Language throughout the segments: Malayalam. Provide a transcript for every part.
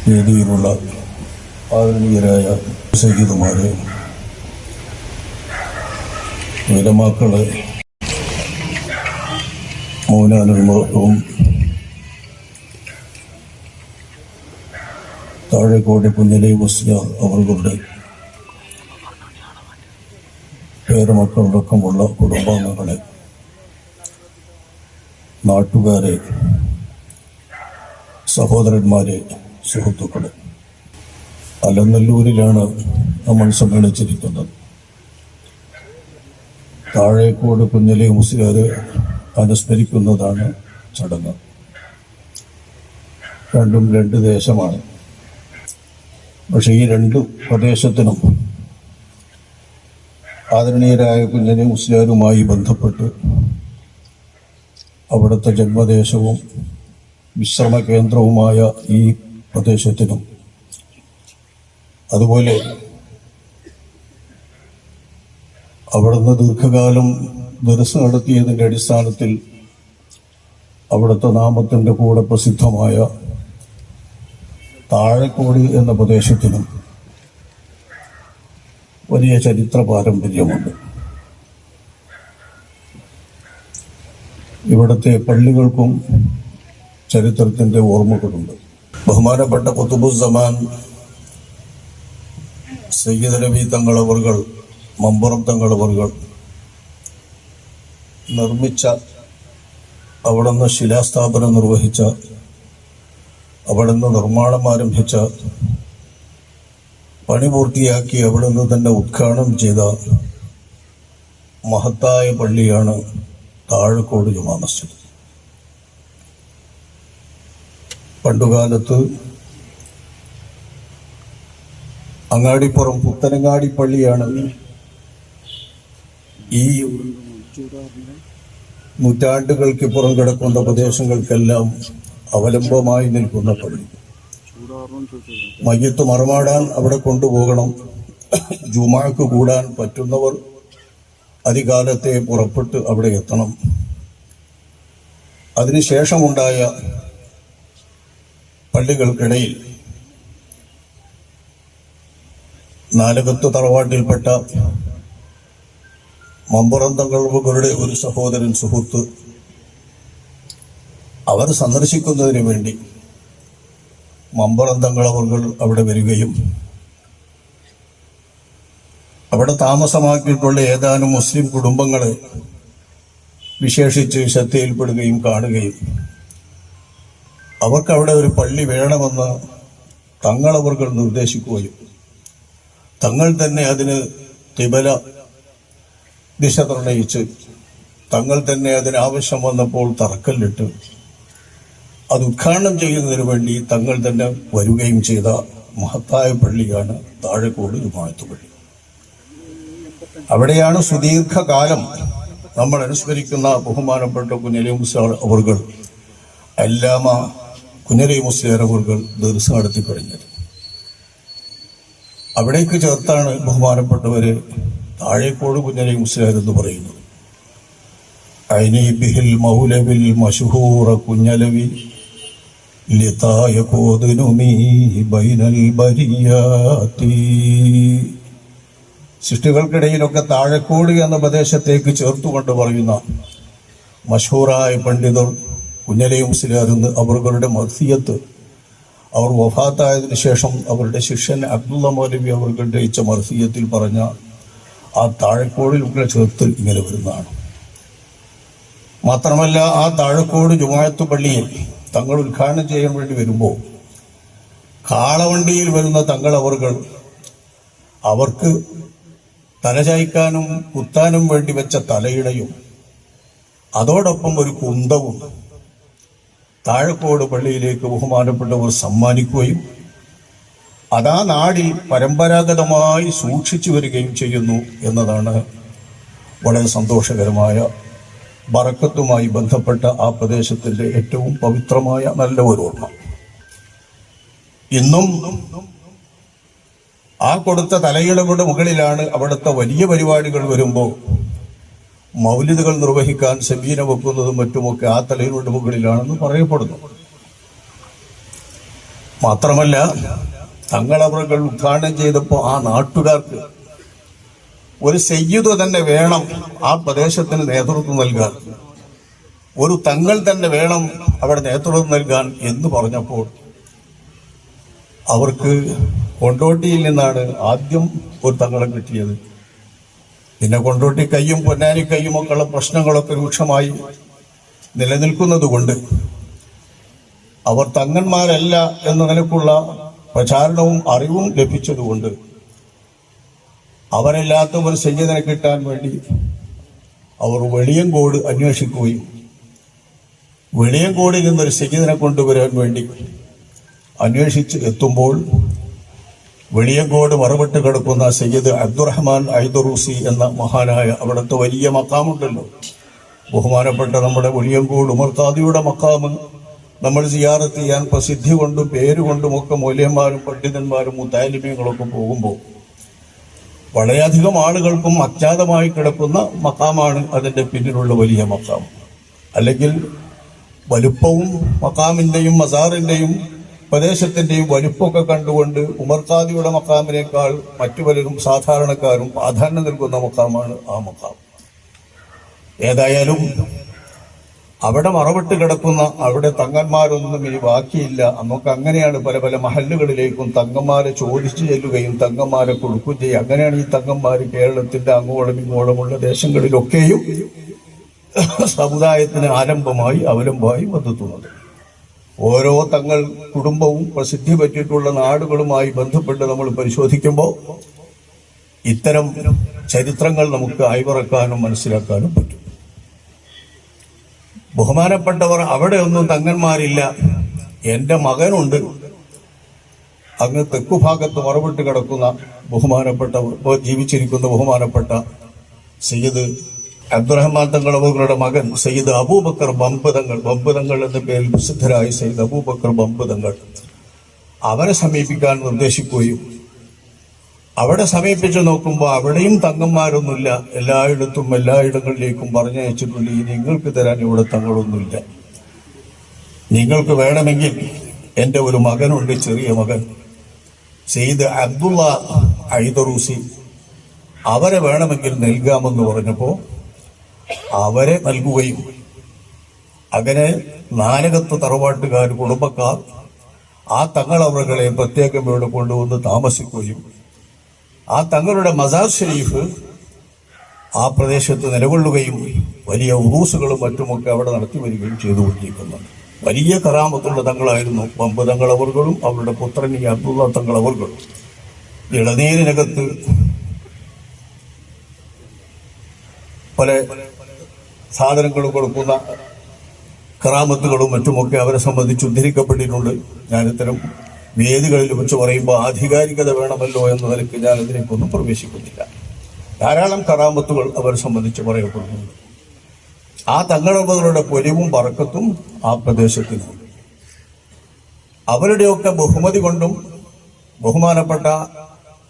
വേദിയിലുള്ള ആദരണീയരായ സയ്യിദുമാരെ, ഉലമാക്കളെ, മൗലാനകളും താഴേക്കോട്ടെ കുഞ്ഞലി മുസ്ലിയാർ അവരുടെ പേരമക്കളടക്കമുള്ള കുടുംബാംഗങ്ങളെ, നാട്ടുകാരെ, സഹോദരന്മാരെ, സുഹൃത്തുക്കളെ, അലനല്ലൂരിലാണ് നമ്മൾ സമ്മേളിച്ചിരിക്കുന്നത്. താഴേക്കോട് കുഞ്ഞലി മുസ്ലിയാരെ അനുസ്മരിക്കുന്നതാണ് ചടങ്ങ്. രണ്ടും രണ്ട് ദേശമാണ്. പക്ഷെ ഈ രണ്ട് പ്രദേശത്തിനും ആദരണീയരായ കുഞ്ഞലി മുസ്ലിയാരുമായി ബന്ധപ്പെട്ട് അവിടുത്തെ ജന്മദേശവും വിശ്രമ കേന്ദ്രവുമായ ഈ പ്രദേശത്തിനും, അതുപോലെ അവിടുന്ന് ദീർഘകാലം ദർസ് നടത്തിയതിൻ്റെ അടിസ്ഥാനത്തിൽ അവിടുത്തെ നാമത്തിൻ്റെ കൂടെ പ്രസിദ്ധമായ താഴേക്കോട് എന്ന പ്രദേശത്തിനും വലിയ ചരിത്ര പാരമ്പര്യമുണ്ട്. ഇവിടുത്തെ പള്ളികൾക്കും ചരിത്രത്തിൻ്റെ ഓർമ്മകളുണ്ട്. ബഹുമാനപ്പെട്ട ഖുതുബുസ്സമാൻ സയ്യിദ് നബി തങ്ങളവറുകൾ, മമ്പുറം തങ്ങളവറുകൾ നിർമ്മിച്ച, അവിടുന്ന് ശിലാസ്ഥാപനം നിർവഹിച്ച, അവിടുന്ന് നിർമ്മാണം ആരംഭിച്ച, പണി പൂർത്തിയാക്കി അവിടുന്ന് തന്നെ ഉദ്ഘാടനം ചെയ്ത മഹത്തായ പള്ളിയാണ് താഴേക്കോട് ജുമാ മസ്ജിദ്. പണ്ടുകാലത്ത് അങ്ങാടിപ്പുറം പുത്തനങ്ങാടി പള്ളിയാണ് ഈ നൂറ്റാണ്ടുകൾക്കിപ്പുറം കിടക്കുന്ന പ്രദേശങ്ങൾക്കെല്ലാം അവലംബമായി നിൽക്കുന്ന പള്ളി. മയ്യത്ത് മറമാടാൻ അവിടെ കൊണ്ടുപോകണം. ജുമാക്ക് കൂടാൻ പറ്റുന്നവർ അതികാലത്തെ പുറപ്പെട്ട് അവിടെ എത്തണം. അതിനുശേഷമുണ്ടായ പള്ളികൾക്കിടയിൽ നാലകത്ത് തറവാട്ടിൽപ്പെട്ട മമ്പുറം തങ്ങളുടെ ഒരു സഹോദരൻ, സുഹൃത്ത്, അവർ സന്ദർശിക്കുന്നതിന് വേണ്ടി മമ്പുറം തങ്ങളവർ അവിടെ വരികയും അവിടെ താമസമാക്കിയിട്ടുള്ള ഏതാനും മുസ്ലിം കുടുംബങ്ങളെ വിശേഷിച്ച് ശ്രദ്ധയിൽപ്പെടുകയും കാണുകയും അവർക്കവിടെ ഒരു പള്ളി വേണമെന്ന് തങ്ങളവർ നിർദ്ദേശിക്കുകയും തങ്ങൾ തന്നെ അതിന് തിബല ദിശ നിർണയിച്ച് തങ്ങൾ തന്നെ അതിനാവശ്യം വന്നപ്പോൾ തറക്കല്ലിട്ട് അത് ഉദ്ഘാടനം ചെയ്യുന്നതിന് വേണ്ടി തങ്ങൾ തന്നെ വരികയും ചെയ്ത മഹത്തായ പള്ളിയാണ് താഴേക്കോട് ജുമാഅത്ത് പള്ളി. അവിടെയാണ് സുദീർഘകാലം നമ്മൾ അനുസ്മരിക്കുന്ന ബഹുമാനപ്പെട്ട കുഞ്ഞലി മുസ്ലിയാർ അവറുകൾ, അല്ലാമ കുഞ്ഞലി മുസ്ലിയാർ അവറുകൾ ദർസ് നടത്തി കഴിഞ്ഞത്. അവിടേക്ക് ചേർത്താണ് ബഹുമാനപ്പെട്ടവര് താഴേക്കോട് കുഞ്ഞലി മുസ്ലിയാർ എന്ന് പറയുന്നത്. ഐനി ബിഹിൽ മൗലവിൽ മശഹൂറ കുഞ്ഞലവി ലിതായകോദുനുമീ ബൈനൽ ബരിയാതി. സൃഷ്ടികൾക്കിടയിലൊക്കെ താഴേക്കോട് എന്ന പ്രദേശത്തേക്ക് ചേർത്തുകൊണ്ട് പറയുന്ന മഷഹൂറായ പണ്ഡിതർ കുഞ്ഞലി മുസ്ലിയാർ എന്ന് അവരുടെ മർസിയത്ത്, അവർ വഫാത്തായതിനു ശേഷം അവരുടെ ശിഷ്യൻ അബ്ദുള്ള മൗലവി അവർ ഗ്രഹിച്ച മർസിയത്തിൽ പറഞ്ഞ ആ താഴേക്കോടിലുള്ള ചേർത്ത് ഇങ്ങനെ വരുന്നതാണ്. മാത്രമല്ല, ആ താഴേക്കോട് ജുമാഅത്ത് പള്ളിയിൽ തങ്ങൾ ഉദ്ഘാടനം ചെയ്യാൻ വേണ്ടി വരുമ്പോൾ കാളവണ്ടിയിൽ വരുന്ന തങ്ങളവറുകൾ അവർക്ക് തലചായ്ക്കാനും കുത്താനും വേണ്ടി വെച്ച തലയിടയും അതോടൊപ്പം ഒരു കുന്തവും താഴേക്കോട് പള്ളിയിലേക്ക് ബഹുമാനപ്പെട്ടവർ സമ്മാനിക്കുകയും അതാ നാടിൽ പരമ്പരാഗതമായി സൂക്ഷിച്ചു വരികയും ചെയ്യുന്നു എന്നതാണ് വളരെ സന്തോഷകരമായ, ബറക്കത്തുമായി ബന്ധപ്പെട്ട ആ പ്രദേശത്തിന്റെ ഏറ്റവും പവിത്രമായ നല്ല ഒരു ഓർമ്മ. ഇന്നും ആ കൊടുത്ത തലയിടയുടെ മുകളിലാണ് അവിടുത്തെ വലിയ പരിപാടികൾ വരുമ്പോൾ മൗലിദുകൾ നിർവഹിക്കാൻ സബീന വെക്കുന്നതും മറ്റുമൊക്കെ ആ തലയിലൂടെ മുകളിലാണെന്ന് പറയപ്പെടുന്നു. മാത്രമല്ല തങ്ങളവറുകൾ ഉദ്ഘാടനം ചെയ്തപ്പോൾ ആ നാട്ടുകാർക്ക് ഒരു സയ്യിദ് തന്നെ വേണം ആ പ്രദേശത്തിന് നേതൃത്വം നൽകാൻ, ഒരു തങ്ങൾ തന്നെ വേണം അവിടെ നേതൃത്വം നൽകാൻ എന്ന് പറഞ്ഞപ്പോൾ അവർക്ക് കൊണ്ടോട്ടിയിൽ നിന്നാണ് ആദ്യം ഒരു തങ്ങളെ കിട്ടിയത്. പിന്നെ കൊണ്ടോട്ടി കയ്യും പൊന്നാനി കയ്യും ഒക്കെയുള്ള പ്രശ്നങ്ങളൊക്കെ രൂക്ഷമായി നിലനിൽക്കുന്നത് കൊണ്ട് അവർ തങ്ങന്മാരല്ല എന്ന നിലക്കുള്ള പ്രചാരണവും അറിവും ലഭിച്ചതുകൊണ്ട് അവരല്ലാത്ത ഒരു സയ്യിദിനെ കിട്ടാൻ വേണ്ടി അവർ വെളിയങ്കോട് അന്വേഷിക്കുകയും വെളിയങ്കോടിൽ നിന്നൊരു സയ്യിദിനെ കൊണ്ടുവരാൻ വേണ്ടി അന്വേഷിച്ച് എത്തുമ്പോൾ വെളിയങ്കോട് മറവിട്ട് കിടക്കുന്ന സയ്യിദ് അബ്ദുറഹ്മാൻ ഐദറൂസി എന്ന മഹാനായ അവിടുത്തെ വലിയ മക്കാമുണ്ടല്ലോ, ബഹുമാനപ്പെട്ട നമ്മുടെ വെളിയങ്കോട് ഉമർ ഖാദിയുടെ മക്കാമ് നമ്മൾ സിയാറത്ത് ചെയ്യാൻ പ്രസിദ്ധി കൊണ്ടും പേരുകൊണ്ടുമൊക്കെ മൂല്യന്മാരും പണ്ഡിതന്മാരും മുത്താലിമീങ്ങളൊക്കെ പോകുമ്പോൾ വളരെയധികം ആളുകൾക്കും അജ്ഞാതമായി കിടക്കുന്ന മക്കാമാണ് അതിൻ്റെ പിന്നിലുള്ള വലിയ മക്കാം. അല്ലെങ്കിൽ വലുപ്പവും മക്കാമിൻ്റെയും മസാറിൻ്റെയും പ്രദേശത്തിൻ്റെയും വലുപ്പമൊക്കെ കണ്ടുകൊണ്ട് ഉമർ ഖാദിയുടെ മക്കാമിനേക്കാൾ മറ്റു പലരും സാധാരണക്കാരും പ്രാധാന്യം നൽകുന്ന മക്കാമാണ് ആ മക്കാം. ഏതായാലും അവിടെ മറവിട്ട് കിടക്കുന്ന അവിടെ തങ്ങന്മാരൊന്നും ഇനി ബാക്കിയില്ല. അന്നൊക്കെ അങ്ങനെയാണ് പല പല മഹല്ലുകളിലേക്കും തങ്ങന്മാരെ ചോദിച്ചു ചെല്ലുകയും തങ്ങന്മാരെ കൊടുക്കുകയും ചെയ്യും. അങ്ങനെയാണ് ഈ തങ്ങന്മാർ കേരളത്തിന്റെ അങ്ങോളം ഇങ്ങോളമുള്ള ദേശങ്ങളിലൊക്കെയും സമുദായത്തിന് അവലംബമായി വന്നെത്തുന്നത്. ഓരോ തങ്ങൾ കുടുംബവും പ്രസിദ്ധി പറ്റിയിട്ടുള്ള നാടുകളുമായി ബന്ധപ്പെട്ട് നമ്മൾ പരിശോധിക്കുമ്പോൾ ഇത്തരം ചരിത്രങ്ങൾ നമുക്ക് അയവിറക്കാനും മനസ്സിലാക്കാനും പറ്റും. ബഹുമാനപ്പെട്ടവർ അവിടെ ഒന്നും തങ്ങന്മാരില്ല, എൻ്റെ മകനുണ്ട് അങ്ങ് തെക്കുഭാഗത്ത് മറവിട്ട് കിടക്കുന്ന ബഹുമാനപ്പെട്ടവർ ജീവിച്ചിരിക്കുന്ന ബഹുമാനപ്പെട്ട സയ്യിദ് അബ്ദുറഹ്മാൻ തങ്ങളവരുടെ മകൻ സയ്യിദ് അബൂബക്കർ ബമ്പതങ്ങൾ എന്ന പേരിൽ പ്രസിദ്ധരായ സയ്യിദ് അബൂബക്കർ ബമ്പതങ്ങൾ അവരെ സമീപിക്കാൻ നിർദ്ദേശിക്കുകയും അവിടെ സമീപിച്ചു നോക്കുമ്പോൾ അവിടെയും തങ്ങന്മാരൊന്നുമില്ല. എല്ലായിടങ്ങളിലേക്കും പറഞ്ഞയച്ചിട്ടുണ്ട്, ഈ നിങ്ങൾക്ക് തരാൻ ഇവിടെ തങ്ങളൊന്നുമില്ല. നിങ്ങൾക്ക് വേണമെങ്കിൽ എൻ്റെ ഒരു മകനുണ്ട്, ചെറിയ മകൻ സയ്യിദ് അബ്ദുള്ള ഐദറൂസി, അവരെ വേണമെങ്കിൽ നൽകാമെന്ന് പറഞ്ഞപ്പോൾ അവരെ നൽകുകയും അങ്ങനെ നാലകത്ത് തറവാട്ടുകാർ കുടുംബക്കാർ ആ തങ്ങളവറുകളെ പ്രത്യേകം ഇവിടെ കൊണ്ടുവന്ന് താമസിക്കുകയും ആ തങ്ങളുടെ മസാർ ഷരീഫ് ആ പ്രദേശത്ത് നിലകൊള്ളുകയും വലിയ ഉറൂസുകളും മറ്റുമൊക്കെ അവിടെ നടത്തി വരികയും ചെയ്തുകൊണ്ടിരിക്കുന്നുണ്ട്. വലിയ കറാമത്തുള്ള തങ്ങളായിരുന്നു ബമ്പ് തങ്ങളവറുകളും അവരുടെ പുത്രൻ ഈ അബ്ദുള്ള തങ്ങളവറുകളും. ഇളനീരിനകത്ത് പല സാധനങ്ങൾ കൊടുക്കുന്ന കറാമത്തുകളും മറ്റുമൊക്കെ അവരെ സംബന്ധിച്ച് ഉദ്ധരിക്കപ്പെട്ടിട്ടുണ്ട്. ഞാനിത്തരം വേദികളിൽ വെച്ച് പറയുമ്പോൾ ആധികാരികത വേണമല്ലോ എന്ന നിലയ്ക്ക് ഞാൻ ഇതിലേക്കൊന്നും പ്രവേശിക്കുന്നില്ല. ധാരാളം കറാമത്തുകൾ അവരെ സംബന്ധിച്ച് പറയപ്പെടുന്നുണ്ട്. ആ തങ്ങളവരുടെ പൊലിവും പറക്കത്തും ആ പ്രദേശത്തിനുണ്ട്. അവരുടെയൊക്കെ ബഹുമതി കൊണ്ടും ബഹുമാനപ്പെട്ട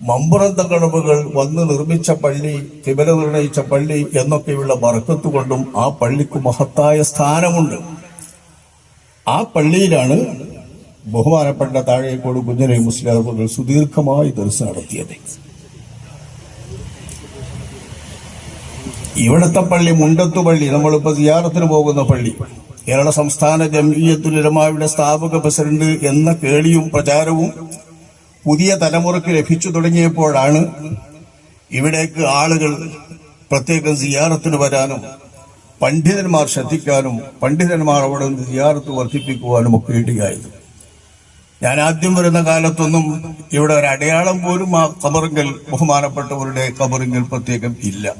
മമ്പുറം തങ്ങളവുകൾ വന്ന് നിർമ്മിച്ച പള്ളി, കിബല നിർണയിച്ച പള്ളി എന്നൊക്കെയുള്ള ബറക്കത്ത് കൊണ്ടും ആ പള്ളിക്ക് മഹത്തായ സ്ഥാനമുണ്ട്. ആ പള്ളിയിലാണ് ബഹുമാനപ്പെട്ട താഴേക്കോട് കുഞ്ഞലി മുസ്ലിയാർ സുദീർഘമായി ദർശനം നടത്തിയത്. ഇവിടുത്തെ പള്ളി മുണ്ടത്തു പള്ളി, നമ്മളിപ്പോൾ സിയാറത്തിന് പോകുന്ന പള്ളി, കേരള സംസ്ഥാന ജംഇയ്യത്തുൽ ഉലമായുടെ സ്ഥാപക പ്രസിഡന്റ് എന്ന കേളിയും പ്രചാരവും പുതിയ തലമുറയ്ക്ക് ലഭിച്ചു തുടങ്ങിയപ്പോഴാണ് ഇവിടേക്ക് ആളുകൾ പ്രത്യേകം സിയാറത്തിന് വരാനും പണ്ഡിതന്മാർ ശ്രദ്ധിക്കാനും പണ്ഡിതന്മാർ അവിടെ നിന്ന് സിയാറത്ത് വർദ്ധിപ്പിക്കുവാനും ഒക്കെ ഇടയായത്. ഞാൻ ആദ്യം വരുന്ന കാലത്തൊന്നും ഇവിടെ ഒരു അടയാളം പോലും ആ കബറിങ്കൽ ബഹുമാനപ്പെട്ടവരുടെ കബറിങ്കൽ പ്രത്യേകം ഇല്ല.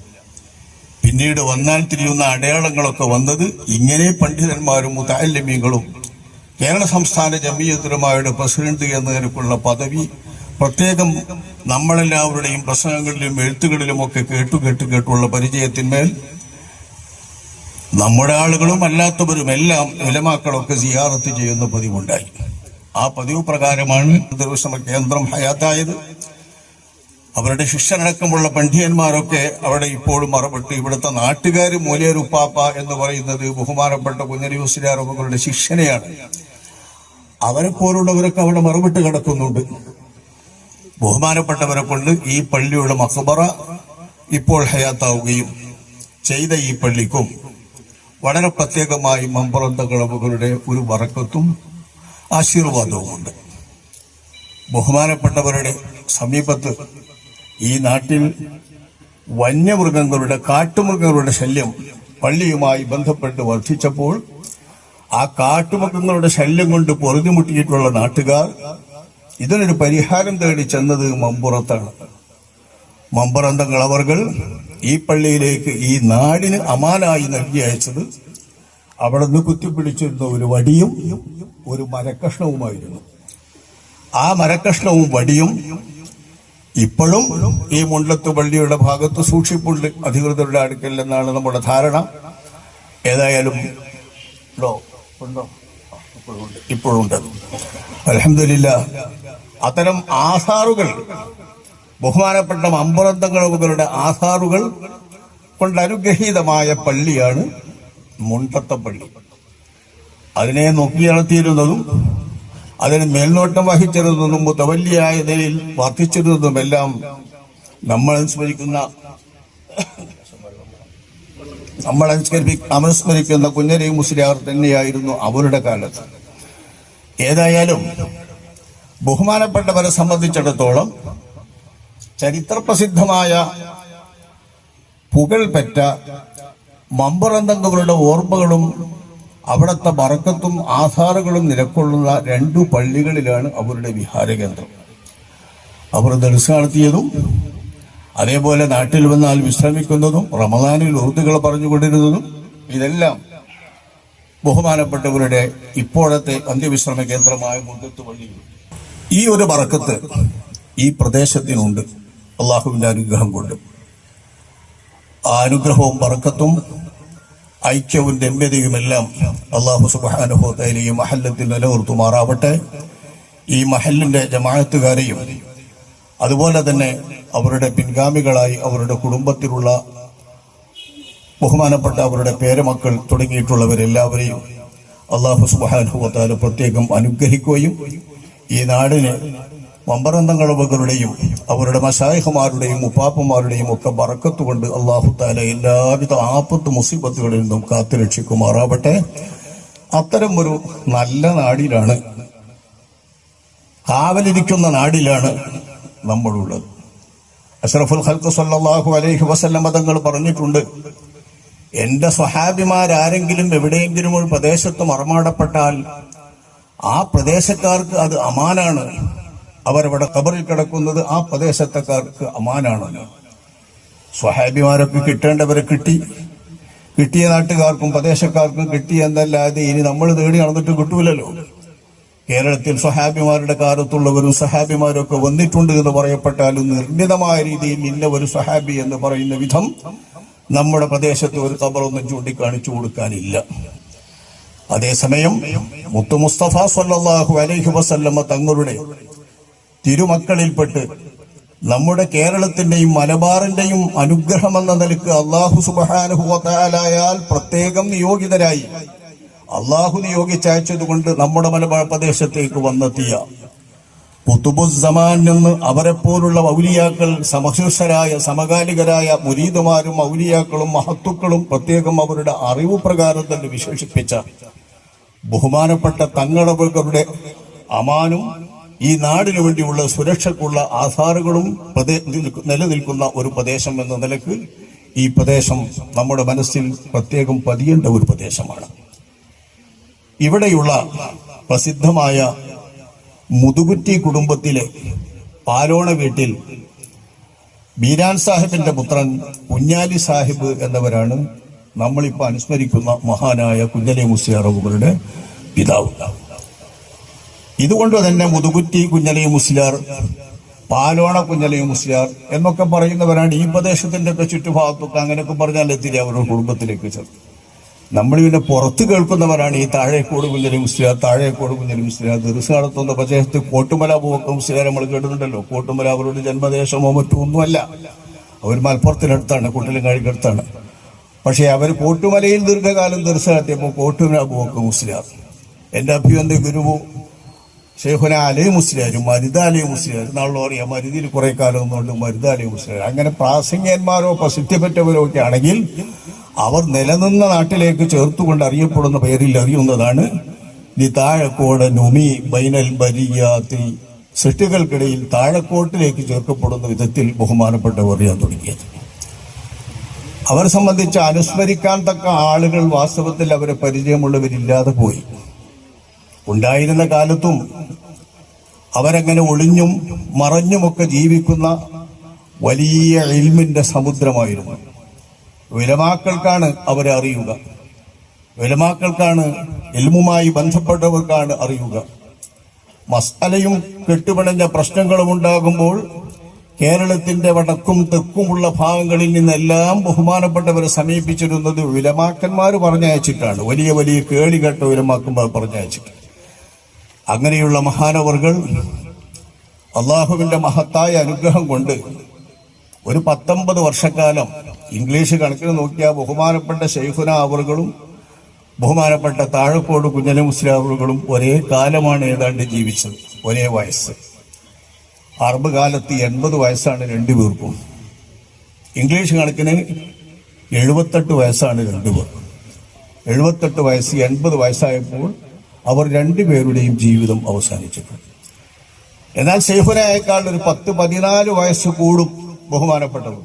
പിന്നീട് വന്നാൽ തിരിയുന്ന അടയാളങ്ങളൊക്കെ വന്നത് ഇങ്ങനെ പണ്ഡിതന്മാരും മുതഅല്ലിമീങ്ങളും കേരള സംസ്ഥാന ജംഇയ്യത്തുൽ ഉലമായുടെ പ്രസിഡന്റ് എന്നതിനുള്ള പദവി പ്രത്യേകം നമ്മളെല്ലാവരുടെയും പ്രസംഗങ്ങളിലും എഴുത്തുകളിലുമൊക്കെ കേട്ടുള്ള പരിചയത്തിന്മേൽ നമ്മുടെ ആളുകളും അല്ലാത്തവരും എല്ലാം ഉലമാക്കളൊക്കെ സിയാറത്ത് ചെയ്യുന്ന പതിവുണ്ടായി. ആ പതിവ് പ്രകാരമാണ് ദർശന കേന്ദ്രം ഹയാത്തായത്. അവരുടെ ശിഷ്യനടക്കമുള്ള പണ്ഡിതന്മാരൊക്കെ അവിടെ ഇപ്പോഴും മറപ്പെട്ട് ഇവിടുത്തെ നാട്ടുകാർ മൂലേരുപ്പാപ്പ എന്ന് പറയുന്നത് ബഹുമാനപ്പെട്ട കുഞ്ഞലി മുസ്ലിയാർ അവരുടെ ശിഷ്യനെയാണ്. അവരെ പോലുള്ളവരൊക്കെ അവിടെ മറുവിട്ട് കിടക്കുന്നുണ്ട്. ബഹുമാനപ്പെട്ടവരെ കൊണ്ട് ഈ പള്ളിയുടെ മഖബറ ഇപ്പോൾ ഹയാത്താവുകയും ചെയ്ത ഈ പള്ളിക്കും വളരെ പ്രത്യേകമായി മമ്പറന്ത കളവുകളുടെ ഒരു ബറക്കത്തും ആശീർവാദവുമുണ്ട്. ബഹുമാനപ്പെട്ടവരുടെ സമീപത്ത് ഈ നാട്ടിൽ വന്യമൃഗങ്ങളുടെ കാട്ടുമൃഗങ്ങളുടെ ശല്യം പള്ളിയുമായി ബന്ധപ്പെട്ട് വർദ്ധിച്ചപ്പോൾ ആ കാട്ടുമൃഗങ്ങളുടെ ശല്യം കൊണ്ട് പൊറുതിമുട്ടിയിട്ടുള്ള നാട്ടുകാർ ഇതിനൊരു പരിഹാരം തേടി ചെന്നത് മമ്പുറത്താണ്. മമ്പറന്തങ്ങൾ അവർകൾ ഈ പള്ളിയിലേക്ക് ഈ നാടിന് അമാനായി നൽകി അയച്ചത് അവിടെ നിന്ന് കുത്തിപ്പിടിച്ചിരുന്ന ഒരു വടിയും ഒരു മരക്കഷ്ണവുമായിരുന്നു. ആ മരക്കഷ്ണവും വടിയും ഇപ്പോഴും ഈ മുണ്ടത്ത് പള്ളിയുടെ ഭാഗത്ത് സൂക്ഷിപ്പുണ്ട് അധികൃതരുടെ അടുക്കൽ എന്നാണ് നമ്മുടെ ധാരണ. ഏതായാലും ഇപ്പോഴുണ്ട്. അൽഹംദുലില്ലാഹ് അത്തരം ആസാറുകൾ, ബഹുമാനപ്പെട്ട മമ്പറന്തങ്ങളുടെ ആസാറുകൾ കൊണ്ട് അനുഗ്രഹീതമായ പള്ളിയാണ് മുണ്ടത്തെ പള്ളി. അതിനെ നോക്കി നടത്തിയിരുന്നതും അതിന് മേൽനോട്ടം വഹിച്ചിരുന്നതും മുതവല്ലിയായ നിലയിൽ വർദ്ധിച്ചിരുന്നതുമെല്ലാം നമ്മൾ അനുസ്മരിക്കുന്ന കുഞ്ഞലി മുസ്ലിയാർ തന്നെയായിരുന്നു അവരുടെ കാലത്ത്. ഏതായാലും ബഹുമാനപ്പെട്ടവരെ സംബന്ധിച്ചിടത്തോളം ചരിത്രപ്രസിദ്ധമായ പുകൾപെറ്റ മമ്പറന്തങ്ങളുടെ ഓർമ്മകളും അവിടുത്തെ ബറക്കത്തും ആധാറുകളും നിലകൊള്ളുന്ന 2 പള്ളികളിലാണ് അവരുടെ വിഹാരകേന്ദ്രം. അവർ ദർസ് നടത്തിയതും അതേപോലെ നാട്ടിൽ വന്നാൽ വിശ്രമിക്കുന്നതും റമദാനിൽ ഉറുദുകൾ പറഞ്ഞുകൊണ്ടിരുന്നതും ഇതെല്ലാം ബഹുമാനപ്പെട്ടവരുടെ ഇപ്പോഴത്തെ അന്ത്യവിശ്രമ കേന്ദ്രമായ മുണ്ടത്ത് പള്ളിയിൽ. ഈ ഒരു ബറക്കത്ത് ഈ പ്രദേശത്തിനുണ്ട് അള്ളാഹുവിന്റെ അനുഗ്രഹം കൊണ്ട്. ആ അനുഗ്രഹവും ബറക്കത്തും ഐക്യവും രമ്യതയുമെല്ലാം അള്ളാഹു സുബ്ഹാനഹു വ തആല ഈ മഹല്ലത്തിൽ നിലനിർത്തുമാറാവട്ടെ. ഈ മഹല്ലിന്റെ ജമാഅത്തുകാരെയും അതുപോലെ തന്നെ അവരുടെ പിൻഗാമികളായി അവരുടെ കുടുംബത്തിലുള്ള ബഹുമാനപ്പെട്ട അവരുടെ പേരമക്കൾ തുടങ്ങിയിട്ടുള്ളവരെല്ലാവരെയും അള്ളാഹു സുബ്ഹാനഹു വ തആല പ്രത്യേകം അനുഗ്രഹിക്കുകയും ഈ നാടിന് മമ്പറന്തങ്ങളുടെയും അവരുടെ മശായിഖുമാരുടെയും ഉപ്പാപ്പന്മാരുടെയും ഒക്കെ ബറക്കത്ത് കൊണ്ട് അള്ളാഹു തആല എല്ലാവിധ ആപത്ത് മുസീബത്തുകളിൽ നിന്നും കാത്തുരക്ഷിക്കുമാറാവട്ടെ. അത്തരം ഒരു നല്ല നാടിലാണ്, കാവലിരിക്കുന്ന നാടിലാണ് നമ്മളുള്ളത്. അഷ്റഫുൽ ഖൽഖ് സ്വല്ലല്ലാഹു അലൈഹി വസല്ലം തങ്ങൾ പറഞ്ഞിട്ടുണ്ട്, എന്റെ സ്വഹാബിമാരാരെങ്കിലും എവിടെയെങ്കിലും ഒരു പ്രദേശത്ത് മറമാടപ്പെട്ടാൽ ആ പ്രദേശക്കാർക്ക് അത് അമാനാണ്. അവരവിടെ ഖബറിൽ കിടക്കുന്നത് ആ പ്രദേശത്തക്കാർക്ക് അമാനാണല്ലോ. സ്വഹാബിമാരൊക്കെ കിട്ടേണ്ടവരെ കിട്ടിയ നാട്ടുകാർക്കും പ്രദേശക്കാർക്കും കിട്ടി എന്നല്ലാതെ ഇനി നമ്മൾ തേടി നടന്നിട്ട് കിട്ടൂലല്ലോ. കേരളത്തിൽ സ്വഹാബിമാരുടെ കാലത്തുള്ളവരും സ്വഹാബിമാരൊക്കെ വന്നിട്ടുണ്ട് എന്ന് പറയപ്പെട്ടാലും നിർണിതമായ രീതിയിൽ ഇന്ന ഒരു സ്വഹാബി എന്ന് പറയുന്ന വിധം നമ്മുടെ പ്രദേശത്ത് ഒരു ഖബറൊന്നും ചൂണ്ടിക്കാണിച്ചു കൊടുക്കാനില്ല. അതേസമയം മുത്തു മുസ്തഫ സ്വല്ലല്ലാഹു അലൈഹി വസല്ലമ തങ്ങളുടെ തിരുമക്കളിൽപ്പെട്ട് നമ്മുടെ കേരളത്തിന്റെയും മലബാറിന്റെയും അനുഗ്രഹമെന്ന നിലക്ക് അള്ളാഹു സുബ്ഹാനഹു വ തആലയാൽ പ്രത്യേകം നിയോഗിതരായി അള്ളാഹു നിയോഗിച്ചയച്ചതുകൊണ്ട് നമ്മുടെ മലബാർ പ്രദേശത്തേക്ക് വന്നെത്തിയ ഖുതുബുസ്സമാൻ എന്ന് അവരെപ്പോലുള്ള ഔലിയാക്കൾ, സമശിഷ്ടരായ സമകാലികരായ മുരീദുമാരും ഔലിയാക്കളും മഹത്തുക്കളും പ്രത്യേകം അവരുടെ അറിവ് പ്രകാരം തന്നെ വിശേഷിപ്പിച്ച ബഹുമാനപ്പെട്ട തങ്ങളവരുടെ അമാനും ഈ നാടിനു വേണ്ടിയുള്ള സുരക്ഷയ്ക്കുള്ള ആധാറുകളും നിലനിൽക്കുന്ന ഒരു പ്രദേശം എന്ന നിലക്ക് ഈ പ്രദേശം നമ്മുടെ മനസ്സിൽ പ്രത്യേകം പതിയേണ്ട ഒരു പ്രദേശമാണ്. ഇവിടെയുള്ള പ്രസിദ്ധമായ മുതുകുറ്റി കുടുംബത്തിലെ പാലോണ വീട്ടിൽ ബീരാൻ സാഹിബിന്റെ പുത്രൻ കുഞ്ഞാലി സാഹിബ് എന്നവരാണ് നമ്മളിപ്പോൾ അനുസ്മരിക്കുന്ന മഹാനായ കുഞ്ഞലി മുസ്ലിയാർ അവരുടെ പിതാവ്. ഇതുകൊണ്ട് തന്നെ മുതുകുറ്റി കുഞ്ഞലി മുസ്ലിയാർ, പാലോണ കുഞ്ഞലി മുസ്ലിയാർ എന്നൊക്കെ പറയുന്നവരാണ് ഈ പ്രദേശത്തിന്റെ ഒക്കെ ചുറ്റുഭാഗത്തൊക്കെ അങ്ങനെയൊക്കെ പറഞ്ഞാൽ എത്തിരി അവരുടെ കുടുംബത്തിലേക്ക് ചേർത്ത്. നമ്മൾ പിന്നെ പുറത്ത് കേൾക്കുന്നവരാണ് ഈ താഴേക്കോട് കുഞ്ഞലി മുസ്ലിയാർ, താഴേക്കോട് കുഞ്ഞലി മുസ്ലിയാർ. ദർസ് നടത്തുന്ന പ്രദേശത്ത് കോട്ടുമല പൂവക്ക മുസ്ലിയാർ നമ്മൾ കേട്ടിട്ടുണ്ടല്ലോ. കോട്ടുമല അവരുടെ ജന്മദേശമോ മറ്റോ ഒന്നുമല്ല, അവർ മലപ്പുറത്തിനടുത്താണ്, കുട്ടലങ്ങാടിക്കടുത്താണ്. പക്ഷെ അവർ കോട്ടുമലയിൽ ദീർഘകാലം ദർസ് നടത്തിയപ്പോൾ കോട്ടുമല പൂവക്ക മുസ്ലിയാർ. എന്റെ അഭിവന്ദ ഗുരുവു ഷെയ്ഖുന അലി മുസ്ലിയാരും മരുദ അലി മുസ്ലിയാർ എന്നാണല്ലോ അറിയാം. മരുതിയിൽ കുറെ കാലം ഒന്നുകൊണ്ട് മരുദ അലി മുസ്ലിയാർ. അങ്ങനെ പ്രാസംഗികന്മാരോ പ്രസിദ്ധിപ്പെട്ടവരോ ഒക്കെ ആണെങ്കിൽ അവർ നിലനിന്ന നാട്ടിലേക്ക് ചേർത്തുകൊണ്ട് അറിയപ്പെടുന്ന പേരിൽ അറിയുന്നതാണ് താഴക്കോട് നുമി ബൈനൽ ബരിയാത്തി, സൃഷ്ടികൾക്കിടയിൽ താഴക്കോട്ടിലേക്ക് ചേർക്കപ്പെടുന്ന വിധത്തിൽ ബഹുമാനപ്പെട്ടവർ അറിയാൻ തുടങ്ങിയത്. അവരെ സംബന്ധിച്ച് അനുസ്മരിക്കാൻ തക്ക ആളുകൾ വാസ്തവത്തിൽ അവരെ പരിചയമുള്ളവരില്ലാതെ പോയി. ഉണ്ടായിരുന്ന കാലത്തും അവരങ്ങനെ ഒളിഞ്ഞും മറഞ്ഞുമൊക്കെ ജീവിക്കുന്ന വലിയ ഇൽമിന്റെ സമുദ്രമായിരുന്നു. ഉലമാക്കൾക്കാണ് അവരെ അറിയുക, ഉലമാക്കൾക്കാണ് ഇൽമുമായി ബന്ധപ്പെട്ടവർക്കാണ് അറിയുക. മസ്അലയും കെട്ടുപിണഞ്ഞ പ്രശ്നങ്ങളും ഉണ്ടാകുമ്പോൾ കേരളത്തിന്റെ വടക്കും തെക്കുമുള്ള ഭാഗങ്ങളിൽ നിന്നെല്ലാം ബഹുമാനപ്പെട്ടവരെ സമീപിച്ചിരുന്നത് ഉലമാക്കന്മാർ പറഞ്ഞയച്ചിട്ടാണ്. വലിയ വലിയ കേളികെട്ട ഉലമാക്കന്മാർ പറഞ്ഞയച്ചിട്ട്. അങ്ങനെയുള്ള മഹാനവർകൾ അള്ളാഹുവിന്റെ മഹത്തായ അനുഗ്രഹം കൊണ്ട് ഒരു 19 വർഷക്കാലം ഇംഗ്ലീഷ് കണക്കിന് നോക്കിയാൽ ബഹുമാനപ്പെട്ട ശൈഖുന അവറുകളും ബഹുമാനപ്പെട്ട താഴക്കോട് കുഞ്ഞലി മുസ്ലിം അവറുകളും ഒരേ കാലമാണ് ഏതാണ്ട് ജീവിച്ചത്, ഒരേ വയസ്സ്. അറബ് കാലത്ത് 80 വയസ്സാണ് രണ്ടുപേർക്കും. ഇംഗ്ലീഷ് കണക്കിന് 78 വയസ്സാണ് രണ്ടുപേർ. 78 വയസ്സ് 80 വയസ്സായപ്പോൾ അവർ രണ്ടുപേരുടെയും ജീവിതം അവസാനിച്ചിട്ടുണ്ട്. എന്നാൽ ശൈഖുനയേക്കാൾ ഒരു 10-14 വയസ്സ് കൂടും ബഹുമാനപ്പെട്ടവർ.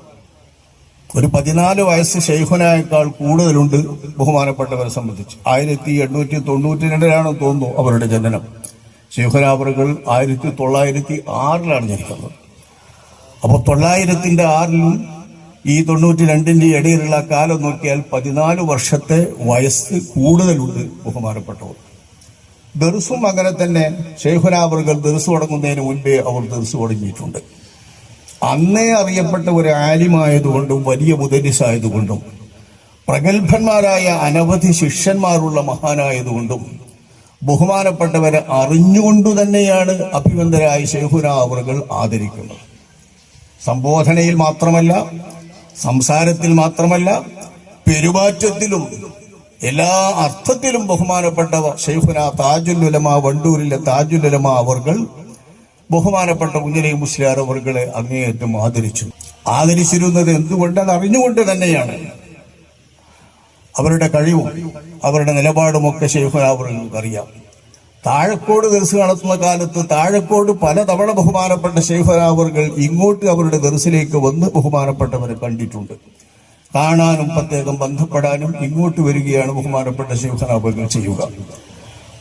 ഒരു 14 വയസ്സ് ശൈഖുനയേക്കാൾ കൂടുതലുണ്ട് ബഹുമാനപ്പെട്ടവരെ സംബന്ധിച്ച്. 1892 തോന്നുന്നു അവരുടെ ജനനം. ശൈഖുന അവറുകൾ 1906 ജനിക്കുന്നത്. അപ്പോൾ 906 ഈ 92 ഇടയിലുള്ള കാലം നോക്കിയാൽ 14 വർഷത്തെ വയസ്സ് കൂടുതലുണ്ട് ബഹുമാനപ്പെട്ടവർ. ദർസും അങ്ങനെ തന്നെ. ശൈഖുന അവറുകൾ ദർസ് തുടങ്ങുന്നതിന് മുൻപേ അവർ ദർസ് തുടങ്ങിയിട്ടുണ്ട്. അന്നേ അറിയപ്പെട്ട ഒരു ആലിമായതുകൊണ്ടും വലിയ മുദരിസായതുകൊണ്ടും പ്രഗത്ഭന്മാരായ അനവധി ശിഷ്യന്മാരുള്ള മഹാനായതുകൊണ്ടും ബഹുമാനപ്പെട്ടവരെ അറിഞ്ഞുകൊണ്ടു തന്നെയാണ് അഭിവന്ദരായ ശൈഖുന അവറുകൾ ആദരിക്കുന്നത്. സംബോധനയിൽ മാത്രമല്ല, സംസാരത്തിൽ മാത്രമല്ല, പെരുമാറ്റത്തിലും എല്ലാ അർത്ഥത്തിലും ബഹുമാനപ്പെട്ട ശൈഖുന താജുൽ ഉലമ, വണ്ടൂരിലെ താജുൽ ഉലമ അവർകൾ ബഹുമാനപ്പെട്ട കുഞ്ഞലി മുസ്ലിയാർ അവർകളെ അങ്ങേയറ്റം ആദരിച്ചിരുന്നത് എന്തുകൊണ്ട്? അത് അറിഞ്ഞുകൊണ്ട് തന്നെയാണ്. അവരുടെ കഴിവും അവരുടെ നിലപാടുമൊക്കെ ശൈഖുന അവർക്ക് അറിയാം. താഴക്കോട് ദർസ് നടത്തുന്ന കാലത്ത് താഴക്കോട് പലതവണ ബഹുമാനപ്പെട്ട ശൈഖുന അവர்கள் ഇങ്ങോട്ട് അവരുടെ ദർസിലേക്ക് വന്ന് ബഹുമാനപ്പെട്ടവരെ കണ്ടിട്ടുണ്ട്. കാണാനും പ്രത്യേകം ബന്ധപ്പെടാനും ഇങ്ങോട്ട് വരികയാണ് ബഹുമാനപ്പെട്ട ശൈഖുന അവர்கள் ചെയ്യുക.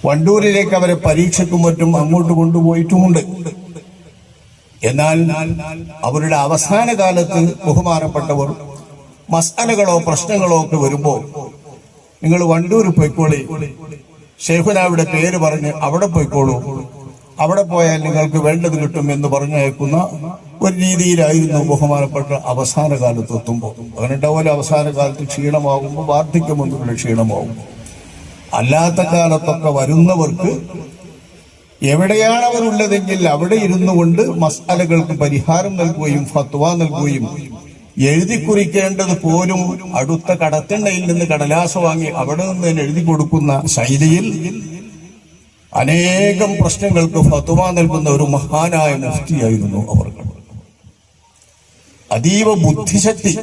വണ്ടൂരിലേക്ക് അവരെ പരീക്ഷയ്ക്കും മറ്റും അങ്ങോട്ട് കൊണ്ടുപോയിട്ടുമുണ്ട്. എന്നാൽ അവരുടെ അവസാന കാലത്ത് ബഹുമാനപ്പെട്ടവർ മസ്അലകളോ പ്രശ്നങ്ങളോ ഒക്കെ വരുമ്പോൾ നിങ്ങൾ വണ്ടൂർ പോയിക്കോളി, ശൈഖുനായുടെ പേര് പറഞ്ഞ് അവിടെ പോയിക്കോളൂ, അവിടെ പോയാൽ നിങ്ങൾക്ക് വേണ്ടത് കിട്ടും എന്ന് പറഞ്ഞയക്കുന്ന ഒരു രീതിയിലായിരുന്നു ബഹുമാനപ്പെട്ട അവസാന കാലത്ത് എത്തുമ്പോൾ. അങ്ങനെ ഉണ്ടാവില്ല, അവസാന കാലത്ത് ക്ഷീണമാകുമ്പോൾ വാർദ്ധക്യമൊന്നുമില്ല, ക്ഷീണമാകുമ്പോൾ. അല്ലാത്ത കാലത്തൊക്കെ വരുന്നവർക്ക് എവിടെയാണ് അവരുള്ളതെങ്കിൽ അവിടെ ഇരുന്നു കൊണ്ട് മസ്അലകൾക്ക് പരിഹാരം നൽകുകയും ഫത്വ നൽകുകയും എഴുതി കുറിക്കേണ്ടത് പോലും അടുത്ത കടത്തിണ്ണയിൽ നിന്ന് കടലാസ വാങ്ങി അവിടെ നിന്ന് എഴുതി കൊടുക്കുന്ന ശൈലിയിൽ അനേകം പ്രശ്നങ്ങൾക്ക് ഫത്വ നൽകുന്ന ഒരു മഹാനായ മുഫ്തിയായിരുന്നു അവർ. അതീവ ബുദ്ധിശക്തി,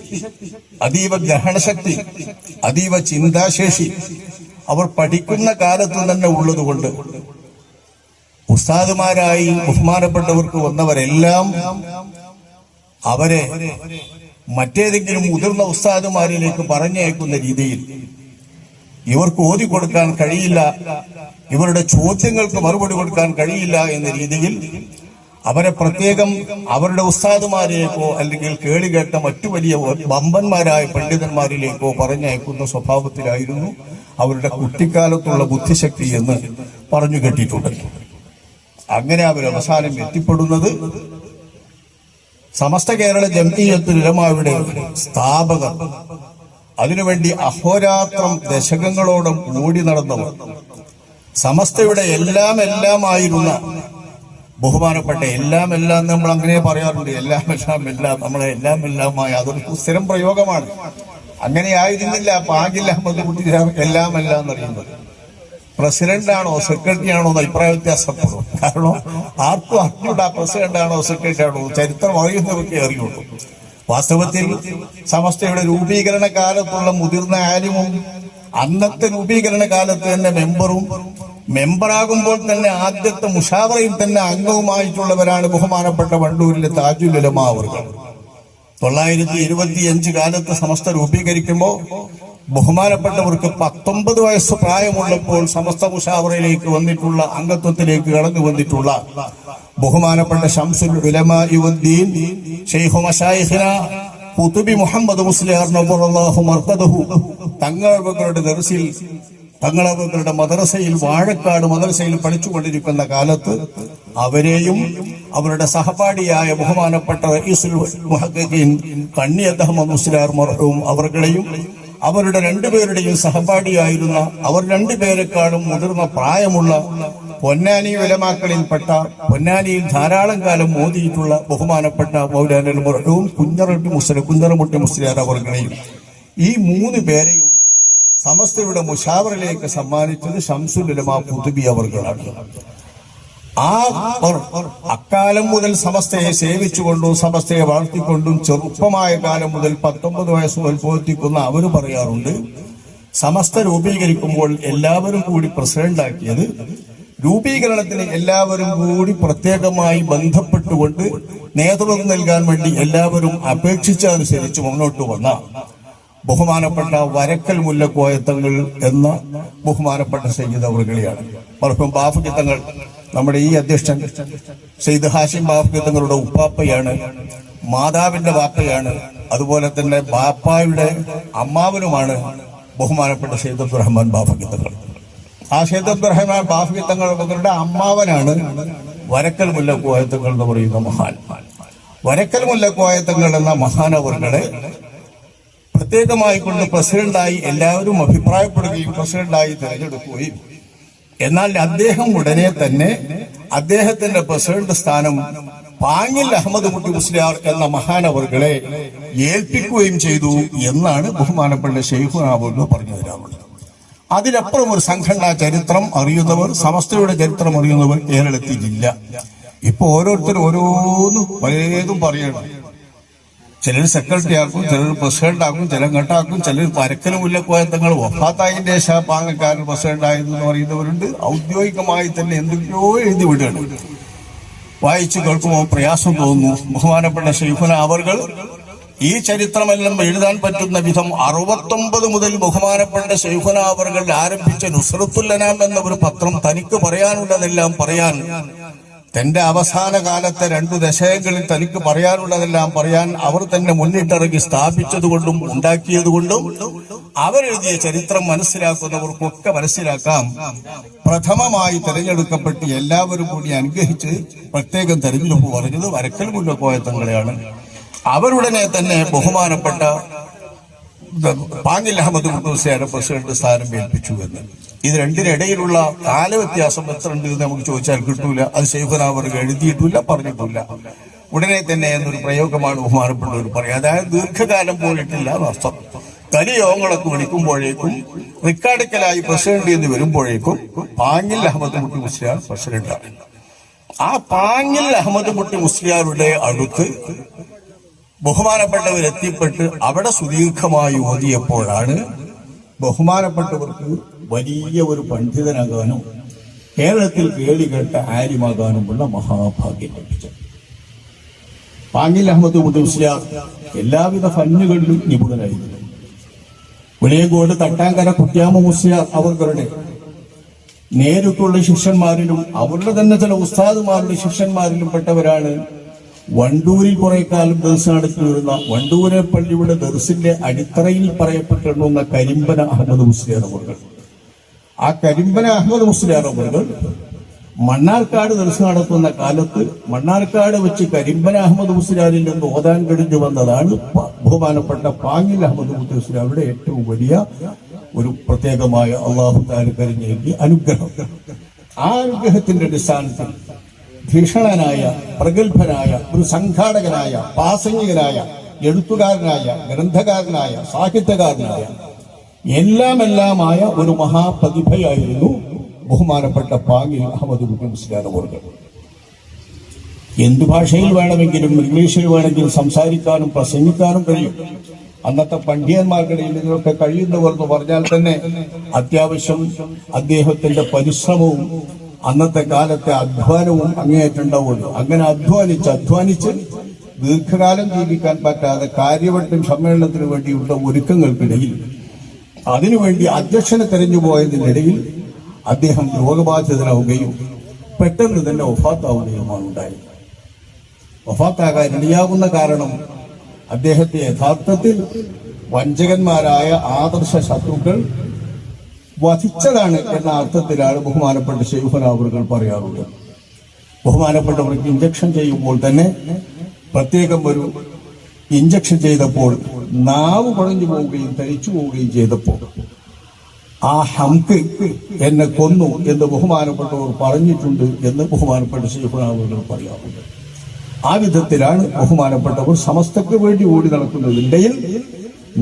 അതീവ ഗ്രഹണശക്തി, അതീവ ചിന്താശേഷി അവർ പഠിക്കുന്ന കാലത്ത് തന്നെ ഉള്ളതുകൊണ്ട് ഉസ്താദുമാരായി ബഹുമാനപ്പെട്ടവർക്ക് വന്നവരെല്ലാം അവരെ മറ്റേതെങ്കിലും മുതിർന്ന ഉസ്താദുമാരിലേക്ക് പറഞ്ഞയക്കുന്ന രീതിയിൽ ഇവർക്ക് ഓതി കൊടുക്കാൻ കഴിയില്ല, ഇവരുടെ ചോദ്യങ്ങൾക്ക് മറുപടി കൊടുക്കാൻ കഴിയില്ല എന്ന രീതിയിൽ അവരെ പ്രത്യേകം അവരുടെ ഉസ്താദുമാരിലേക്കോ അല്ലെങ്കിൽ കേളികേട്ട മറ്റു വലിയ വമ്പന്മാരായ പണ്ഡിതന്മാരിലേക്കോ പറഞ്ഞയക്കുന്ന സ്വഭാവത്തിലായിരുന്നു അവരുടെ കുട്ടിക്കാലത്തുള്ള ബുദ്ധിശക്തി എന്ന് പറഞ്ഞു കേട്ടിട്ടുണ്ട്. അങ്ങനെ അവർ അവസാനം എത്തിപ്പെടുന്നത് സമസ്ത കേരള ജംഇയ്യത്തുൽ ഉലമായുടെ സ്ഥാപകർ, അതിനുവേണ്ടി അഹോരാത്രം ദശകങ്ങളോളം ഓടി നടന്നവർ, സമസ്തയുടെ എല്ലാമായിരുന്ന ബഹുമാനപ്പെട്ട എല്ലാം നമ്മൾ അങ്ങനെ പറയാറുണ്ട്. എല്ലാം നമ്മളെ എല്ലാമായ അതൊരു സ്ഥിരം പ്രയോഗമാണ്. അങ്ങനെ ആയിരുന്നില്ല പാകിൽ അഹമ്മദ് കുട്ടി എല്ലാം എന്നറിയുന്നത്. പ്രസിഡന്റ് ആണോ സെക്രട്ടറി ആണോ എന്ന് അഭിപ്രായ വ്യത്യാസപ്പെടും. കാരണം ആർക്കും അറിഞ്ഞൂടാ പ്രസിഡന്റ് ആണോ സെക്രട്ടറി ആണോ, ചരിത്രം അറിയുന്നവർക്ക് അറിയുള്ളൂ. വാസ്തവത്തിൽ സമസ്തയുടെ രൂപീകരണ കാലത്തുള്ള മുതിർന്ന ആലിമും അന്നത്തെ രൂപീകരണ കാലത്ത് തന്നെ മെമ്പറാകുമ്പോൾ തന്നെ ആദ്യത്തെ മുഷാവറയിൽ തന്നെ അംഗവുമായിട്ടുള്ളവരാണ് ബഹുമാനപ്പെട്ട വണ്ടൂരിലെ താജുൽ ഉലമാ അവർകൾ. 925 കാലത്ത് സമസ്ത രൂപീകരിക്കുമ്പോൾ ബഹുമാനപ്പെട്ടവർക്ക് 19 വയസ്സ് പ്രായമുള്ളപ്പോൾ സമസ്ത മുഷാവറയിലേക്ക് വന്നിട്ടുള്ള അംഗത്വത്തിലേക്ക് കടന്നു വന്നിട്ടുള്ള ബഹുമാനപ്പെട്ട ശംസുൽ ഉലമാ വദ്ദീൻ ശൈഖു മശായിഖിന ഖുതുബി മുഹമ്മദ് മുസ്ലിയാർ നവറല്ലാഹു മർഖദഹു തങ്ങളുടെ ദർസിൽ തങ്ങളുടെ മദ്രസയിൽ വാഴക്കാട് മദ്രസയിൽ പഠിച്ചുകൊണ്ടിരിക്കുന്ന കാലത്ത് അവരെയും അവരുടെ സഹപാഠിയായ ബഹുമാനപ്പെട്ട റഈസുൽ മുഹഖഖീൻ കണ്ണിയത്ത് അഹ്മദ് മുസ്ലിയാർ മർഹൂം അവർകളെയും അവരുടെ രണ്ടുപേരുടെയും സഹപാഠിയായിരുന്ന അവർ രണ്ടുപേരെക്കാളും മുതിർന്ന പ്രായമുള്ള പൊന്നാനി ഉലമാക്കളിൽപ്പെട്ട പൊന്നാനിയിൽ ധാരാളം കാലം മോദിയിട്ടുള്ള ബഹുമാനപ്പെട്ട മൗലാന മർഹൂം കുഞ്ഞറമുട്ടി മുസ്ലിയാർ അവർകളെയും ഈ 3 പേരെയും സമസ്തയുടെ മുഷാവറിലേക്ക് സമ്മാനിച്ചത് ശംസുൽ ഉലമാ ഖുതുബി അവർകളാണ്. അക്കാലം മുതൽ സമസ്തയെ സേവിച്ചുകൊണ്ടും സമസ്തയെ വളർത്തിക്കൊണ്ടും ചെറുപ്പമായ കാലം മുതൽ 19 വയസ്സ് ഉത്ഭവിക്കുന്ന അവർ പറയാറുണ്ട്, സമസ്ത രൂപീകരിക്കുമ്പോൾ എല്ലാവരും കൂടി പ്രസിഡന്റാക്കിയത് രൂപീകരണത്തിന് എല്ലാവരും കൂടി പ്രത്യേകമായി ബന്ധപ്പെട്ടുകൊണ്ട് നേതൃത്വം നൽകാൻ വേണ്ടി എല്ലാവരും അപേക്ഷിച്ചനുസരിച്ച് മുന്നോട്ട് വന്ന ബഹുമാനപ്പെട്ട വരക്കൽ മുല്ലക്കോയത്തങ്ങൾ എന്ന ബഹുമാനപ്പെട്ട സയ്യിദ് അവർകളിയാണ്. മർഹൂം ബാഫഖി തങ്ങൾ നമ്മുടെ ഈ അധ്യക്ഷൻ സയ്യിദ് ഹാഷിം ബാഫഖി തങ്ങളുടെ ഉപ്പാപ്പയാണ്, മാതാവിന്റെ വാപ്പയാണ്, അതുപോലെ തന്നെ ബാപ്പായുടെ അമ്മാവനുമാണ് ബഹുമാനപ്പെട്ട സയ്യിദ് അബ്ദുറഹ്മാൻ ബാഫഖി തങ്ങൾ. ആ സയ്യിദ് അബ്ദുറഹ്മാൻ ബാഫഖി തങ്ങളുടെ അമ്മാവനാണ് വരക്കൽ മുല്ലക്കോയത്തങ്ങൾ എന്ന് പറയുന്ന മഹാൻ. വരക്കൽ മുല്ലക്കോയത്തങ്ങൾ എന്ന മഹാനവർകളെ പ്രത്യേകമായി കൊണ്ട് പ്രസിഡന്റായി എല്ലാവരും അഭിപ്രായപ്പെടുകയും പ്രസിഡന്റായി തിരഞ്ഞെടുക്കുകയും, എന്നാൽ അദ്ദേഹം ഉടനെ തന്നെ അദ്ദേഹത്തിന്റെ പ്രസിഡന്റ് സ്ഥാനം പാങ്ങിൽ അഹമ്മദ് കുട്ടി മുസ്ലിയാർ എന്ന മഹാനവർകളെ ഏൽപ്പിക്കുകയും ചെയ്തു എന്നാണ് ബഹുമാനപ്പെട്ട ശൈഖുനാ അവർകൾ പറഞ്ഞു തരാറുള്ളത്. അതിനപ്പുറം ഒരു സംഘടനാ ചരിത്രം അറിയുന്നവർ, സമസ്തയുടെ ചരിത്രം അറിയുന്നവർ കേരളത്തിലില്ല. ഇപ്പൊ ഓരോരുത്തരും ഓരോന്നും പലതും പറയണം. ചിലർ സെക്രട്ടറി ആക്കും, ചിലർ പ്രസിഡന്റ് ആക്കും, ചിലർ ഘട്ടാക്കും, ചിലർ വരക്കൽ മുല്ലക്കോയത്തങ്ങൾ വഫാത്തായതിന്റെ ശേഷം പാങ്ങക്കാരൻ പ്രസിഡന്റ് ആയതെന്ന് പറയുന്നവരുണ്ട്. ഔദ്യോഗികമായി തന്നെ എന്തൊക്കെയോ എഴുതി വിടുകയാണ്. വായിച്ചു കേൾക്കുമ്പോൾ പ്രയാസം തോന്നുന്നു. ബഹുമാനപ്പെട്ട ശൈഖുനാ അവർകൾ ഈ ചരിത്രമെല്ലാം എഴുതാൻ പറ്റുന്ന വിധം 69 മുതൽ ബഹുമാനപ്പെട്ട ശൈഖുനാ അവർകൾ ആരംഭിച്ച നുസ്രത്തുൽ അനാം എന്ന ഒരു പത്രം തനിക്ക് പറയാനുള്ളതെല്ലാം പറയാൻ, തന്റെ അവസാന കാലത്തെ 2 ദശകങ്ങളിൽ തനിക്ക് പറയാനുള്ളതെല്ലാം പറയാൻ അവർ തന്നെ മുന്നിട്ടിറങ്ങി സ്ഥാപിച്ചതുകൊണ്ടും ഉണ്ടാക്കിയതുകൊണ്ടും അവരെഴുതിയ ചരിത്രം മനസ്സിലാക്കുന്നവർക്കൊക്കെ മനസ്സിലാക്കാം. പ്രഥമമായി തെരഞ്ഞെടുക്കപ്പെട്ട് എല്ലാവരും കൂടി അനുഗ്രഹിച്ച് പ്രത്യേകം തെരഞ്ഞെടുപ്പ് പറഞ്ഞത് വരക്കൽ മുല്ലക്കോയത്തങ്ങളെയാണ്. അവരുടനെ തന്നെ ബഹുമാനപ്പെട്ട പാങ്ങിൽ അഹമ്മദ് മുസ്ലിയാരെ പ്രസിഡന്റ് സ്ഥാനം ഏൽപ്പിച്ചു എന്ന്. ഇത് രണ്ടിനിടയിലുള്ള കാലവ്യത്യാസം എത്ര ഉണ്ട് എന്ന് നമുക്ക് ചോദിച്ചാൽ കിട്ടൂല. അത് ശൈഖുനാ അവർകൾ എഴുതിയിട്ടില്ല, പറഞ്ഞിട്ടില്ല. ഉടനെ തന്നെ എന്നൊരു പ്രയോഗമാണ് ബഹുമാനപ്പെട്ടവർ പറയുക. അതായത് ദീർഘകാലം പോയിട്ടില്ല എന്നർത്ഥം. കലിയോഗങ്ങളൊക്കെ വിളിക്കുമ്പോഴേക്കും റിക്കാർഡിക്കലായി പ്രസിഡന്റ് എന്ന് വരുമ്പോഴേക്കും പാങ്ങിൽ അഹമ്മദ് കുട്ടി മുസ്ലിയാർ പ്രസിഡന്റാണ്. ആ പാങ്ങിൽ അഹമ്മദ് കുട്ടി മുസ്ലിയാരുടെ അടുത്ത് ബഹുമാനപ്പെട്ടവർ എത്തിപ്പെട്ട് അവിടെ സുദീർഘമായി ഓതിയപ്പോഴാണ് ബഹുമാനപ്പെട്ടവർക്ക് വലിയ ഒരു പണ്ഡിതനാകാനും കേരളത്തിൽ കേളികേട്ട ആലിമാകാനുമുള്ള മഹാഭാഗ്യം ലഭിച്ചത്. പാങ്ങിൽ അഹമ്മദ് കുട്ടി മുസ്ലിയാർ എല്ലാവിധ ഫന്നുകളിലും നിപുണനായിരുന്നു. വെളിയങ്കോട് തട്ടാങ്കര കുട്ടിയാമ മുസ്ലിയാർ അവരുടെ നേരിട്ടുള്ള ശിഷ്യന്മാരിലും അവരുടെ തന്നെ ചില ഉസ്താദുമാരുടെ ശിഷ്യന്മാരിലും പെട്ടവരാണ് വണ്ടൂരിൽ കുറെ കാലം ദർസ് നടത്തി വരുന്ന വണ്ടൂരെ പള്ളിയുടെ ദർസിന്റെ അടിത്തറയിൽ പറയപ്പെട്ടിരുന്ന കരിമ്പന അഹമ്മദ് മുസ്ലിയാർ അവർകൾ. ആ കരിമ്പന അഹമ്മദ് മുസ്ലിയാർ അവർകൾ മണ്ണാർക്കാട് ദർസ് നടത്തുന്ന കാലത്ത് മണ്ണാർക്കാട് വെച്ച് കരിമ്പന അഹമ്മദ് മുസ്ലിയാരിൽ നിന്ന് ഓതാൻ കഴിഞ്ഞു വന്നതാണ് ബഹുമാനപ്പെട്ട പാങ്ങിൽ അഹമ്മദ് മുസ്ലിയാരുടെ ഏറ്റവും വലിയ ഒരു പ്രത്യേകമായ അള്ളാഹു തആല കരുണയേകിയ അനുഗ്രഹം. ആ അനുഗ്രഹത്തിന്റെ അടിസ്ഥാനത്തിൽ ഭീഷണനായ പ്രഗത്ഭനായ ഒരു സംഘാടകനായ പ്രാസംഗികനായ എഴുത്തുകാരനായ ഗ്രന്ഥകാരനായ സാഹിത്യകാരനായ എല്ലാമെല്ലാമായ ഒരു മഹാപ്രതിഭയായിരുന്നു ബഹുമാനപ്പെട്ട പാങ്ങിൽ അഹമ്മദ് കുട്ടി മുസ്ലിയാർ അവர்கள் എന്തു ഭാഷയിൽ വേണമെങ്കിലും ഇംഗ്ലീഷിൽ വേണമെങ്കിലും സംസാരിക്കാനും പ്രസംഗിക്കാനും കഴിയും. അന്നത്തെ പണ്ഡിതന്മാർക്കിടയിൽ ഇതിനൊക്കെ കഴിയുന്നവർ എന്ന് പറഞ്ഞാൽ തന്നെ അത്യാവശ്യം അദ്ദേഹത്തിന്റെ പരിശ്രമവും അന്നത്തെ കാലത്തെ അധ്വാനവും അങ്ങേയറ്റുണ്ടാവുള്ളൂ. അങ്ങനെ അധ്വാനിച്ച് ദീർഘകാലം ജീവിക്കാൻ പറ്റാതെ കാര്യവട്ടം സമ്മേളനത്തിന് വേണ്ടിയുള്ള ഒരുക്കങ്ങൾക്കിടയിൽ അതിനുവേണ്ടി അധ്യക്ഷനെ തെരഞ്ഞുപോയതിനിടയിൽ അദ്ദേഹം രോഗബാധിതനാവുകയും പെട്ടെന്ന് തന്നെ വഫാത്താവുകയുമാണ് ഉണ്ടായത്. വഫാത്താകാൻ ഇടയാകുന്ന കാരണം അദ്ദേഹത്തെ യഥാർത്ഥത്തിൽ വഞ്ചകന്മാരായ ആദർശ ശത്രുക്കൾ വധിച്ചതാണ് എന്ന അർത്ഥത്തിലാണ് ബഹുമാനപ്പെട്ട ശൈഖുനാ അവറുകൾ പറയാറുള്ളത്. ബഹുമാനപ്പെട്ടവർക്ക് ഇഞ്ചക്ഷൻ ചെയ്യുമ്പോൾ തന്നെ പ്രത്യേകം ഒരു ഇഞ്ചക്ഷൻ ചെയ്തപ്പോൾ നാവ് കുഴഞ്ഞു പോവുകയും തരിച്ചു പോവുകയും ചെയ്തപ്പോൾ ആ ഹംക്ക് എന്നെ കൊന്നു എന്ന് ബഹുമാനപ്പെട്ടവർ പറഞ്ഞിട്ടുണ്ട് എന്ന് ബഹുമാനപ്പെട്ട ശൈഖുനാ അവറുകൾ പറയാറുണ്ട്. ആ വിധത്തിലാണ് ബഹുമാനപ്പെട്ടവർ സമസ്തക്ക് വേണ്ടി ഓടി നടക്കുന്നതിനിടയിൽ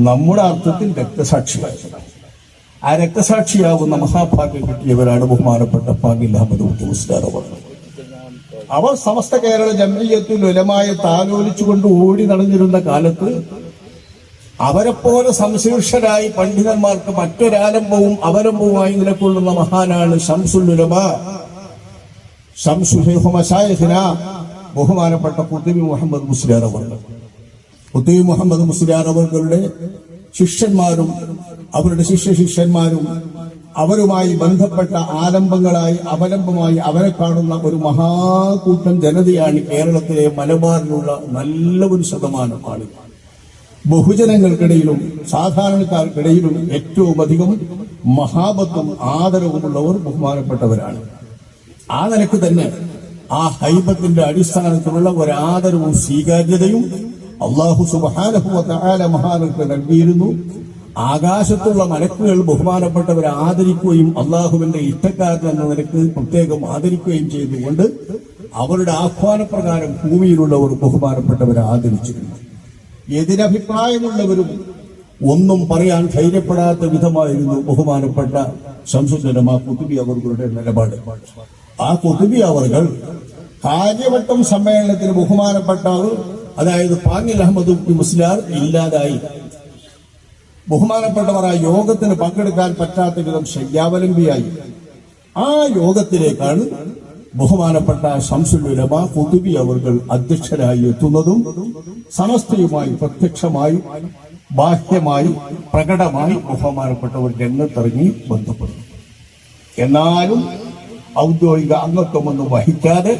നമ്മുടെ അർത്ഥത്തിൽ രക്തസാക്ഷിയായത്. ആ രക്തസാക്ഷിയാവുന്ന മഹാഭാഗ്യം കിട്ടിയവരാണ് ബഹുമാനപ്പെട്ട പാങ്ങിൽ അഹമ്മദ് കുട്ടി മുസ്ലിയാർ അവർ സമസ്ത കേരള ജംഇയ്യത്തുൽ ഉലമായെ താലോലിച്ചുകൊണ്ട് ഓടി നടന്നിരുന്ന കാലത്ത് അവരെപ്പോലെ സംശീർഷരായി പണ്ഡിതന്മാർക്ക് മറ്റൊരാലംബവും അവലംബവുമായി നിലകൊള്ളുന്ന മഹാനാണ് ശംസുൽ ഉലമാ ശംസു ശൈഖു മശായിഖിന ബഹുമാനപ്പെട്ട ഖുത്ബി മുഹമ്മദ് മുസ്ലിയാർ അവറുകൾ. ഖുത്ബി മുഹമ്മദ് മുസ്ലിയാർ അവറുകളുടെ ശിഷ്യന്മാരും അവരുടെ ശിഷ്യന്മാരും അവരുമായി ബന്ധപ്പെട്ട ആലംബങ്ങളായി അവലംബമായി അവരെ കാണുന്ന ഒരു മഹാകൂട്ടം ജനതയാണ് കേരളത്തിലെ മലബാറിലുള്ള നല്ല ഒരു ശതമാനം ആളുകൾ. ബഹുജനങ്ങൾക്കിടയിലും സാധാരണക്കാർക്കിടയിലും ഏറ്റവും അധികം മഹാബത്തും ആദരവുമുള്ളവർ ബഹുമാനപ്പെട്ടവരാണ്. ആ നിലക്ക് തന്നെ ആ ഹൈബത്തിന്റെ അടിസ്ഥാനത്തിലുള്ള ഒരാദരവും സ്വീകാര്യതയും അല്ലാഹു സുബ്ഹാനഹു വ തആല മഹാനർക്ക് നൽകിയിരുന്നു. ആകാശത്തുള്ള മലക്കുകൾ ബഹുമാനപ്പെട്ടവരെ ആദരിക്കുകയും അള്ളാഹുവിന്റെ ഇഷ്ടക്കാരൻ എന്ന നിലക്ക് പ്രത്യേകം ആദരിക്കുകയും ചെയ്തുകൊണ്ട് അവരുടെ ആഹ്വാനപ്രകാരം ഭൂമിയിലുള്ളവർ ബഹുമാനപ്പെട്ടവരെ ആദരിച്ചിരുന്നു. എതിരഭിപ്രായമുള്ളവരും ഒന്നും പറയാൻ ധൈര്യപ്പെടാത്ത വിധമായിരുന്നു ബഹുമാനപ്പെട്ട ശംസുൽ ഉലമാ ഖുത്ബി അവറുകളുടെ നിലപാട്. ആ ഖുത്ബി അവറുകൾ കാര്യവട്ടം സമ്മേളനത്തിന് ബഹുമാനപ്പെട്ടവർ, അതായത് പാങ്ങിൽ അഹമ്മദ് കുട്ടി മുസ്ലിയാർ ഇല്ലാതായി ബഹുമാനപ്പെട്ടവർ ആ യോഗത്തിന് പങ്കെടുക്കാൻ പറ്റാത്ത വിധം ശയ്യാവലംബിയായി. ആ യോഗത്തിലേക്കാണ് ബഹുമാനപ്പെട്ട ശംസുൽ ഉലമാ ഖുത്ബി അവറുകൾ അധ്യക്ഷരായി എത്തുന്നതും സമസ്തയുമായി പ്രത്യക്ഷമായി ബാഹ്യമായി പ്രകടമായി ബഹുമാനപ്പെട്ടവർ രംഗത്തിറങ്ങി ബന്ധപ്പെടുന്നു. എന്നാലും ഔദ്യോഗിക അംഗത്വമൊന്നും വഹിക്കാതെ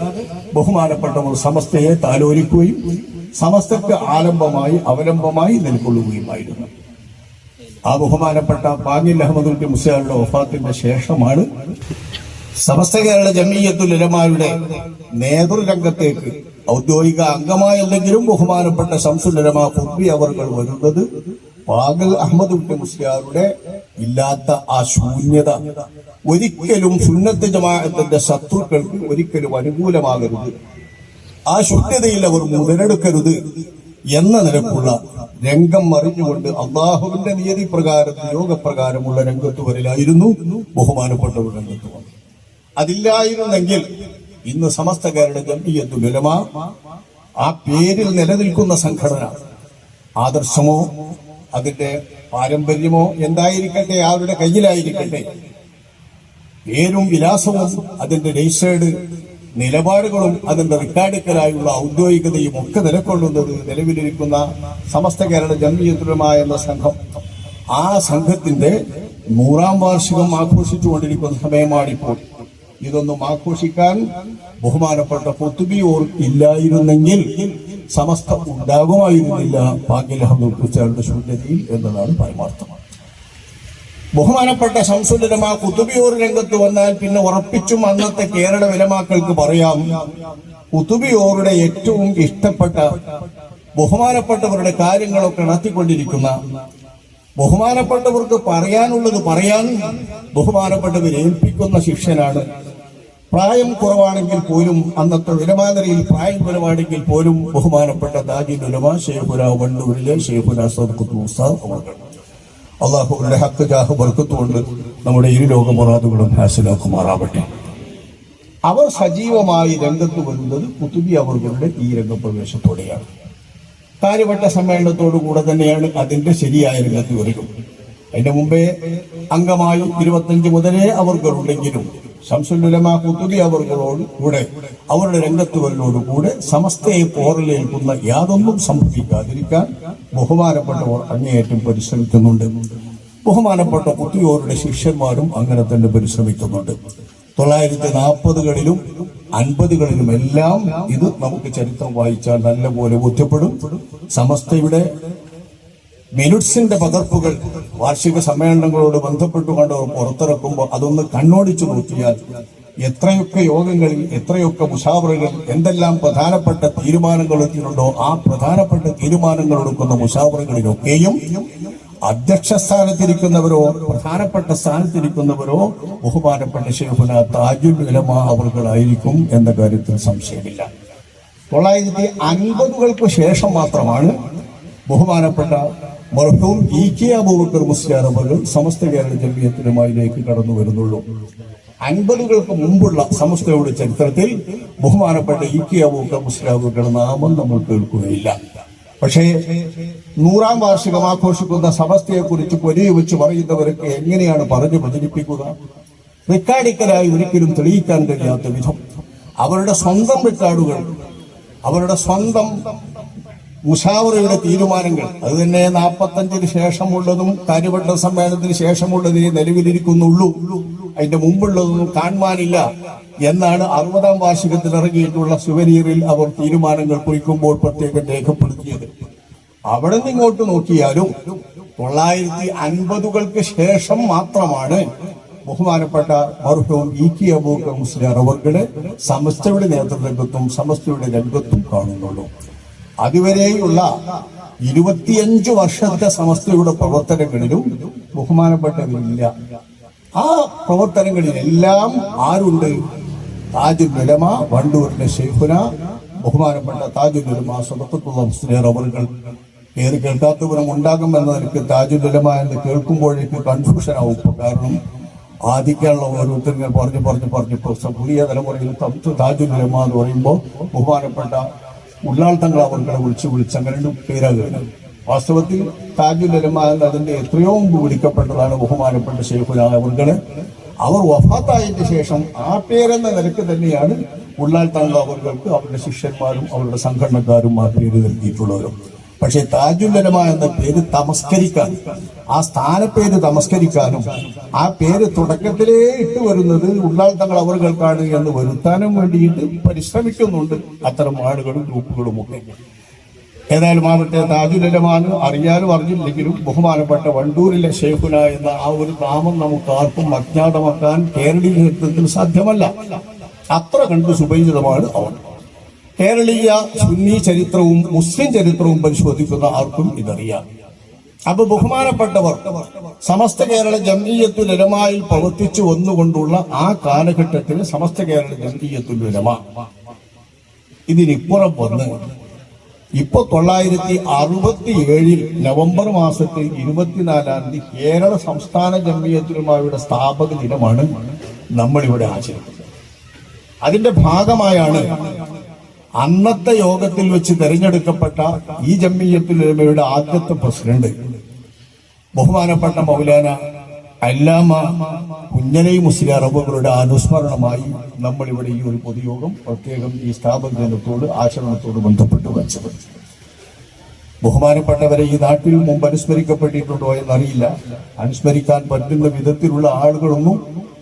ബഹുമാനപ്പെട്ടവർ സമസ്തയെ താലോലിക്കുകയും സമസ്തക്ക് ആലംബമായി അവലംബമായി നിലകൊള്ളുകയുമായിരുന്നു. ആ ബഹുമാനപ്പെട്ട പാങ്ങിൽ അഹമ്മദ് കുട്ടി മുസ്ലിയാരുടെ വഫാത്തിന്റെ ശേഷമാണ് സമസ്ത കേരള ജംഇയ്യത്തുൽ ഉലമായുടെ നേതൃരംഗത്തേക്ക് ഔദ്യോഗിക അംഗമായല്ലെങ്കിലും ബഹുമാനപ്പെട്ട ശംസുൽ ഉലമാ ഖുത്ബി അവറുകൾ വരുന്നത്. പാങ്ങിൽ അഹമ്മദ് കുട്ടി മുസ്ലിയാരുടെ ഇല്ലാത്ത ആ ശൂന്യത ഒരിക്കലും സുന്നത്ത് ജമാഅത്തിന്റെ ശത്രുക്കൾക്ക് ഒരിക്കലും അനുകൂലമാകരുത്, ആ ശൂന്യതയിൽ അവർ മുതലെടുക്കരുത് എന്ന നിലക്കുള്ള രംഗം മറിഞ്ഞുകൊണ്ട് അള്ളാഹുവിന്റെ നിയതി പ്രകാരം നിയോഗപ്രകാരമുള്ള രംഗത്ത് വരലായിരുന്നു ബഹുമാനപ്പെട്ടവർ രംഗത്ത് വന്നു. അതില്ലായിരുന്നെങ്കിൽ ഇന്ന് സമസ്ത കേരള ജംഇയ്യത്തുൽ ഉലമാ ആ പേരിൽ നിലനിൽക്കുന്ന സംഘടന ആദർശമോ അതിന്റെ പാരമ്പര്യമോ എന്തായിരിക്കട്ടെ അവരുടെ കയ്യിലായിരിക്കട്ടെ, പേരും വിലാസവും അതിന്റെ രജിസ്റ്റേർഡ് നിലപാടുകളും അതിന്റെ റെക്കോർഡിക്കലായുള്ള ഔദ്യോഗികതയും ഒക്കെ നിലകൊള്ളുന്നത് നിലവിലിരിക്കുന്ന സമസ്ത കേരള ജംഇയ്യത്തുൽ ഉലമാ എന്ന സംഘം. ആ സംഘത്തിന്റെ 100ാം വാർഷികം ആഘോഷിച്ചുകൊണ്ടിരിക്കുന്ന സമയമാണിപ്പോൾ. ഇതൊന്നും ആഘോഷിക്കാൻ ബഹുമാനപ്പെട്ട ഖുത്ബി ഇല്ലായിരുന്നെങ്കിൽ സമസ്ത ഉണ്ടാകുമായിരുന്നില്ല പാങ്ങിൽ അഹമ്മദ് കുട്ടിയുടെ ശൂന്യതയിൽ എന്നതാണ് പരമാർത്ഥം. ബഹുമാനപ്പെട്ട ശംസുൽ ഉലമാ ഖുത്ബി രംഗത്ത് വന്നാൽ പിന്നെ ഉറപ്പിച്ചും അന്നത്തെ കേരള ഉലമാക്കൾക്ക് പറയാം, ഖുത്ബി ഏറ്റവും ഇഷ്ടപ്പെട്ട ബഹുമാനപ്പെട്ടവരുടെ കാര്യങ്ങളൊക്കെ നടത്തിക്കൊണ്ടിരിക്കുന്ന, ബഹുമാനപ്പെട്ടവർക്ക് പറയാനുള്ളത് പറയാൻ ബഹുമാനപ്പെട്ടവർ ഏൽപ്പിക്കുന്ന ശിഷ്യനാണ്. പ്രായം കുറവാണെങ്കിൽ പോലും അന്നത്തെ ഉലമാനിരയിൽ പ്രായം കുറവാണെങ്കിൽ പോലും ബഹുമാനപ്പെട്ട താജുൽ ഉലമാ ശൈഖുനാ വണ്ടൂരിലെ ശൈഖുനാ സദഖത്തുൽ ഉസ്താദ് അവர்கள். അള്ളാഹുവിന്റെ ഹക്ക് ജാഹ് ബർക്കത്തുകൊണ്ട് നമ്മുടെ ഇരു ലോക മുറാദുകളും ഹാസിലാക്കുമാറാവട്ടെ. അവർ സജീവമായി രംഗത്ത് വരുന്നത് കുത്തുബി അവരുടെ ഈ രംഗപ്രവേശത്തോടെയാണ്. കാര്യവട്ട സമ്മേളനത്തോടുകൂടെ തന്നെയാണ് അതിന്റെ ശരിയായ രംഗത്ത് വരിക. അതിന്റെ മുമ്പേ അംഗമായി 25 മുതലേ അവർകളുണ്ടെങ്കിലും ശംസുൽ ഉലമാ കുത്തുബി അവർകളോട് കൂടെ അവരുടെ രംഗത്ത് വരലോടുകൂടെ സമസ്തയെ പോറലേൽക്കുന്ന യാതൊന്നും സംഭവിക്കാതിരിക്കാൻ ബഹുമാനപ്പെട്ടവർ അങ്ങേയറ്റം പരിശ്രമിക്കുന്നുണ്ട്. ബഹുമാനപ്പെട്ട കുത്തുബിയോരുടെ ശിഷ്യന്മാരും അങ്ങനെ തന്നെ പരിശ്രമിക്കുന്നുണ്ട്. 1940കളിലും 50കളിലും എല്ലാം ഇത് നമുക്ക് ചരിത്രം വായിച്ചാൽ നല്ലപോലെ ബോധ്യപ്പെടും. സമസ്തയുടെ മിനിറ്റ്സിന്റെ പകർപ്പുകൾ വാർഷിക സമ്മേളനങ്ങളോട് ബന്ധപ്പെട്ടുകൊണ്ട് അവർ പുറത്തിറക്കുമ്പോൾ അതൊന്ന് കണ്ണോടിച്ചു നോക്കിയാൽ എത്രയൊക്കെ യോഗങ്ങളിൽ, എത്രയൊക്കെ മുശാവറകളിൽ എന്തെല്ലാം പ്രധാനപ്പെട്ട തീരുമാനങ്ങൾ എടുത്തിട്ടുണ്ടോ ആ പ്രധാനപ്പെട്ട തീരുമാനങ്ങൾ എടുക്കുന്ന മുശാവറകളിലൊക്കെയും അധ്യക്ഷ സ്ഥാനത്തിരിക്കുന്നവരോ പ്രധാനപ്പെട്ട സ്ഥാനത്തിരിക്കുന്നവരോ ബഹുമാനപ്പെട്ട ശൈഖുനാ താജുൽ ഉലമാ അവർകളായിരിക്കും എന്ന കാര്യത്തിൽ സംശയമില്ല. 1950കൾക്ക് ശേഷം മാത്രമാണ് ബഹുമാനപ്പെട്ട മർഹൂം ഇ.കെ. അബൂബക്കർ മുസ്ലിയാർ അവർ സമസ്ത കേരള ജംഇയ്യത്തുൽ ഉലമായിലേക്ക് കടന്നു വരുന്നുള്ളൂ. 50കൾക്ക് മുമ്പുള്ള സമസ്തയുടെ ചരിത്രത്തിൽ ബഹുമാനപ്പെട്ട ഇ.കെ. അബൂബക്കർ മുസ്ലിയാർ അവരുടെ നാമം നമ്മൾ കേൾക്കുകയില്ല. പക്ഷേ 100ാം വാർഷികം ആഘോഷിക്കുന്ന സമസ്തയെ കുറിച്ച് കൊലയെ വെച്ച് പറയുന്നവരൊക്കെ എങ്ങനെയാണ് പറഞ്ഞു പ്രചരിപ്പിക്കുക? റെക്കാർഡിക്കലായി ഒരിക്കലും തെളിയിക്കാൻ കഴിയാത്ത വിധം അവരുടെ സ്വന്തം റെക്കാർഡുകൾ, അവരുടെ സ്വന്തം മുശാവറയുടെ തീരുമാനങ്ങൾ, അത് തന്നെ 45-ന് ശേഷമുള്ളതും കാര്യവട്ട സമ്മേളനത്തിന് ശേഷമുള്ളതിനെ നിലവിലിരിക്കുന്നുള്ളൂ, അതിന്റെ മുമ്പുള്ളതൊന്നും കാണുവാനില്ല എന്നാണ് 60ാം വാർഷികത്തിൽ ഇറങ്ങിയിട്ടുള്ള സുവനീറിൽ അവർ തീരുമാനങ്ങൾ കുറിക്കുമ്പോൾ പ്രത്യേകം രേഖപ്പെടുത്തിയത്. അവിടെ നിന്ന് ഇങ്ങോട്ട് നോക്കിയാലും 1950കൾക്ക് ശേഷം മാത്രമാണ് ബഹുമാനപ്പെട്ട മർഹൂം ഇ.കെ. അബൂബക്കർ മുസ്ലിയാർ അവരുടെ സമസ്തയുടെ നേതൃരംഗത്തും സമസ്തയുടെ രംഗത്തും കാണുന്നുള്ളൂ. അതുവരെയുള്ള 25 വർഷത്തെ സമസ്തയുടെ പ്രവർത്തനങ്ങളിലും ബഹുമാനപ്പെട്ടവരില്ല. ആ പ്രവർത്തനങ്ങളിലെല്ലാം ആരുണ്ട്? താജുൽ ഉലമാ വണ്ടൂരിലെ ശൈഖുനാ ബഹുമാനപ്പെട്ട താജുൽ ഉലമാ സദഖത്തുല്ലാഹി മുസ്ലിയാർ അവർകൾ. പേര് കേൾക്കാത്തവരും ഉണ്ടാകുമെന്ന നിലയ്ക്ക് താജുൽ ഉലമാ എന്ന് കേൾക്കുമ്പോഴേക്ക് കൺഫ്യൂഷൻ ആവും. കാരണം ആദ്യമുള്ള ഓരോരുത്തരും പറഞ്ഞു പുതിയ തലമുറയിൽ താജുൽ ഉലമാ എന്ന് പറയുമ്പോൾ ബഹുമാനപ്പെട്ട ഉള്ളാൾ തങ്ങൾ അവർകളെ വിളിച്ച് അങ്ങനെ പേരാകുകയാണ്. വാസ്തവത്തിൽ താജുൽ ഉലമാ എന്നതിന്റെ എത്രയോ മുമ്പ് വിളിക്കപ്പെട്ടതാണ് ബഹുമാനപ്പെട്ട ശൈഖുനാ അവർകളെ. അവർ വഫാത്തായതിനു ശേഷം ആ പേരെന്ന നിലയ്ക്ക് തന്നെയാണ് ഉള്ളാൾ തങ്ങൾ അവർക്ക് അവരുടെ ശിഷ്യന്മാരും അവരുടെ സംഘടനക്കാരും ആ പേര് നൽകിയിട്ടുള്ളവരും. പക്ഷെ താജുൽ ഉലമാ എന്ന പേര് തമസ്കരിക്കാൻ, ആ സ്ഥാനപ്പേര് തമസ്കരിക്കാനും ആ പേര് തുടക്കത്തിലേ ഇട്ട് വരുന്നത് ഉള്ളാൾ തങ്ങൾ അവർക്കാണ് എന്ന് വരുത്താനും വേണ്ടിയിട്ട് പരിശ്രമിക്കുന്നുണ്ട് അത്തരം ആളുകളും ഗ്രൂപ്പുകളുമൊക്കെ. ഏതായാലും ആവട്ടെ, താജുൽ ഉലമാ അറിയാനും അറിഞ്ഞില്ലെങ്കിലും ബഹുമാനപ്പെട്ട വണ്ടൂരിലെ ശൈഖുനാ എന്ന ആ ഒരു നാമം നമുക്ക് ആർക്കും അജ്ഞാതമാക്കാൻ കേരളീയ ചരിത്രത്തിൽ സാധ്യമല്ല. അത്ര കണ്ട് സുപരിചിതമാണ് അവർ. കേരളീയ സുന്നി ചരിത്രവും മുസ്ലിം ചരിത്രവും പരിശോധിക്കുന്ന ആർക്കും ഇതറിയാം. അപ്പൊ ബഹുമാനപ്പെട്ടവർ സമസ്ത കേരള ജംഇയ്യത്തുൽ ഉലമായിൽ പ്രവർത്തിച്ചു വന്നുകൊണ്ടുള്ള ആ കാലഘട്ടത്തിൽ സമസ്ത കേരള ജംഇയ്യത്തുൽ ഉലമാ ഇതിനിപ്പുറം വന്ന് ഇപ്പൊ 1967 നവംബർ മാസത്തിൽ 24-ാം തീയതി കേരള സംസ്ഥാന ജംഇയ്യത്തുൽ ഉലമായുടെ സ്ഥാപക ദിനമാണ് നമ്മളിവിടെ ആചരിക്കുന്നത്. അതിന്റെ ഭാഗമായാണ് അന്നത്തെ യോഗത്തിൽ വെച്ച് തെരഞ്ഞെടുക്കപ്പെട്ട ഈ ജംഇയ്യത്തുൽ ഉലമയുടെ ആദ്യത്തെ പ്രസിഡന്റ് ബഹുമാനപ്പെട്ട മൗലാന അല്ലാമ കുഞ്ഞലൈ മുസ്ലിയാർ അവരുടെ അനുസ്മരണമായി നമ്മളിവിടെ ഈ ഒരു പൊതുയോഗം പ്രത്യേകം ഈ സ്ഥാപക ദിനത്തോട് ആചരണത്തോട് ബന്ധപ്പെട്ട് വെച്ചത്. ബഹുമാനപ്പെട്ടവരെ ഈ നാട്ടിൽ മുമ്പ് അനുസ്മരിക്കപ്പെട്ടിട്ടുണ്ടോ എന്നറിയില്ല. അനുസ്മരിക്കാൻ പറ്റുന്ന വിധത്തിലുള്ള ആളുകളൊന്നും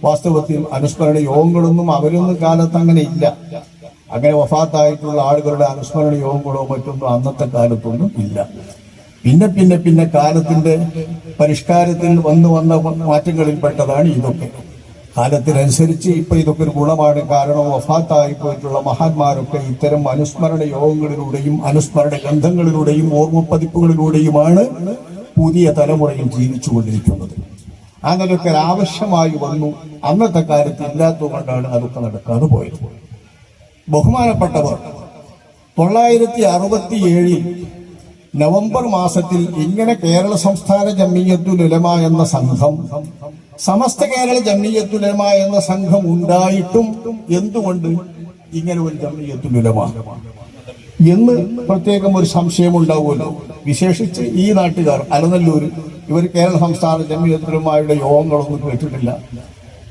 വാസ്തവത്തിൽ അനുസ്മരണ യോഗങ്ങളൊന്നും അവരൊന്നും കാലത്ത് അങ്ങനെ ഇല്ല. അങ്ങനെ വഫാത്തായിട്ടുള്ള ആളുകളുടെ അനുസ്മരണ യോഗങ്ങളോ മറ്റൊന്നും അന്നത്തെ കാലത്തൊന്നും ഇല്ല. പിന്നെ കാലത്തിന്റെ പരിഷ്കാരത്തിൽ വന്ന മാറ്റങ്ങളിൽപ്പെട്ടതാണ് ഇതൊക്കെ. കാലത്തിനനുസരിച്ച് ഇപ്പൊ ഇതൊക്കെ ഒരു ഗുണമാണ്. കാരണം വഫാത്തായി പോയിട്ടുള്ള മഹാന്മാരൊക്കെ ഇത്തരം അനുസ്മരണ യോഗങ്ങളിലൂടെയും അനുസ്മരണ ഗ്രന്ഥങ്ങളിലൂടെയും ഓർമ്മപ്പതിപ്പുകളിലൂടെയുമാണ് പുതിയ തലമുറയിൽ ജീവിച്ചുകൊണ്ടിരിക്കുന്നത്. അങ്ങനെയൊക്കെ ആവശ്യമായി വന്നു. അന്നത്തെ കാലത്ത് ഇല്ലാത്തതുകൊണ്ടാണ് അതൊക്കെ നടക്കാതെ പോയത്. ബഹുമാനപ്പെട്ടവർ 1967 നവംബർ മാസത്തിൽ ഇങ്ങനെ കേരള സംസ്ഥാന ജംഇയ്യത്തുൽ ഉലമ എന്ന സംഘം, സമസ്ത കേരള ജംഇയ്യത്തുൽ ഉലമ എന്ന സംഘം ഉണ്ടായിട്ടും എന്തുകൊണ്ട് ഇങ്ങനെ ഒരു ജംഇയ്യത്തുൽ ഉലമ എന്ന് പ്രത്യേകം ഒരു സംശയം ഉണ്ടാവുമല്ലോ. വിശേഷിച്ച് ഈ നാട്ടുകാർ, അലനല്ലൂര്, ഇവർ കേരള സംസ്ഥാന ജംഇയ്യത്തുൽ ഉലമയുടെ യോഗങ്ങളൊന്നും കേട്ടിട്ടില്ല.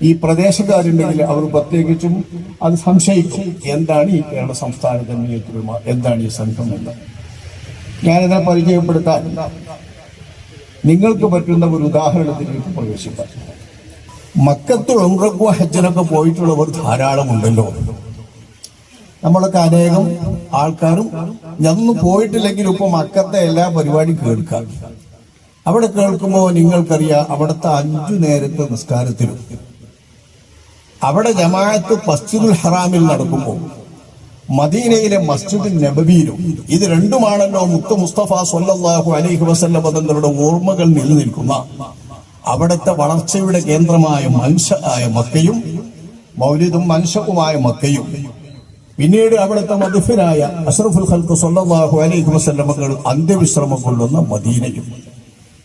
ഈ പ്രദേശക്കാരുണ്ടെങ്കിൽ അവർ പ്രത്യേകിച്ചും അത് സംശയിക്കും, എന്താണ് ഈ കേരള സംസ്ഥാന ജംഇയ്യത്തുൽ ഉലമ, എന്താണ് ഈ സംഘം എന്ന്. ഞാനിതിനെ പരിചയപ്പെടുത്താൻ നിങ്ങൾക്ക് പറ്റുന്ന ഒരു ഉദാഹരണത്തിലേക്ക് പ്രവേശിക്കാം. മക്കത്തുൽ ഉംറയ്ക്കും ഹജ്ജിനൊക്കെ പോയിട്ടുള്ളവർ ധാരാളമുണ്ടല്ലോ. നമ്മളൊക്കെ അനേകം ആൾക്കാരും ഞൊന്നും പോയിട്ടില്ലെങ്കിലും ഇപ്പൊ മക്കത്തെ എല്ലാ പരിപാടിയും കേൾക്കാം. അവിടെ കേൾക്കുമ്പോൾ നിങ്ങൾക്കറിയാം, അവിടുത്തെ 5 നേരത്തെ നിസ്കാരത്തിലും അവിടെ ജമാഅത്ത് മസ്ജിദുൽ ഹറാമിൽ നടക്കുമ്പോൾ മദീനയിലെ മസ്ജിദുൽ നബവിയിലും, ഇത് രണ്ടുമാണല്ലോ മുത്ത് മുസ്തഫ സ്വല്ലല്ലാഹു അലൈഹി വസല്ലം തങ്ങളുടെ ഓർമ്മകൾ നിലനിൽക്കുന്ന അവിടുത്തെ വളർച്ചയുടെ കേന്ദ്രമായ മൻശആയ മക്കയും മൗലിദും മൻശഉമായ മക്കയും, പിന്നീട് അവിടുത്തെ മദ്ഫിനായ അഷ്റഫുൽ ഖൽഖ് സ്വല്ലല്ലാഹു അലൈഹി വസല്ലം തങ്ങൾ അന്ത്യവിശ്രമം കൊള്ളുന്ന മദീനയും,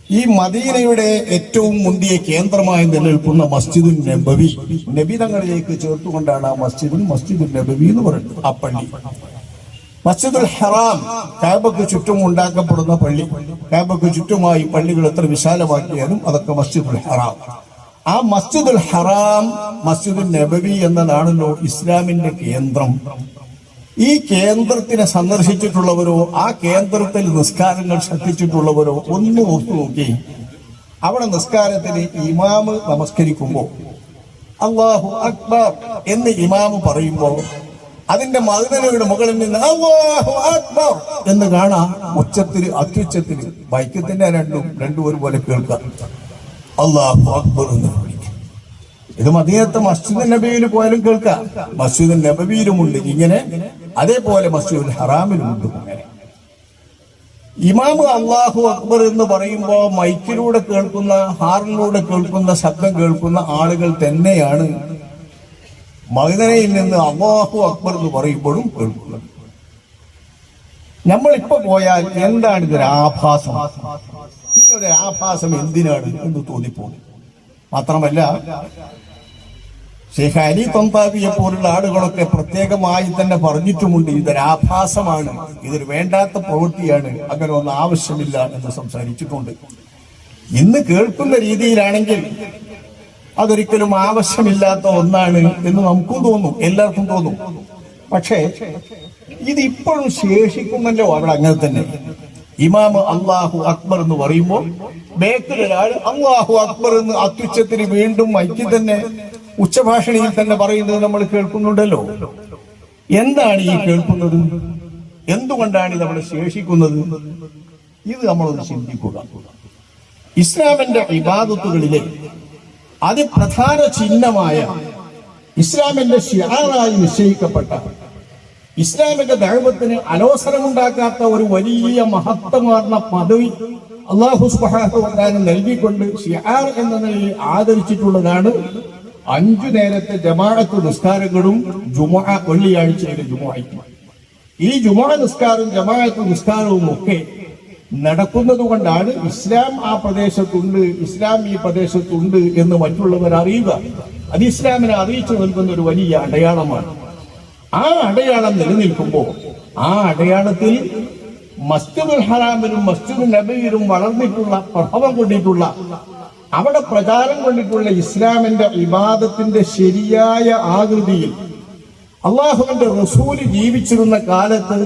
ഈ മദീനയുടെ ഏറ്റവും മുന്തിയ കേന്ദ്രമായി നിലനിൽക്കുന്ന മസ്ജിദുൽ നബവി, നബി തങ്ങളിലേക്ക് ചേർത്തുകൊണ്ടാണ് ആ മസ്ജിദുൽ നബവി എന്ന് പറയുന്നത്. ആ പള്ളി മസ്ജിദുൽ ഹറാം, കാബക്ക് ചുറ്റും ഉണ്ടാക്കപ്പെടുന്ന പള്ളി, കാബക്ക് ചുറ്റുമായി പള്ളികൾ എത്ര വിശാലമാക്കിയാലും അതൊക്കെ മസ്ജിദുൽ ഹറാം. ആ മസ്ജിദുൽ ഹറാം, മസ്ജിദുൽ നബവി എന്നതാണല്ലോ ഇസ്ലാമിന്റെ കേന്ദ്രം. ഈ കേന്ദ്രത്തിനെ സന്ദർശിച്ചിട്ടുള്ളവരോ ആ കേന്ദ്രത്തിൽ നിസ്കാരങ്ങൾ ശ്രദ്ധിച്ചിട്ടുള്ളവരോ ഒന്ന് ഓർത്തു നോക്കി. അവിടെ നിസ്കാരത്തിന് ഇമാമ് നമസ്കരിക്കുമ്പോൾ അല്ലാഹു അക്ബർ എന്ന് ഇമാമ് പറയുമ്പോൾ അതിന്റെ മഅ്ദനയുടെ മുകളിൽ നിന്ന് അല്ലാഹു അക്ബർ എന്ന് കാണാം. ഉച്ചത്തിൽ അത്യുച്ചത്തിൽ ബൈക്കത്തിന്റെ രണ്ടും ഒരുപോലെ കേൾക്കാം. അല്ലാഹു അക്ബർ എന്ന് വിളിക്കും. ഇത് മദീനത്തെ മസ്ജിദുൽ നബവിയിൽ പോയാലും കേൾക്കാം. മസ്ജിദുൽ നബവിയിലുമുണ്ട് ഇങ്ങനെ, അതേപോലെ മസ്ജിദുൽ ഹറാമിലുമുണ്ട് ഇങ്ങനെ. ഇമാമ് അല്ലാഹു അക്ബർ എന്ന് പറയുമ്പോൾ മൈക്കിലൂടെ കേൾക്കുന്ന, ഹാറിലൂടെ കേൾക്കുന്ന ശബ്ദം കേൾക്കുന്ന ആളുകൾ തന്നെയാണ് മദീനയിൽ നിന്ന് അല്ലാഹു അക്ബർ എന്ന് പറയുമ്പോഴും കേൾക്കുന്നത്. നമ്മളിപ്പോ പോയാൽ എന്താണ് ഇതൊരു ആഭാസം, ഇതൊരു ആഭാസം എന്തിനാണ് എന്ന് തോന്നിപ്പോകും. മാത്രമല്ല, ഷെയ്ഖ് അലി തന്താവിയെ പോലുള്ള ആളുകളൊക്കെ പ്രത്യേകമായി തന്നെ പറഞ്ഞിട്ടുമുണ്ട്, ഇതൊരു ആഭാസമാണ്, ഇതൊരു വേണ്ടാത്ത പ്രവൃത്തിയാണ്, അങ്ങനെ ഒന്നും ആവശ്യമില്ല എന്ന് സംസാരിച്ചിട്ടുണ്ട്. ഇന്ന് കേൾക്കുന്ന രീതിയിലാണെങ്കിൽ അതൊരിക്കലും ആവശ്യമില്ലാത്ത ഒന്നാണ് എന്ന് നമുക്കും തോന്നും, എല്ലാവർക്കും തോന്നും. പക്ഷേ ഇത് ഇപ്പോഴും ശേഷിക്കുമല്ലോ അവിടെ അങ്ങനെ തന്നെ. ഇമാമ് അല്ലാഹു അക്ബർ എന്ന് പറയുമ്പോൾ ബേക്കിലൊരാൾ അല്ലാഹു അക്ബർ എന്ന് അത്യുച്ചത്തിന് വീണ്ടും മൈക്കിൽ തന്നെ ഉച്ചഭാഷണിയിൽ തന്നെ പറയുന്നത് നമ്മൾ കേൾക്കുന്നുണ്ടല്ലോ. എന്താണ് ഈ കേൾക്കുന്നത്? എന്തുകൊണ്ടാണ് ഇത് അവിടെ ശേഷിക്കുന്നത്? ഇത് നമ്മളൊന്ന് ചിന്തിക്കുക. ഇസ്ലാമിന്റെ ഇബാദത്തുകളിലെ അതിപ്രധാന ചിഹ്നമായ, ഇസ്ലാമിന്റെ ശിആറായി നിശ്ചയിക്കപ്പെട്ട, ഇസ്ലാമിക ദഅവത്തിന് അലോസരമുണ്ടാക്കാത്ത ഒരു വലിയ മഹത്വമാർന്ന പദവി അല്ലാഹു സുബ്ഹാനഹു വ തആല നൽകിക്കൊണ്ട് ശിആർ എന്ന നിലയിൽ ആദരിച്ചിട്ടുള്ളതാണ് 5 നേരത്തെ ജമാഅത്ത് നിസ്കാരങ്ങളും ജുമുഅ, വെള്ളിയാഴ്ചയിലെ ജുമുഅയും. ഈ ജുമുഅ നിസ്കാരവും ജമാഅത്ത് നിസ്കാരവും ഒക്കെ നടക്കുന്നത് കൊണ്ടാണ് ഇസ്ലാം ആ പ്രദേശത്തുണ്ട്, ഇസ്ലാം ഈ പ്രദേശത്തുണ്ട് എന്ന് മറ്റുള്ളവർ അറിയുക. അത് ഇസ്ലാമിനെ അറിയിച്ചു നൽകുന്ന ഒരു വലിയ അടയാളമാണ്. ആ അടയാളം നിലനിൽക്കുമ്പോൾ ആ അടയാളത്തിൽ മസ്ജിദുൽ ഹറാമിലും മസ്ജിദുൽ നബവിയിലും വളർന്നിട്ടുള്ള, പ്രഭവം കൊണ്ടിട്ടുള്ള, അവിടെ പ്രചാരം കൊണ്ടിട്ടുള്ള ഇസ്ലാമിന്റെ ഇബാദത്തിന്റെ ശരിയായ ആകൃതിയിൽ അള്ളാഹുവിന്റെ റസൂല് ജീവിച്ചിരുന്ന കാലത്ത്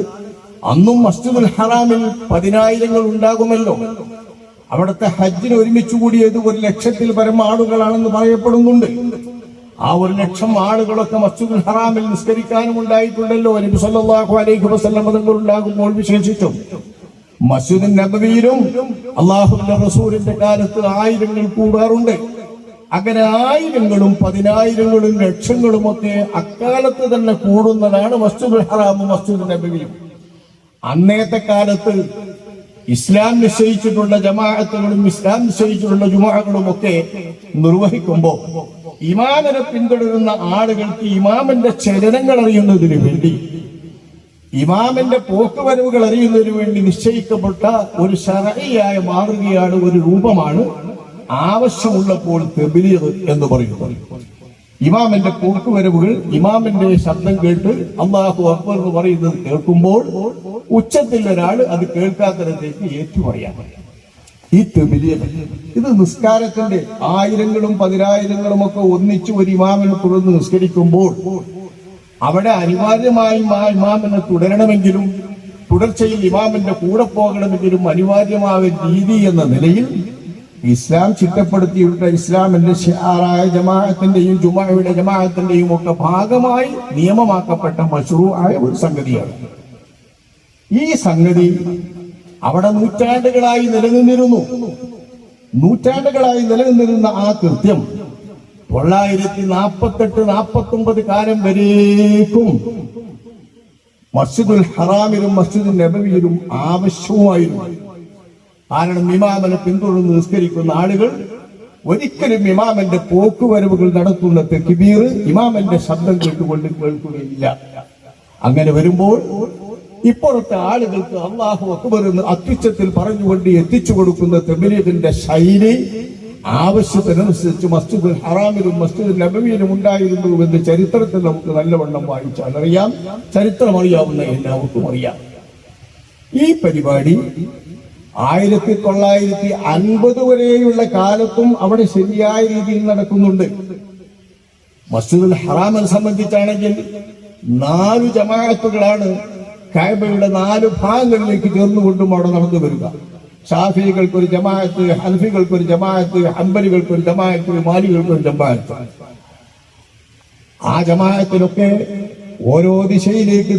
അന്നും മസ്ജിദുൽ ഹറാമിൽ 10,000 ഉണ്ടാകുമല്ലോ. അവിടുത്തെ ഹജ്ജിന് ഒരുമിച്ച് കൂടിയത് 1,00,000-ൽ പരം ആളുകളാണെന്ന് പറയപ്പെടുന്നുണ്ട്. ആ 1,00,000 ആളുകളൊക്കെ മസ്ജിദുൽ ഹറാമിൽ നിസ്കരിക്കാനും ഉണ്ടായിട്ടുണ്ടല്ലോ. നബി സല്ലല്ലാഹു അലൈഹി വസല്ലം തങ്ങൾ ഉണ്ടാകുമ്പോൾ വിശേഷിച്ചും മസ്ജിദുൽ നബവിയിലും അല്ലാഹുവിന്റെ റസൂലിന്റെ കാലത്ത് 1000 കൂടാറുണ്ട്. അങ്ങനെ 1000-കളും 10,000-കളും ലക്ഷങ്ങളും ഒക്കെ അക്കാലത്ത് തന്നെ കൂടുന്നതാണ് മസ്ജിദുൽ ഹറാമും മസ്ജിദുൽ നബവിയും. അന്നേത്തെ കാലത്ത് ഇസ്ലാം നിശ്ചയിച്ചിട്ടുള്ള ജമാഅത്തുകളും ഇസ്ലാം നിശ്ചയിച്ചിട്ടുള്ള ജുമുഅകളും ഒക്കെ നിർവഹിക്കുമ്പോൾ ഇമാമിനെ പിന്തുടരുന്ന ആളുകൾക്ക് ഇമാമിന്റെ ചലനങ്ങൾ അറിയുന്നതിന് വേണ്ടി ഇമാമിന്റെ പോക്കുവരവുകൾ അറിയുന്നതിന് വേണ്ടി നിശ്ചയിക്കപ്പെട്ട ഒരു ശർഈയായ മാതൃകയാണ്, ഒരു രൂപമാണ് ആവശ്യമുള്ളപ്പോൾ തബ്ലീഗ് എന്ന് പറയുന്നത്. ഇമാമിന്റെ പോക്കുവരവുകൾ, ഇമാമിന്റെ ശബ്ദം കേട്ട് അല്ലാഹു അക്ബർ എന്ന് പറയുന്നത് കേൾക്കുമ്പോൾ ഉച്ചത്തിൽ ഒരാൾ അത് കേൾക്കാത്തടത്തേക്ക് ഏറ്റുപറയാൻ, ഈ തബ്ലീഗ്. ഇത് നിസ്കാരത്തിന്റെ ആയിരങ്ങളും പതിനായിരങ്ങളും ഒക്കെ ഒന്നിച്ച് ഒരു ഇമാമിനെ തുടർന്ന് നിസ്കരിക്കുമ്പോൾ അവിടെ അനിവാര്യമായും ആ ഇമാമിനെ തുടരണമെങ്കിലും തുടർച്ചയിൽ ഇമാമിന്റെ കൂടെ പോകണമെങ്കിലും അനിവാര്യമായ രീതി എന്ന നിലയിൽ ഇസ്ലാം ചിട്ടപ്പെടുത്തിയിട്ടുള്ള ഇസ്ലാമിന്റെ ഷിആറായ ജമാഅത്തിന്റെയും ജുമുഅയുടെ ജമാഅത്തിന്റെയും ഒക്കെ ഭാഗമായി നിയമമാക്കപ്പെട്ട മശ്റൂആയ ഒരു സംഗതിയാണ്. ഈ സംഗതി അവിടെ നൂറ്റാണ്ടുകളായി നിലനിന്നിരുന്ന ആ കൃത്യം 948-49 കാലം വരേക്കും മസ്ജിദുൽ ഹറാമിലും മസ്ജിദുൽ നബവിയിലും ആവശ്യവുമായിരുന്നു. കാരണം ഇമാമിനെ പിന്തുടർന്ന് നിസ്കരിക്കുന്ന ആളുകൾ ഒരിക്കലും ഇമാമിന്റെ പോക്കുവരവുകൾ നടത്തുന്ന തക്ബീർ ഇമാമിന്റെ ശബ്ദം കേട്ടുകൊണ്ട് കേൾക്കുകയില്ല. അങ്ങനെ വരുമ്പോൾ ഇപ്പോഴത്തെ ആളുകൾക്ക് അല്ലാഹു അക്ബർ എന്ന് അത്യുച്ചത്തിൽ പറഞ്ഞുകൊണ്ട് എത്തിച്ചു കൊടുക്കുന്ന തബ്ലീഗിന്റെ ശൈലി ആവശ്യത്തിനനുസരിച്ച് മസ്ജിദുൽ ഹറാമിലും മസ്ജിദുൽ നബവിയിലും ഉണ്ടായിരുന്നുവെന്ന് ചരിത്രത്തിൽ നമുക്ക് നല്ലവണ്ണം വായിച്ചാൽ അറിയാം. ചരിത്രം അറിയാവുന്ന എല്ലാവർക്കും അറിയാം. ഈ പരിപാടി 1950 വരെയുള്ള കാലത്തും അവിടെ ശരിയായ രീതിയിൽ നടക്കുന്നുണ്ട്. മസ്ജിദുൽ ഹറാമിനെ സംബന്ധിച്ചാണെങ്കിൽ 4 ജമാഅത്തുകളാണ് കഅബയുടെ 4 ഭാഗങ്ങളിലേക്ക് ചേർന്നുകൊണ്ടും അവിടെ നടന്നു വരിക. ഷാഫികൾക്കൊരു ജമാഅത്ത്, ഹനഫികൾക്കൊരു ജമാഅത്ത്, ഹംബലികൾക്കൊരു ജമാഅത്ത്, മാലികൾക്കൊരു ജമാഅത്ത്. ആ ജമാഅത്തിലൊക്കെ ഓരോ ദിശയിലേക്ക്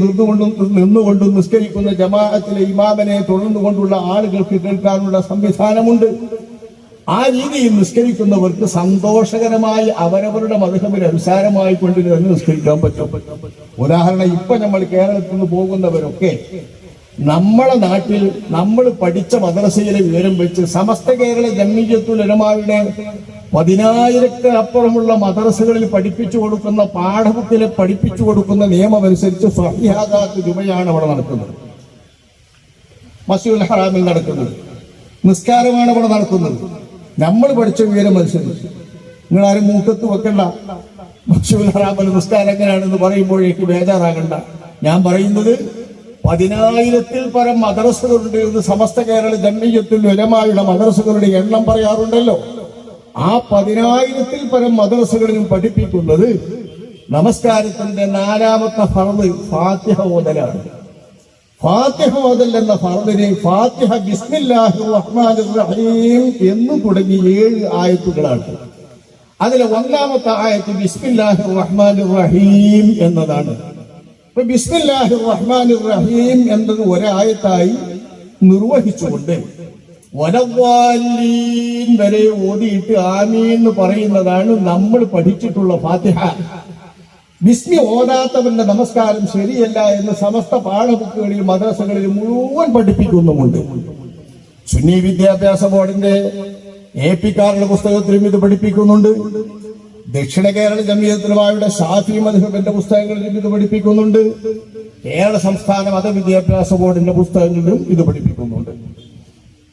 നിന്നുകൊണ്ടും നിസ്കരിക്കുന്ന ജമാഅത്തിലെ ഇമാമിനെ തുടർന്നുകൊണ്ടുള്ള ആളുകൾക്ക് കേൾക്കാനുള്ള സംവിധാനമുണ്ട്. ആ രീതിയിൽ നിസ്കരിക്കുന്നവർക്ക് സന്തോഷകരമായി അവരവരുടെ മദ്ഹബിന് അനുസാരമായി കൊണ്ട് തന്നെ നിസ്കരിക്കാൻ പറ്റും. ഉദാഹരണം, ഇപ്പൊ നമ്മൾ കേരളത്തിൽ നിന്ന് പോകുന്നവരൊക്കെ നമ്മളെ നാട്ടിൽ നമ്മൾ പഠിച്ച മദ്രസയിലെ വിവരം വെച്ച് സമസ്ത കേരള ജംഇയ്യത്തുൽ ഉലമായുടെ 10,000-ക്കപ്പുറമുള്ള മദ്രസകളിൽ പഠിപ്പിച്ചു കൊടുക്കുന്ന പാഠബുക്കിലെ പഠിപ്പിച്ചു കൊടുക്കുന്ന നിയമമനുസരിച്ച് സ്വഹീഹാത്ത് ജുമയാണ് അവിടെ നടക്കുന്നത്, മസ്ജിദുൽ ഹറാമിൽ നടക്കുന്നത്, നിസ്കാരമാണ് അവിടെ നടക്കുന്നത്. നമ്മൾ പഠിച്ച വിവരം അനുസരിച്ച് നിങ്ങളാരും മൂക്കത്ത് വെക്കണ്ട. മസ്ജിദുൽ ഹറാമിൽ നിസ്കാരം എങ്ങനെയാണെന്ന് പറയുമ്പോഴേക്ക് ബേജാറാകണ്ട. ഞാൻ പറയുന്നത് 10,000-ൽ പരം മദ്രസകളുണ്ട് എന്ന് സമസ്ത കേരള ജംഇയ്യത്തുൽ ഉലമായുടെ മദ്രസകളുടെ എണ്ണം പറയാറുണ്ടല്ലോ. ആ 10,000-ൽ പരം മദ്രസകളിലും പഠിപ്പിക്കുന്നത് നമസ്കാരത്തിന്റെ 4ാമത്തെ ഫർദ് ഫാത്തിഹ ഓതലാണ്. ഫാത്തിഹ ഓതൽ എന്ന ഫർദിനെ ഫാത്തിഹ ബിസ്മില്ലാഹിർ റഹ്മാനിർ റഹീം എന്ന് തുടങ്ങി 7 ആയത്തുകളാണ്. അതിലെ 1ാമത്തെ ആയത്ത് ബിസ്മില്ലാഹിർ റഹ്മാനിർ റഹീം എന്നതാണ്. ബിസ്മില്ലാഹിർ റഹ്മാനിർ റഹീം എന്നത് ഒരായത്തായി നിർവഹിച്ചുകൊണ്ട് വലദ്ദാലീൻ വരെ ഓതിയിട്ട് ആമീൻ എന്ന് പറയുന്നതാണ് നമ്മൾ പഠിച്ചിട്ടുള്ള ഫാത്തിഹ. ബിസ്മി ഓതാത്തവന്റെ നമസ്കാരം ശരിയല്ല എന്ന് സമസ്ത പാഠബുക്കുകളിൽ മദ്രസകളിൽ മുഴുവൻ പഠിപ്പിക്കുന്നുമുണ്ട്. സുന്നി വിദ്യാഭ്യാസ ബോർഡിന്റെ AP-ക്കാരുടെ പുസ്തകത്തിലും ഇത് പഠിപ്പിക്കുന്നുണ്ട്. ദക്ഷിണ കേരള ജംഇയ്യത്തുൽ ഉലമായുടെ ഷാഫി മദ്ഹബിന്റെ പുസ്തകങ്ങളിലും ഇത് പഠിപ്പിക്കുന്നുണ്ട്. കേരള സംസ്ഥാന മതവിദ്യാഭ്യാസ ബോർഡിന്റെ പുസ്തകങ്ങളിലും ഇത് പഠിപ്പിക്കുന്നുണ്ട്.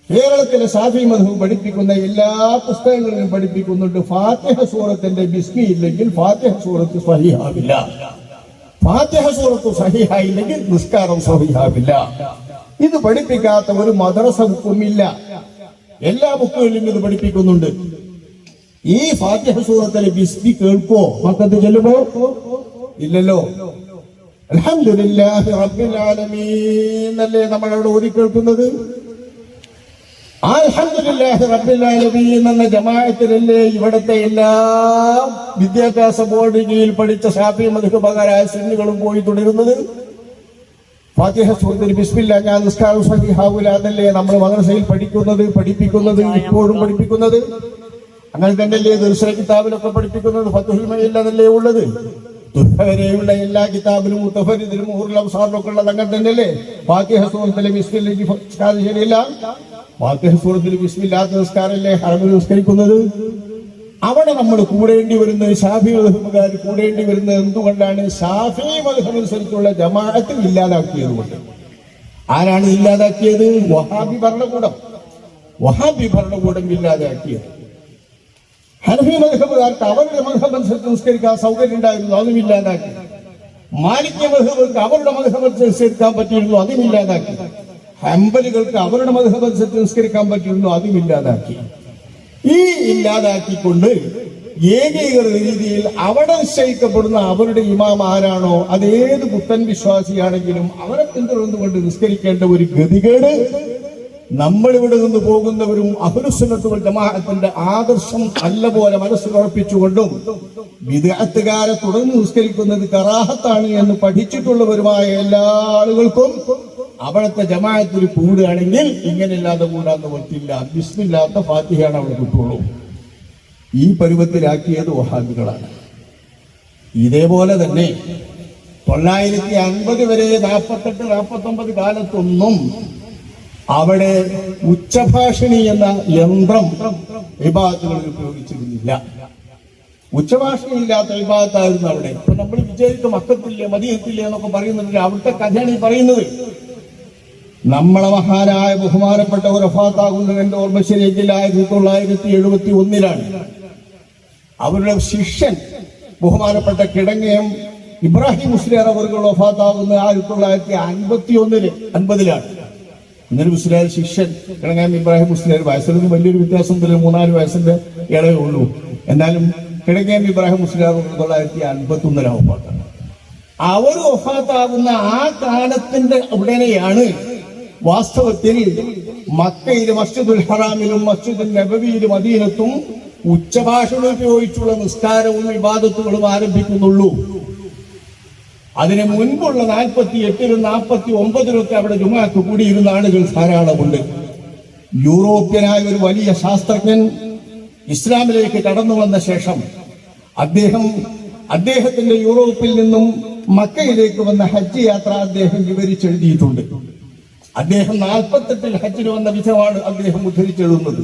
കേരളത്തിലെ ഷാഫി മദ്ഹബ് പഠിപ്പിക്കുന്ന എല്ലാ പുസ്തകങ്ങളിലും പഠിപ്പിക്കുന്നുണ്ട് ഫാത്തിഹ സൂറത്തിന്റെ ബിസ്മി ഇല്ലെങ്കിൽ ഫാത്തിഹ സൂറത്ത് സ്വഹീഹാവില്ല. ഫാത്തിഹ സൂറത്ത് സ്വഹീഹായില്ലെങ്കിൽ നിസ്കാരം സ്വഹീഹാവില്ല. ഇത് പഠിപ്പിക്കാത്ത ഒരു മദ്രസ ബുക്കുമില്ല. എല്ലാ ബുക്കുകളിലും ഇത് പഠിപ്പിക്കുന്നുണ്ട്. ഈ ഫാത്തിഹ സൂറത്തിലെ ബിസ്മി കേൾക്കോ മക്കത്ത് ചെല്ലുമ്പോ? ഇല്ലല്ലോ. അൽഹംദുലില്ലാഹി റബ്ബിൽ ആലമീൻ അല്ലേ നമ്മൾ അവിടെ ഓതി കേൾക്കുന്നത്? അൽഹംദുലില്ലാഹി റബ്ബിൽ ആലമീൻ എന്ന ജമാഅത്തിലല്ലേ ഇവിടുത്തെ എല്ലാ വിദ്യാഭ്യാസ ബോർഡിൽ പഠിച്ച ഷാഫി മദ്ഹബുകാരായ സുന്നികളും പോയി തുടരുന്നത്? ഫാത്തിഹ സൂറത്തിൽ ബിസ്മില്ലാ ഞാൻ നിസ്കാരം സ്വഹീഹാവൂല എന്നല്ലേ നമ്മൾ മദ്രസയിൽ പഠിപ്പിക്കുന്നത് ഇപ്പോഴും പഠിപ്പിക്കുന്നത്? അങ്ങനെ തന്നെയല്ലേ ദർശന കിതാബിലൊക്കെ പഠിപ്പിക്കുന്നത്? ഫത്ഹുൽ മഈനിൽ അതല്ലേ ഉള്ളത്? വരെയുള്ള എല്ലാ കിതാബിലും മുത്തഫരിദിലും മുഹറുൽ അബ്സാറിലൊക്കെ ഉള്ളത് അങ്ങനെ തന്നെയല്ലേ? ഫാത്തിഹ സൂറത്തിലെ ബിസ്മില്ലാഹി ശരിയല്ല. ഫാത്തിഹ സൂറത്തിൽ ബിസ്മില്ലാത്ത നിസ്കാരമല്ലേ ഹറമിൽ നിസ്കരിക്കുന്നത്? അവിടെ നമ്മൾ കൂടേണ്ടി വരുന്നത് ഷാഫി മദ്ഹബുകാർ കൂടേണ്ടി വരുന്നത് എന്തുകൊണ്ടാണ്? ഷാഫി മദ്ഹബ് അനുസരിച്ചുള്ള ജമാഅത്ത് ഇല്ലാതാക്കിയത് കൊണ്ട്. ആരാണ് ഇല്ലാതാക്കിയത്? വഹാബി ഭരണകൂടം. വഹാബി ഭരണകൂടം ഇല്ലാതാക്കിയത്. ഹനഫി മദ്ഹബുകാർക്ക് അവരുടെ മദ്ഹബ് അനുസരിച്ച് നിസ്കരിക്കാൻ സൗകര്യം ഉണ്ടായിരുന്നു, അതും ഇല്ലാതാക്കി. മാലിക്യ മദ്ഹബുകൾക്ക് അവരുടെ മദ്ഹബ് അനുസരിച്ച് നിസ്കരിക്കാൻ പറ്റിയിരുന്നു, അതും ഇല്ലാതാക്കി. ഹംബലികൾക്ക് അവരുടെ മദ്ഹബ് അനുസരിച്ച് നിസ്കരിക്കാൻ പറ്റിയിരുന്നു, അതും ഇല്ലാതാക്കി. ഈ ഇല്ലാതാക്കിക്കൊണ്ട് ഏകീകൃത രീതിയിൽ അവിടെ നിശ്ചയിക്കപ്പെടുന്ന അവരുടെ ഇമാം ആരാണോ, അതേത് പുത്തൻ വിശ്വാസിയാണെങ്കിലും അവരെ പിന്തുടർന്നുകൊണ്ട് നിസ്കരിക്കേണ്ട ഒരു ഗതികേട് നമ്മളിവിടെ നിന്ന് പോകുന്നവരും അഹ്ലുസുന്നത്ത് വൽ ജമാഅത്തിന്റെ ആദർശം നല്ലപോലെ മനസ്സിലുറപ്പിച്ചുകൊണ്ടും ബിദ്അത്തുകാരെ തുടർന്ന് നിസ്കരിക്കുന്നത് കറാഹത്താണ് എന്ന് പഠിച്ചിട്ടുള്ളവരുമായ എല്ലാ ആളുകൾക്കും അവിടുത്തെ ജമാഅത്തിൽ കൂടുകയാണെങ്കിൽ ഇങ്ങനെയില്ലാതെ കൂടാന്ന് പറ്റില്ല. ബിസ്മില്ലാത്ത ഫാത്തിഹയാണ് അവിടെ കിട്ടുള്ളൂ. ഈ പരുവത്തിലാക്കിയത് വഹാബികളാണ്. ഇതേപോലെ തന്നെ 950 വരെ 48-49 കാലത്തൊന്നും അവിടെ ഉച്ചഭാഷിണി എന്ന യന്ത്രം ഇബാദത്തുകളിൽ ഉപയോഗിച്ചിരുന്നില്ല. ഉച്ചഭാഷണി ഇല്ലാത്ത ഇബാദത്തായിരുന്നു അവിടെ. ഇപ്പൊ നമ്മൾ വിജയിക്കും മക്കത്തില്ലേ മദീനത്തില്ലേ എന്നൊക്കെ പറയുന്നുണ്ട്. അവിടുത്തെ കഥയാണ് ഈ പറയുന്നത്. നമ്മളെ മഹാനായ ബഹുമാനപ്പെട്ട ഒരു വഫാത്താകുന്നത് എന്റെ ഓർമ്മ ശരിയെങ്കിൽ 1971 അവരുടെ ശിഷ്യൻ ബഹുമാനപ്പെട്ട കിടങ്ങയം ഇബ്രാഹിം മുസ്ലിയാർ അവർക്ക് വഫാത്താകുന്നത് 1951 ഇന്നലെ മുസ്ലിയാർ ശിഷ്യൻ കിടങ്ങയം ഇബ്രാഹിം മുസ്ലിയാർ വയസ്സിലൊന്നും വലിയൊരു വ്യത്യാസം 3-4 വയസ്സിന്റെ ഇടവേ ഉള്ളൂ. എന്നാലും കിടങ്ങയം ഇബ്രാഹിം മുസ്ലിയാർ 1951 വഫാത്താണ്. അവർ വഫാത്താകുന്ന ആ കാലത്തിന്റെ ഉടനെയാണ് വാസ്തവത്തിൽ മക്കയിലെ മസ്ജിദുൽ ഹറാമിലും മസ്ജിദുൽ നബവിയിലും മദീനത്തും ഉച്ചഭാഷണം ഉപയോഗിച്ചുള്ള നിസ്കാരവും ഇബാദത്തുകളും ആരംഭിക്കുന്നുള്ളൂ. അതിന് മുൻപുള്ള 48-ലും 49-ലൊക്കെ അവിടെ ജുമുഅത്ത് കൂടിയിരുന്ന ആളുകൾ ധാരാളമുണ്ട്. യൂറോപ്യനായ ഒരു വലിയ ശാസ്ത്രജ്ഞൻ ഇസ്ലാമിലേക്ക് കടന്നു വന്ന ശേഷം അദ്ദേഹത്തിന്റെ യൂറോപ്പിൽ നിന്നും മക്കയിലേക്ക് വന്ന ഹജ്ജ് യാത്ര അദ്ദേഹം വിവരിച്ചെഴുതിയിട്ടുണ്ട്. അദ്ദേഹം 48-ൽ ഹജ്ജിന് വന്ന വിധമാണ് അദ്ദേഹം ഉദ്ധരിച്ചെഴുതുന്നത്.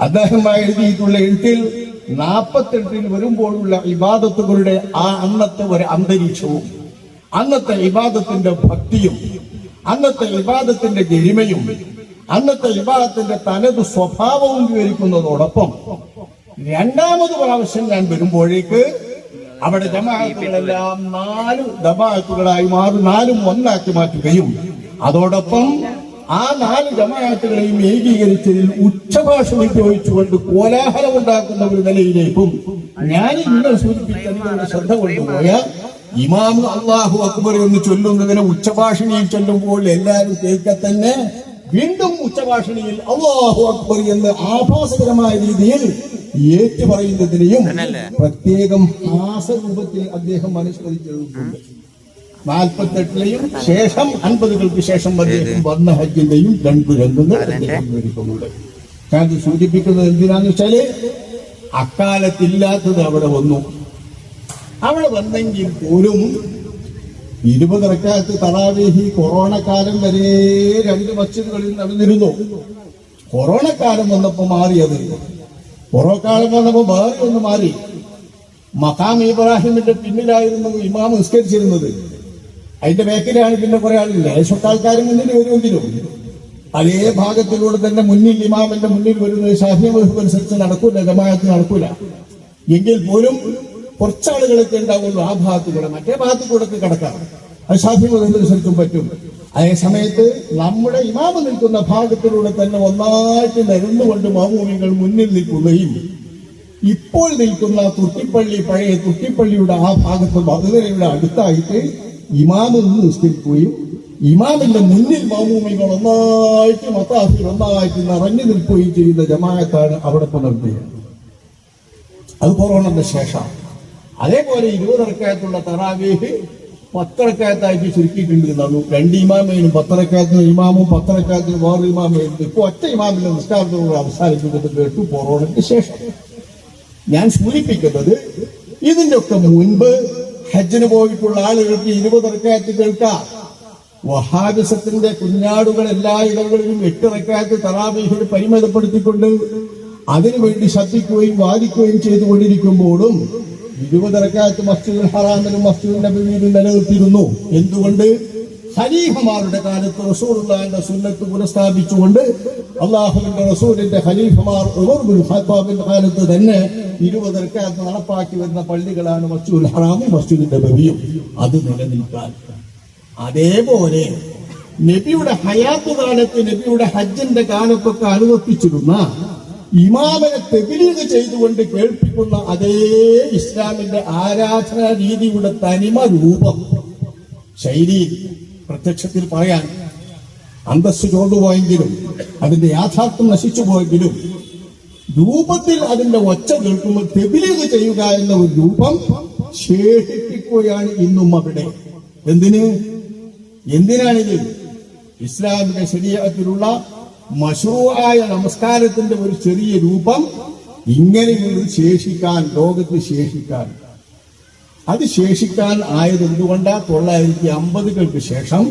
അദ്ദേഹം എഴുതിയിട്ടുള്ള എഴുത്തിൽ 48-ൽ വരുമ്പോഴുള്ള ഇബാദത്തുകളുടെ ആ അന്നത്തെ ഒരു അന്തരീക്ഷവും അന്നത്തെ ഇബാദത്തിന്റെ ഭക്തിയും അന്നത്തെ ഇബാദത്തിന്റെ ഗരിമയും അന്നത്തെ ഇബാദത്തിന്റെ തനത് സ്വഭാവവും വിവരിക്കുന്നതോടൊപ്പം രണ്ടാമത് പ്രാവശ്യം ഞാൻ വരുമ്പോഴേക്ക് അവിടെ ജമാഅത്തുകളെല്ലാം 4 ജമാഅത്തുകളായി മാറി 4ഉം ഒന്നാക്കി മാറ്റുകയും അതോടൊപ്പം ആ 4 ജമാഅത്തുകളെയും ഏകീകരിച്ചതിൽ ഉച്ചഭാഷണം ഉപയോഗിച്ചുകൊണ്ട് കോലാഹലം ഉണ്ടാക്കുന്ന ഒരു നിലയിലേക്കും ഞാൻ ഇന്നലെ സൂചിപ്പിച്ച ശ്രദ്ധ കൊണ്ടുപോയ ഇമാം അല്ലാഹു അക്ബർ എന്ന് ചൊല്ലുന്നതിന് ഉച്ചഭാഷണിയിൽ ചൊല്ലുമ്പോൾ എല്ലാവരും കേൾക്കെ തന്നെ വീണ്ടും ഉച്ചഭാഷണിയിൽ അല്ലാഹു അക്ബർ എന്ന് ആഭാസകരമായ രീതിയിൽ ഏറ്റു പറയുന്നതിനെയും പ്രത്യേകം ഹാസരൂപത്തിൽ അദ്ദേഹം അനുസ്മരിച്ചെഴുതിയിട്ടുണ്ട്. 48-ലെയും ശേഷം 50-കൾക്ക് ശേഷം അദ്ദേഹം വന്ന ഹജ്ജിന്റെയും 2 രംഗങ്ങൾ അദ്ദേഹം വിവരിക്കുന്നുണ്ട്. ഞാൻ സൂചിപ്പിക്കുന്നത് എന്തിനാന്ന് വെച്ചാല് അക്കാലത്തില്ലാത്തത് അവിടെ വന്നു. അവിടെ വന്നെങ്കിൽ പോലും 20 റക്അത്ത് തറാവീഹ് കൊറോണ കാലം വരെ 2 മസ്ജിദുകളിൽ നടന്നിരുന്നു. കൊറോണ കാലം വന്നപ്പോ മാറിയത്. കൊറോണ കാലം വന്നപ്പോ വേറെ ഒന്ന് മാറി. മഖാം ഇബ്രാഹിമിന്റെ പിന്നിലായിരുന്നു ഇമാം നിസ്കരിച്ചിരുന്നത്. അതിന്റെ ബാക്കിലാണ് പിന്നെ കുറെ ആളില്ല. ഏശൊക്കെ ആൾക്കാർ മുന്നിൽ വരുമെങ്കിലും അതേ ഭാഗത്തിലൂടെ തന്നെ മുന്നിൽ ഇമാമിന്റെ മുന്നിൽ വരുന്നത് ഷാഫി മദ്ഹബ് അനുസരിച്ച് നടക്കൂല, ജമാഅത്ത് നടക്കൂല. എങ്കിൽ പോലും കുറച്ചാളുകളൊക്കെ ഉണ്ടാവുള്ളൂ ആ ഭാഗത്തുകൂടെ. മറ്റേ ഭാഗത്തുകൂടെ കിടക്കാം. അത് ഷാഫി മദ്ഹബ് അനുസരിച്ചും പറ്റും. അതേ സമയത്ത് നമ്മുടെ ഇമാമ് നിൽക്കുന്ന ഭാഗത്തിലൂടെ തന്നെ ഒന്നായിട്ട് നിരന്നുകൊണ്ട് മാമൂമികൾ മുന്നിൽ നിൽക്കുകയും ഇപ്പോൾ നിൽക്കുന്ന തുട്ടിപ്പള്ളി പഴയ തുട്ടിപ്പള്ളിയുടെ ആ ഭാഗത്ത് ബഹുദരയുടെ അടുത്തായിട്ട് ഇമാമ് നിസ്കരിക്കുകയും ഇമാമിന്റെ മുന്നിൽ മാമൂമികൾ ഒന്നായിട്ട് മത്താഫിൽ ഒന്നായിട്ട് നിറഞ്ഞു നിൽക്കുകയും ചെയ്യുന്ന ജമാഅത്താണ് അവിടെ പുലർത്തിയത്. അത് കൊറോണന്റെ ശേഷം. അതേപോലെ 20 റക്അത്തുള്ള തറാവീഹ് 10 റക്അത്തായിട്ട് ചുരുക്കിയിട്ടുണ്ട്. 2 ഇമാമേനും 10 റക്അത്തിന് ഇമാമും 10 റക്അത്തിന് വേറെ ഇമാമേനും ഇപ്പൊ ഒറ്റ ഇമാമിന്റെ നിസ്കാരത്തോട് അവസാനിക്കുന്നത് കേട്ടു കൊറോണയ്ക്ക് ശേഷം. ഞാൻ സൂചിപ്പിക്കുന്നത് ഇതിന്റെ ഒക്കെ മുൻപ് ഹജ്ജിന് പോയിട്ടുള്ള ആളുകൾക്ക് 20 റക്അത്ത് കേൾക്കാം. വഹാബിസത്തിന്റെ കുഞ്ഞാടുകൾ എല്ലാ ഇടങ്ങളിലും 8 റക്അത്ത് തറാവീഹിൽ പരിമിതപ്പെടുത്തിക്കൊണ്ട് അതിനുവേണ്ടി ശ്രദ്ധിക്കുകയും വാദിക്കുകയും ചെയ്തുകൊണ്ടിരിക്കുമ്പോഴും 20 റക്അത്ത് മസ്ജിദുൽ ഹറാമിലും മസ്ജിദുൽ നബവിയിലും നിലനിർത്തിയിരുന്നു. എന്തുകൊണ്ട്? ഖലീഫമാരുടെ കാലത്ത് റസൂലുള്ളാഹിന്റെ സുന്നത്ത് പുനഃസ്ഥാപിച്ചുകൊണ്ട് അള്ളാഹുവിന്റെ റസൂലിന്റെ ഖലീഫമാർ ഉമർ ബിൻ ഖത്താബിന്റെ കാലത്ത് തന്നെ 20 റക്അത്ത് നടപ്പാക്കി വരുന്ന പള്ളികളാണ് മസ്ജിദുൽ ഹറാമും മസ്ജിദുൽ നബവിയും. അത് നിലനിൽക്കാൻ അതേപോലെ നബിയുടെ ഹയാത്ത് കാലത്ത് നബിയുടെ ഹജ്ജിന്റെ കാലത്തൊക്കെ അനുവർത്തിച്ചിരുന്ന ഇമാമിനെ തെബലീഗ് ചെയ്തുകൊണ്ട് കേൾപ്പിക്കുന്ന അതേ ഇസ്ലാമിന്റെ ആരാധനാ രീതിയുടെ തനിമ രൂപം ശൈലി പ്രത്യക്ഷത്തിൽ പറയാൻ അന്തസ്സ് ചോർന്നുപോയെങ്കിലും അതിന്റെ യാഥാർത്ഥ്യം നശിച്ചു പോയെങ്കിലും രൂപത്തിൽ അതിന്റെ ഒച്ച കേൾക്കുമ്പോൾ തെബലീഗ് ചെയ്യുക എന്ന ഒരു രൂപം ശേഷിപ്പിക്കുകയാണ് ഇന്നും അവിടെ. എന്തിനാണിത്? ഇസ്ലാമിന്റെ ശരീഅത്തിലുള്ള മശ്റൂആയ നമസ്കാരത്തിന്റെ ഒരു ചെറിയ രൂപം ഇങ്ങനെയൊരു ശേഷിക്കാൻ, ലോകത്ത് ശേഷിക്കാൻ, അത് ശേഷിക്കാൻ ആയത് എന്തുകൊണ്ടാ? 950-കൾക്ക് ശേഷം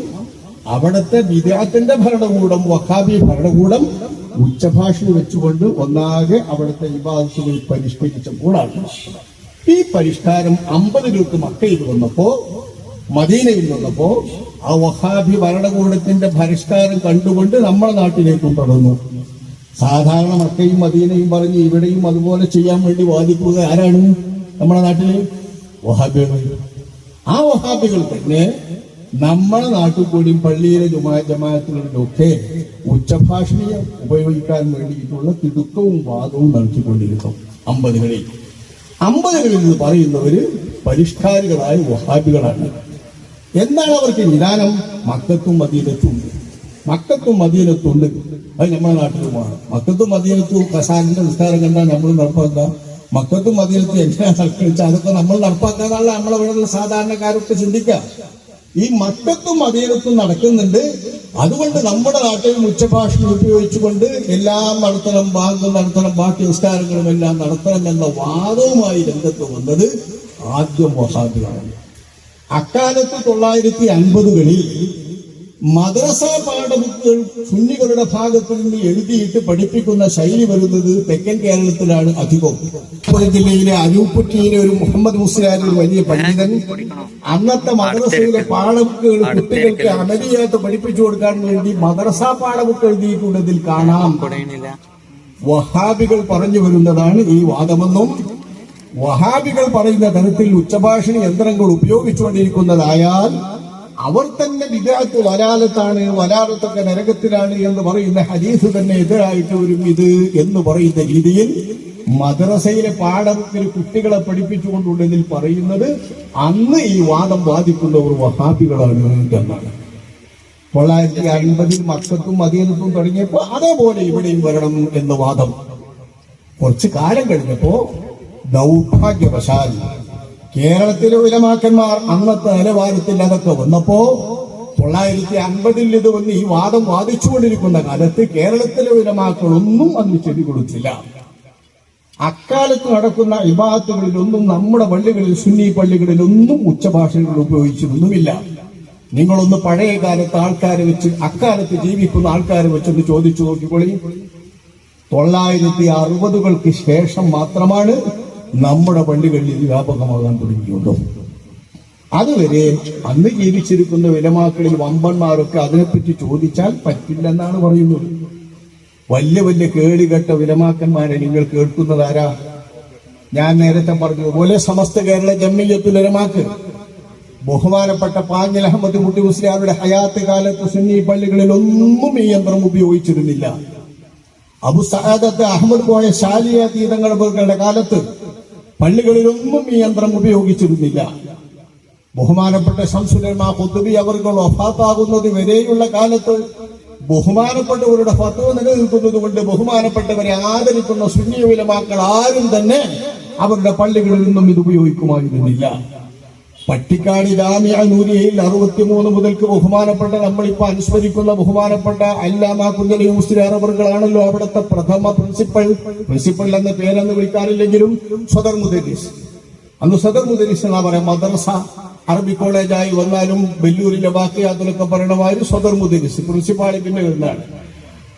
അവിടുത്തെ ബിദ്അത്തിന്റെ ഭരണകൂടം, വഹാബി ഭരണകൂടം ഉച്ചഭാഷയിൽ വെച്ചുകൊണ്ട് ഒന്നാകെ അവിടുത്തെ ഇബാദത്തുകൾ പരിഷ്കരിച്ചപ്പോഴാണ്. ഈ പരിഷ്കാരം 50-കൾക്ക് മക്കയിൽ വന്നപ്പോ, മദീനയിൽ വന്നപ്പോ ആ വഹാബി ഭരണകൂടത്തിന്റെ പരിഷ്കാരം കണ്ടുകൊണ്ട് നമ്മുടെ നാട്ടിലേക്കും പടർന്നു. സാധാരണ മക്കയും മദീനയും പറഞ്ഞ് ഇവിടെയും അതുപോലെ ചെയ്യാൻ വേണ്ടി വാദിക്കുക ആരാണ്? നമ്മുടെ നാട്ടില് വഹാബികൾ. ആ വഹാബികൾ തന്നെ നമ്മുടെ നാട്ടിൽ കൂടിയും പള്ളിയിലെ ജമാഅത്തുകളിലൊക്കെ ഉച്ചഭാഷയെ ഉപയോഗിക്കാൻ വേണ്ടിയിട്ടുള്ള തിടുക്കവും വാദവും നടത്തിക്കൊണ്ടിരുന്നു. 50-കളിൽ ഇത് പറയുന്നവര് പരിഷ്കാരികളായ വഹാബികളാണ്. എന്താണ് അവർക്ക് നിദാനം? മക്കത്തും മദീനത്തുണ്ട്. അത് നമ്മുടെ നാട്ടിലുമാണ്. മക്കത്തും മദീനത്തും ഖസാനിന്റെ നിസ്കാരം കണ്ടാൽ നമ്മൾ നടപ്പാക്കുക. മക്കത്തും മദീനത്തും എങ്ങനെയാണ് സൽക്കരിച്ചാൽ അതൊക്കെ നമ്മൾ നടപ്പാക്കാന്നുള്ള നമ്മളെ ഇവിടെയുള്ള സാധാരണക്കാരൊക്കെ ചിന്തിക്കാം. ഈ മക്കത്തും മദീനത്തും നടക്കുന്നുണ്ട്. അതുകൊണ്ട് നമ്മുടെ നാട്ടിലും ഉച്ചഭാഷ ഉപയോഗിച്ചുകൊണ്ട് എല്ലാം നടത്തണം, ബാങ്കും നടത്തണം, ബാക്കി നിസ്കാരങ്ങളും എല്ലാം നടത്തണം എന്ന വാദവുമായി രംഗത്ത് വന്നത് ആദ്യം വഹാബികളാണ്. അക്കാലത്ത് 950-കളിൽ മദ്രസ പാഠബുക്കുകൾ സുന്നികളുടെ ഭാഗത്ത് നിന്ന് എഴുതിയിട്ട് പഠിപ്പിക്കുന്ന ശൈലി വരുന്നത് തെക്കൻ കേരളത്തിലാണ് അധികം. ജില്ലയിലെ അരൂപ്പുറ്റിയിലെ ഒരു മുഹമ്മദ് മുസ്ലിയാർ, ഒരു വലിയ പണ്ഡിതൻ, അന്നത്തെ മദ്രസയിലെ പാഠബുക്കുകൾ കുട്ടികൾക്ക് അമലിയാത്ത് പഠിപ്പിച്ചു കൊടുക്കാൻ വേണ്ടി മദ്രസ പാഠബുക്ക് എഴുതിയിട്ടുള്ളതിൽ കാണാം. വഹാബികൾ പറഞ്ഞു വരുന്നതാണ് ഈ വാദമെന്നും വഹാബികൾ പറയുന്ന തരത്തിൽ ഉച്ചഭാഷണ യന്ത്രങ്ങൾ ഉപയോഗിച്ചുകൊണ്ടിരിക്കുന്നതായാൽ അവർ തന്നെ വിദഅത്ത് വലാലത്താണ്, വലാലത്തൊക്കെ നരകത്തിലാണ് എന്ന് പറയുന്ന ഹദീസ് തന്നെ എതിരായിട്ട് വരും ഇത് എന്ന് പറയുന്ന രീതിയിൽ മദ്രസയിലെ പാഠത്തിൽ കുട്ടികളെ പഠിപ്പിച്ചുകൊണ്ടുള്ളതിൽ പറയുന്നത് അന്ന് ഈ വാദം വാദിക്കുന്നവർ വഹാബികളാണ് എന്നാണ്. 950-ൽ മക്കത്തും മദീനത്തും തുടങ്ങിയപ്പോൾ അതേപോലെ ഇവിടെയും വരണം എന്ന വാദം. കുറച്ചു കാലം കഴിഞ്ഞപ്പോ ദൗർഭാഗ്യവശാൽ കേരളത്തിലെ ഉലമാക്കന്മാർ അന്നത്തെ നിലവാരത്തിൽ അതൊക്കെ വന്നപ്പോ 950-ൽ ഇത് വന്ന് ഈ വാദം വാദിച്ചുകൊണ്ടിരിക്കുന്ന കാലത്ത് കേരളത്തിലെ ഉലമാക്കളൊന്നും അന്ന് ചെവി കൊടുത്തില്ല. അക്കാലത്ത് നടക്കുന്ന ഇബാദത്തുകളിലൊന്നും നമ്മുടെ പള്ളികളിൽ, സുന്നി പള്ളികളിലൊന്നും ഉച്ചഭാഷകൾ ഉപയോഗിച്ചിരുന്നുമില്ല. നിങ്ങളൊന്ന് പഴയ കാലത്ത് ആൾക്കാരെ വെച്ച്, അക്കാലത്ത് ജീവിക്കുന്ന ആൾക്കാരെ വെച്ചൊന്ന് ചോദിച്ചു നോക്കിക്കോളി. 960-കൾക്ക് ശേഷം മാത്രമാണ് നമ്മുടെ പള്ളികളിൽ വ്യാപകമാകാൻ തുടങ്ങിയുള്ളൂ. അതുവരെ അന്ന് ജീവിച്ചിരിക്കുന്ന വിലമാക്കളിൽ വമ്പന്മാരൊക്കെ അതിനെപ്പറ്റി ചോദിച്ചാൽ പറ്റില്ലെന്നാണ് പറയുന്നത്. വലിയ വലിയ കേളികെട്ട വിലമാക്കന്മാരെ നിങ്ങൾ കേൾക്കുന്നതാരാ? ഞാൻ നേരത്തെ പറഞ്ഞതുപോലെ സമസ്ത കേരള ജംഇയ്യത്തുൽ ഉലമാക്ക് ബഹുമാനപ്പെട്ട പാഞ്ഞൽ അഹമ്മദ് കുട്ടി മുസ്ലിയാരുടെ ഹയാത്ത് കാലത്ത് സുന്നി പള്ളികളിൽ ഒന്നും ഈ യന്ത്രം ഉപയോഗിച്ചിരുന്നില്ല. അബു സഅദത്ത് അഹമ്മദ് കോയ ശാലിയാത്തി തങ്ങളുടെ കാലത്ത് പള്ളികളിലൊന്നും ഈ യന്ത്രം ഉപയോഗിച്ചിരുന്നില്ല. ബഹുമാനപ്പെട്ട ശംസുൽ ഉലമാ ഖുത്ബി അവർ വഫാത്താകുന്നത് വരെയുള്ള കാലത്ത് ബഹുമാനപ്പെട്ടവരുടെ ഫത്വ നിലനിൽക്കുന്നത് കൊണ്ട് ബഹുമാനപ്പെട്ടവരെ ആദരിക്കുന്ന സുന്നി ഉലമാക്കൾ ആരും തന്നെ അവരുടെ പള്ളികളിൽ നിന്നും ഇത് ഉപയോഗിക്കുമായിരുന്നില്ല. പട്ടിക്കാട് ജാമിഅ നൂരിയയിൽ 63 മുതൽക്ക് ബഹുമാനപ്പെട്ട നമ്മളിപ്പോ അനുസ്മരിക്കുന്ന ബഹുമാനപ്പെട്ട അല്ലാമ കുഞ്ഞലി മുസ്ലിയാർ അവർകളാണല്ലോ അവിടുത്തെ പ്രഥമ പ്രിൻസിപ്പൽ എന്ന പേരെന്ന് വിളിക്കാറില്ലെങ്കിലും സദർ മുദരിസ്. അന്ന് സദർ മുദരിസ് എന്നാ പറയാം. മദ്രസ അറബി കോളേജായി വന്നാലും വെല്ലൂരിലെ ബാക്കി അതിലൊക്കെ പറയണമാതിരി സദർ മുദരിസ് പ്രിൻസിപ്പാളി പിന്നെ വരുന്നതാണ്.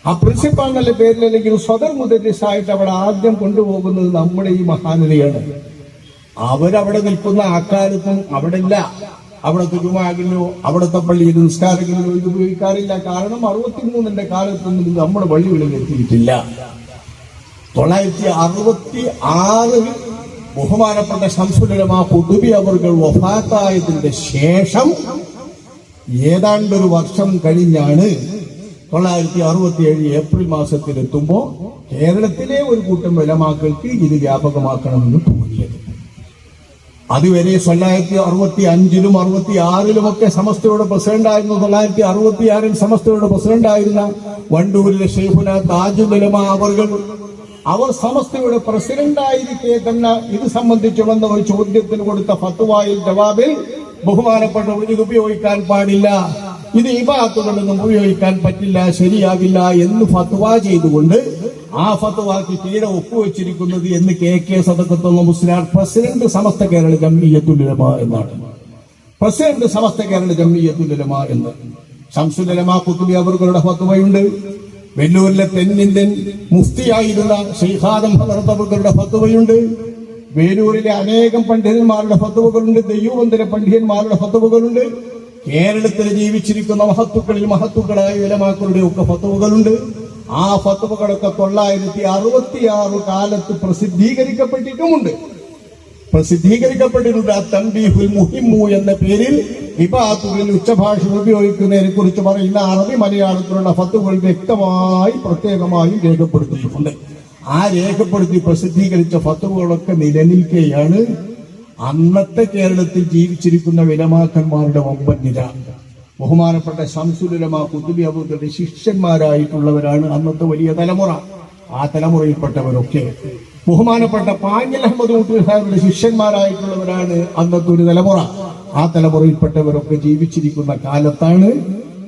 ആ പ്രിൻസിപ്പാൾ എന്നുള്ള പേരിൽ അല്ലെങ്കിൽ സ്വതർ മുദരിസായിട്ട് അവിടെ ആദ്യം കൊണ്ടുപോകുന്നത് നമ്മുടെ ഈ മഹാനതയാണ്. അവരവിടെ നിൽക്കുന്ന അക്കാലത്തും അവിടെ ഇല്ല, അവിടുത്തെ ജുമാകളിലോ അവിടുത്തെ പള്ളിയിൽ നിസ്കാരങ്ങളിലോ ഇത് ഉപയോഗിക്കാറില്ല. കാരണം 63 കാലത്തൊന്നും ഇത് നമ്മുടെ പള്ളികളിൽ എത്തിയിട്ടില്ല. 966 ബഹുമാനപ്പെട്ട ശംസുൽ ഉലമാ ഖുതുബി അവർകൾ വഫാത്തായതിന്റെ ശേഷം ഏതാണ്ടൊരു വർഷം കഴിഞ്ഞാണ് 967 ഏപ്രിൽ മാസത്തിലെത്തുമ്പോ കേരളത്തിലെ ഒരു കൂട്ടം ഉലമാക്കൾക്ക് ഇത് വ്യാപകമാക്കണമെന്ന് തോന്നിയത്. അതുവരെ 965-ലും 66-ലും ഒക്കെ സമസ്തയുടെ പ്രസിഡന്റ് ആയിരുന്നു. 966-ൽ സമസ്തയുടെ പ്രസിഡന്റ് ആയിരുന്ന വണ്ടൂരിലെ ഷെയ്ഖുന താജുൽ ഉലമാ അവർ സമസ്തയുടെ പ്രസിഡന്റായിരിക്കെ തന്നെ ഇത് സംബന്ധിച്ച് വന്ന ഒരു ചോദ്യത്തിന് കൊടുത്ത ഫത്വായിൽ ജവാബിൽ ബഹുമാനപ്പെട്ടവർ ഇത് ഉപയോഗിക്കാൻ പാടില്ല, ഇത് ഇബാദത്തുകളൊന്നും ഉപയോഗിക്കാൻ പറ്റില്ല, ശരിയാകില്ല എന്ന് ഫത്വ ചെയ്തുകൊണ്ട് ആ ഫത്വാക്ക് കീഴെ ഒപ്പുവെച്ചിരിക്കുന്നത് എന്ന് KK സദഖത്തുൽ മുസ്ലിയാർ പ്രസിഡന്റ് സമസ്ത കേരള ജംഇയ്യത്തുൽ ഉലമാ എന്നാണ്. പ്രസിഡന്റ് സമസ്ത കേരള ജംഇയ്യത്തുൽ ഉലമാ എന്ന് ശംസുൽ ഉലമാ ഖുതുബി അവരുടെ ഫത്വയുണ്ട്. വെല്ലൂരിലെ തെന്നിന്ത്യൻ മുഫ്തിയായിരുന്ന ശൈഖാദം ഹദറത്ത് അവരുടെ ഫത്വയുണ്ട്. വേലൂരിലെ അനേകം പണ്ഡിതന്മാരുടെ ഫത്വകളുണ്ട്. ദയ്യൂബന്ദിലെ പണ്ഡിതന്മാരുടെ ഫത്വകളുണ്ട്. കേരളത്തിൽ ജീവിച്ചിരിക്കുന്ന മഹത്തുക്കളായ ഉലമാക്കളുടെ ഒക്കെ ഫത്വകളുണ്ട്. ആ ഫത്വകളൊക്കെ 966 കാലത്ത് പ്രസിദ്ധീകരിക്കപ്പെട്ടിട്ടുണ്ട്. തൻബീഹുൽ മുഹിമ്മു എന്ന പേരിൽ ഇബാദത്തുകളിൽ ഉച്ചഭാഷ ഉപയോഗിക്കുന്നതിനെ കുറിച്ച് പറയുന്ന അറബി മലയാളത്തിലുള്ള ഫത്വകൾ വ്യക്തമായി പ്രത്യേകമായും രേഖപ്പെടുത്തിയിട്ടുണ്ട്. ആ രേഖപ്പെടുത്തി പ്രസിദ്ധീകരിച്ച ഫത്വകളൊക്കെ നിലനിൽക്കുകയാണ് അന്നത്തെ കേരളത്തിൽ ജീവിച്ചിരിക്കുന്ന ഉലമാക്കന്മാരുടെ വമ്പൻ നിര. ബഹുമാനപ്പെട്ട ശംസുൽ ഉലമാ ഖുതുബി അവരുടെ ശിഷ്യന്മാരായിട്ടുള്ളവരാണ് അന്നത്തെ വലിയ തലമുറ. ആ തലമുറയിൽപ്പെട്ടവരൊക്കെ ബഹുമാനപ്പെട്ട പാഞ്ഞൽ അഹമ്മദ് മുട്ടുഹാരുടെ ശിഷ്യന്മാരായിട്ടുള്ളവരാണ് അന്നത്തെ ഒരു തലമുറ. ആ തലമുറയിൽപ്പെട്ടവരൊക്കെ ജീവിച്ചിരിക്കുന്ന കാലത്താണ്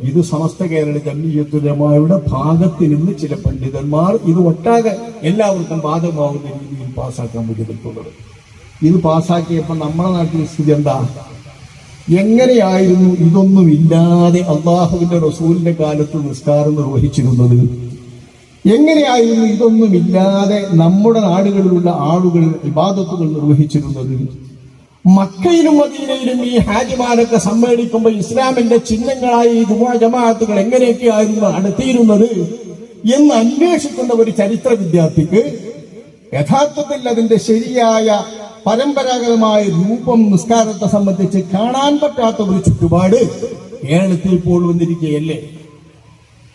ഇത് സമസ്ത കേരള ജംഇയ്യത്തുൽ ഉലമായുടെ ഭാഗത്ത് നിന്ന് ചില പണ്ഡിതന്മാർ ഇത് ഒട്ടാകെ എല്ലാവർക്കും ബാധകമാവുന്ന രീതിയിൽ പാസ്സാക്കാൻ വേണ്ടി നിൽക്കുന്നത്. ഇത് പാസ്സാക്കിയപ്പോൾ നമ്മുടെ നാട്ടിൽ സ്ഥിതി എന്താ? എങ്ങനെയായിരുന്നു ഇതൊന്നുമില്ലാതെ അള്ളാഹുവിന്റെ റസൂലിന്റെ കാലത്ത് നിസ്കാരം നിർവഹിച്ചിരുന്നത്? എങ്ങനെയായിരുന്നു ഇതൊന്നുമില്ലാതെ നമ്മുടെ നാടുകളിലുള്ള ആളുകൾ ഇബാദത്തുകൾ നിർവഹിച്ചിരുന്നത്? മക്കയിലും മദീനയിലും ഈ ഹാജിമാരൊക്കെ സമ്മേളിക്കുമ്പോൾ ഇസ്ലാമിന്റെ ചിഹ്നങ്ങളായ ഈ ജമാഅത്തുകൾ എങ്ങനെയൊക്കെയായിരുന്നു നടത്തിയിരുന്നത് എന്ന് അന്വേഷിക്കുന്ന ഒരു ചരിത്ര വിദ്യാർത്ഥിക്ക് യഥാർത്ഥത്തിൽ അതിന്റെ ശരിയായ പരമ്പരാഗതമായ രൂപം നിസ്കാരത്തെ സംബന്ധിച്ച് കാണാൻ പറ്റാത്ത ഒരു ചുറ്റുപാട് കേരളത്തിൽ ഇപ്പോൾ വന്നിരിക്കുകയല്ലേ?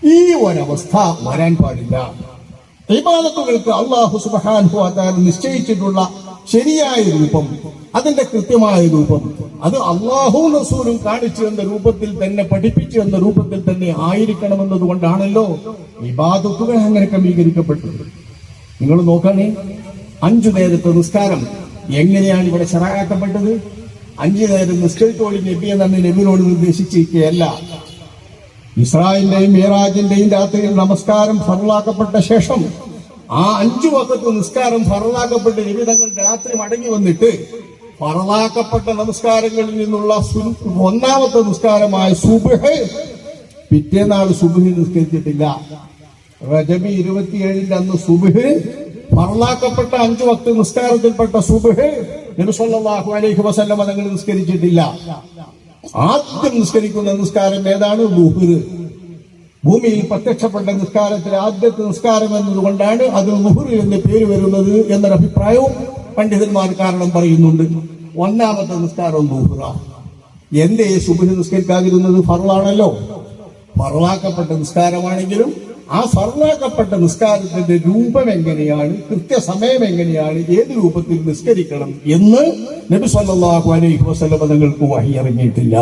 ഈ ഒരവസ്ഥ വരാൻ പാടില്ല. ഇബാദത്തുകൾക്ക് അല്ലാഹു സുബ്ഹാനഹു വ തആല നിശ്ചയിച്ചിട്ടുള്ള ശരിയായ രൂപം, അതിന്റെ കൃത്യമായ രൂപം, അത് അല്ലാഹുവും റസൂലും കാണിച്ചു എന്ന രൂപത്തിൽ തന്നെ, പഠിപ്പിച്ചു എന്ന രൂപത്തിൽ തന്നെ ആയിരിക്കണമെന്നത് കൊണ്ടാണല്ലോ ഇബാദത്തുകൾ അങ്ങനെ ക്രമീകരിക്കപ്പെട്ടത്. നിങ്ങൾ നോക്കണേ, 5 നേരത്തെ നിസ്കാരം എങ്ങനെയാണ് ഇവിടെ ശറഅാക്കപ്പെട്ടത്? 5 നേരം നിസ്കരിച്ചോളി നബി എന്നാണ് നബിയോട് നിർദ്ദേശിച്ചിരിക്കുകയല്ല. ഇസ്രായിന്റെയും മിഅ്റാജിന്റെയും രാത്രിയിൽ നമസ്കാരം ഫർളാക്കപ്പെട്ട ശേഷം ആ 5 വഖത്ത് നിസ്കാരം ഫർളാക്കപ്പെട്ട് നബി തങ്ങൾ രാത്രി മടങ്ങി വന്നിട്ട് ഫർളാക്കപ്പെട്ട നമസ്കാരങ്ങളിൽ നിന്നുള്ള 1ാമത്തെ നിസ്കാരമായ സുബ്ഹ് പിറ്റേന്നാൾ സുബ്ഹ് നിസ്കരിച്ചിട്ടില്ല. റജബി 27 അന്ന് സുബ്ഹ് ഫർളാക്കപ്പെട്ട 5 വഖത്ത് നിസ്കാരത്തിൽപ്പെട്ട സുബ്ഹ് നബി സല്ലല്ലാഹു അലൈഹി വസല്ലം തങ്ങൾ നിസ്കരിച്ചിട്ടില്ല. ആദ്യം നിസ്കരിക്കുന്ന നിസ്കാരം ഏതാണ്? ളുഹ്ർ. ഭൂമിയിൽ പ്രത്യക്ഷപ്പെട്ട നിസ്കാരത്തിലെ ആദ്യത്തെ നിസ്കാരം എന്നതുകൊണ്ടാണ് അത് ളുഹ്ർ എന്ന് പേര് വരുന്നത് എന്നൊരു അഭിപ്രായവും പണ്ഡിതന്മാർ കാരണം പറയുന്നുണ്ട്. 1ാമത്തെ നിസ്കാരം ളുഹ്റ. എന്തേ സുബ്ഹ് നിസ്കരിക്കാതിരുന്നത്? ഫർളാണല്ലോ. ഫർളാക്കപ്പെട്ട നിസ്കാരമാണെങ്കിലും ആ ഫർളാക്കപ്പെട്ട നിസ്കാരത്തിന്റെ രൂപം എങ്ങനെയാണ്, കൃത്യസമയം എങ്ങനെയാണ്, ഏത് രൂപത്തിൽ നിസ്കരിക്കണം എന്ന് നബി സല്ലല്ലാഹു അലൈഹി വസല്ലം തങ്ങൾക്ക് വഹി ഇറങ്ങിയിട്ടില്ല.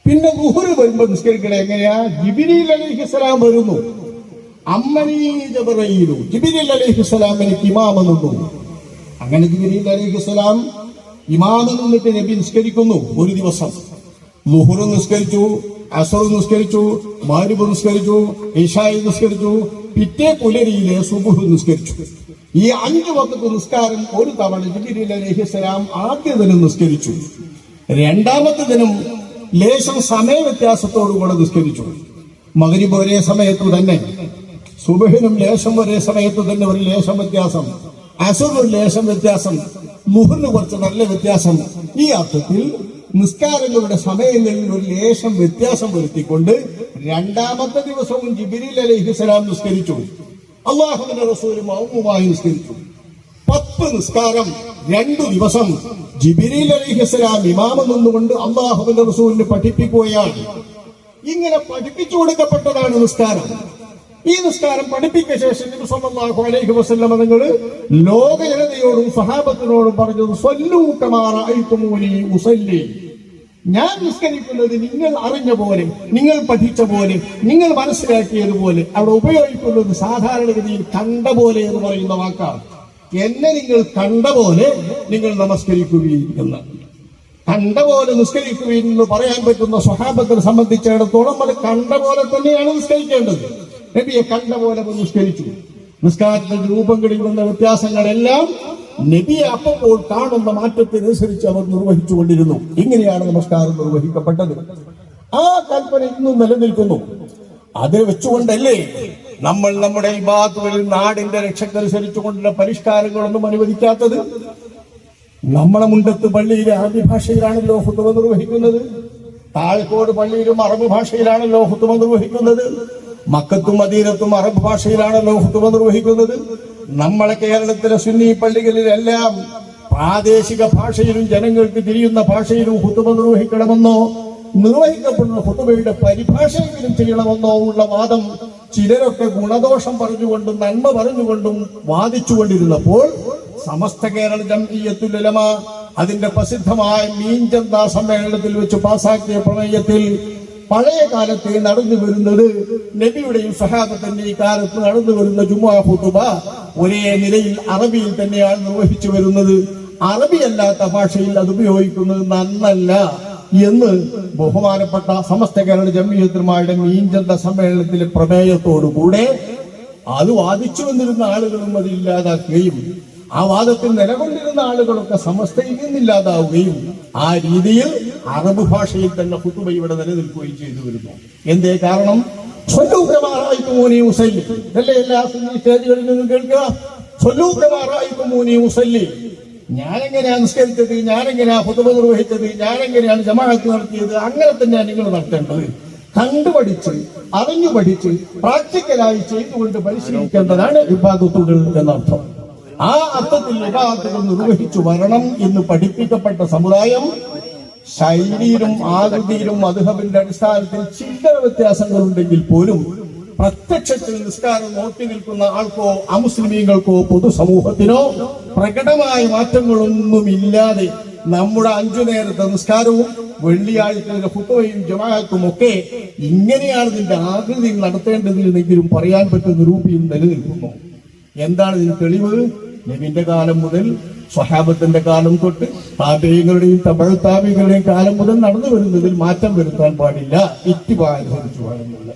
പിന്നെ ളുഹ്ർ വരുമ്പോൾ നിസ്കരിക്കണം എങ്ങനെയാ? ജിബ്രീൽ അലൈഹിസ്സലാം വരുന്നു. അമ്മനീ ജിബ്രീലു, ജിബ്രീൽ അലൈഹിസ്സലാം എനിക്ക് ഇമാമ നിന്നു. അങ്ങനെ ജിബ്രീൽ അലൈഹിസ്സലാം ഇമാമ നിന്നിട്ട് നബി നിസ്കരിക്കുന്നു. ഒരു ദിവസം ളുഹ്ർ നിസ്കരിച്ചു, അസർ നിസ്കരിച്ചു, മഗ്രിബ് നിസ്കരിച്ചു, ഇശാഇ നിസ്കരിച്ചു, പിറ്റേ പുലരിയിലെ സുബ്ഹ് നിസ്കരിച്ചു. ഈ 5 വഖത്ത് നിസ്കാരം ഒരു തവണ ജിബ്രീൽ അലൈഹിസ്സലാം ആദ്യ ദിനം നിസ്കരിച്ചു. 2ാമത്തെ ദിനം ലേശം സമയ വ്യത്യാസത്തോടുകൂടെ നിസ്കരിച്ചു. മഗ്രിബ് ഒരേ സമയത്ത് തന്നെ, സുബഹിനും ലേശം ഒരേ സമയത്ത് തന്നെ ഒരു ലേശം വ്യത്യാസം, അസുറിന് ഒരു ലേശം വ്യത്യാസം, മുഹറിന് കുറച്ച് നല്ല വ്യത്യാസം. ഈ അർത്ഥത്തിൽ നിസ്കാരങ്ങളുടെ സമയങ്ങളിൽ ഒരു ലേശം വ്യത്യാസം വരുത്തിക്കൊണ്ട് രണ്ടാമത്തെ ദിവസവും ജിബ്രീൽ അലൈഹിസ്സലാം നിസ്കരിച്ചു, അല്ലാഹുവിന്റെ റസൂൽ മൗമുമായി നിസ്കരിച്ചു. 10 നിസ്കാരം 2 ദിവസം ജിബ്രീൽ അലൈഹിസ്സലാം ഇമാമ് നിന്നുകൊണ്ട് അല്ലാഹുവിന്റെ റസൂലിന് പഠിപ്പിക്കുകയാണ്. ഇങ്ങനെ പഠിപ്പിച്ചു കൊടുക്കപ്പെട്ടതാണ് നിസ്കാരം. ഈ നിസ്കാരം പഠിപ്പിച്ച ശേഷം നബി സല്ലല്ലാഹു അലൈഹി വസല്ലം തങ്ങൾ ലോക ജനതയോടും സഹാബത്തിനോടും പറഞ്ഞത്, സ്വല്ലൂ കമാ റഅയ്തുമൂനി ഉസല്ലി. ഞാൻ നിസ്കരിക്കുന്നത് നിങ്ങൾ അറിഞ്ഞ പോലെ, നിങ്ങൾ പഠിച്ച പോലെ, നിങ്ങൾ മനസ്സിലാക്കിയതുപോലെ. അവിടെ ഉപയോഗിക്കുന്നത് സാധാരണഗതിയിൽ കണ്ട പോലെ എന്ന് പറയുന്ന വാക്കാണ്. എന്നെ നിങ്ങൾ കണ്ട പോലെ നിങ്ങൾ നമസ്കരിക്കുകയും എന്ന്. കണ്ട പോലെ നിസ്കരിക്കുകയും എന്ന് പറയാൻ പറ്റുന്ന സ്വഹാബത്തിനെ സംബന്ധിച്ചിടത്തോളം അത് കണ്ട പോലെ തന്നെയാണ് നിസ്കരിക്കേണ്ടത്. നബിയെ കണ്ട പോലെ നിസ്കരിച്ചു. നിസ്കാരത്തിന്റെ രൂപങ്ങളിൽ വന്ന വ്യത്യാസങ്ങളെല്ലാം നബിയെ അപ്പോൾ കാണുന്ന മാറ്റത്തിനനുസരിച്ച് അവർ നിർവഹിച്ചുകൊണ്ടിരുന്നു. ഇങ്ങനെയാണ് നമസ്കാരം നിർവഹിക്കപ്പെട്ടത്. ആ കൽപ്പന ഇന്നും നിലനിൽക്കുന്നു. അത് വെച്ചുകൊണ്ടല്ലേ നമ്മൾ നമ്മുടെ ഇബാദത്തുകളിൽ നാടിന്റെ രക്ഷക്കനുസരിച്ചുകൊണ്ടുള്ള പരിഷ്കാരങ്ങളൊന്നും അനുവദിക്കാത്തത്. നമ്മളെ മുണ്ടത്ത് പള്ളിയിലെ അറബി ഭാഷയിലാണല്ലോ ഖുതുബ നിർവഹിക്കുന്നത്. താഴെക്കോട് പള്ളിയിലും അറബ് ഭാഷയിലാണല്ലോ ഖുതുബ നിർവഹിക്കുന്നത്. മക്കത്തും മദീനത്തും അറബ് ഭാഷയിലാണല്ലോ ഖുതുബ നിർവഹിക്കുന്നത്. നമ്മളെ കേരളത്തിലെ സുന്നി പള്ളികളിലെല്ലാം പ്രാദേശിക ഭാഷയിലും ജനങ്ങൾക്ക് തിരിയുന്ന ഭാഷയിലും ഖുതുബ നിർവഹിക്കണമെന്നോ നിർവഹിക്കപ്പെടുന്ന ഖുതുബയുടെ പരിഭാഷയെങ്കിലും ചെയ്യണമെന്നോ ഉള്ള വാദം ചിലരൊക്കെ ഗുണദോഷം പറഞ്ഞുകൊണ്ടും നന്മ പറഞ്ഞുകൊണ്ടും വാദിച്ചുകൊണ്ടിരുന്നപ്പോൾ സമസ്ത കേരള ജംഇയ്യത്തുൽ ഉലമ അതിന്റെ പ്രസിദ്ധമായ മീൻചന്ത സമ്മേളനത്തിൽ വെച്ച് പാസാക്കിയ പ്രമേയത്തിൽ പഴയ കാലത്ത് നടന്നു വരുന്നത്, നബിയുടെയും സഹാബത്തിന്റെ ഈ കാലത്ത് നടന്നു വരുന്ന ജുമുഅ ഖുതുബ ഒരേ നിലയിൽ അറബിയിൽ തന്നെയാണ് നിർവഹിച്ചു വരുന്നത്. അറബി അല്ലാത്ത ഭാഷയിൽ അത് ഉപയോഗിക്കുന്നത് നന്നല്ല എന്ന് ബഹുമാനപ്പെട്ട സമസ്ത കേരള ജംഇയ്യത്തുമാരുടെ മീൻചന്ത സമ്മേളനത്തിലെ പ്രമേയത്തോടുകൂടെ അത് വാദിച്ചു വന്നിരുന്ന ആളുകളും അത് ഇല്ലാതാക്കുകയും ആ വാദത്തിൽ നിലകൊണ്ടിരുന്ന ആളുകളൊക്കെ സമസ്തയിൽ നിന്നില്ലാതാവുകയും ആ രീതിയിൽ അറബ് ഭാഷയിൽ തന്നെ ഖുതുബ ഇവിടെ നിലനിൽക്കുകയും ചെയ്തു വരുന്നു. എന്തേ കാരണം? സ്വല്ലൂ കമാ റഅയ്തുമൂനി ഉസല്ലി. ഇതല്ലേ എല്ലാ സ്റ്റേജുകളിൽ നിന്നും കേൾക്കുക, സ്വല്ലൂ കമാ റഅയ്തുമൂനി ഉസല്ലി. ഞാനെങ്ങനെയാ നിസ്കരിച്ചത്, ഞാനെങ്ങനെയാ ഖുതുബ നിർവഹിച്ചത്, ഞാനെങ്ങനെയാണ് ജമാഅത്ത് നടത്തിയത്, അങ്ങനെ തന്നെയാണ് നിങ്ങൾ നടത്തേണ്ടത്. കണ്ടുപഠിച്ച് അറിഞ്ഞു പഠിച്ച് പ്രാക്ടിക്കലായി ചെയ്തുകൊണ്ട് പരിശീലിക്കേണ്ടതാണ് ഇബാദത്തുകൾ എന്നർത്ഥം. ആ അർത്ഥത്തിൽ ഇബാദത്തുകൾ നിർവഹിച്ചു വരണം എന്ന് പഠിപ്പിക്കപ്പെട്ട സമുദായം ശൈലിയിലും ആകൃതിയിലും മദ്ഹബിന്റെ അടിസ്ഥാനത്തിൽ ചില്ലറ വ്യത്യാസങ്ങളുണ്ടെങ്കിൽ പോലും പ്രത്യക്ഷത്തിൽ നിസ്കാരം നോക്കി നിൽക്കുന്ന ആൾക്കോ അമുസ്ലിമീങ്ങൾക്കോ പൊതുസമൂഹത്തിനോ പ്രകടമായ മാറ്റങ്ങളൊന്നുമില്ലാതെ നമ്മുടെ 5 നേരത്തെ നിസ്കാരവും വെള്ളിയാഴ്ചയിലെ ഖുതുബയും ജമാഅത്തും ഒക്കെ ഇങ്ങനെയാണ് ഇതിന്റെ ആകൃതിയിൽ നടത്തേണ്ടതെങ്കിലും പറയാൻ പറ്റുന്ന രൂപയിൽ നിലനിൽക്കുന്നു. എന്താണ് ഇതിന് തെളിവ്? നബിന്റെ കാലം മുതൽ സ്വഹാബത്തിന്റെ കാലം തൊട്ട് താബീങ്ങളുടെയും തബഴ് താബീങ്ങളുടെയും കാലം മുതൽ നടന്നു വരുന്നതിൽ മാറ്റം വരുത്താൻ പാടില്ല. ഇത്തിബാനുസരിച്ചു പാടുന്നില്ല.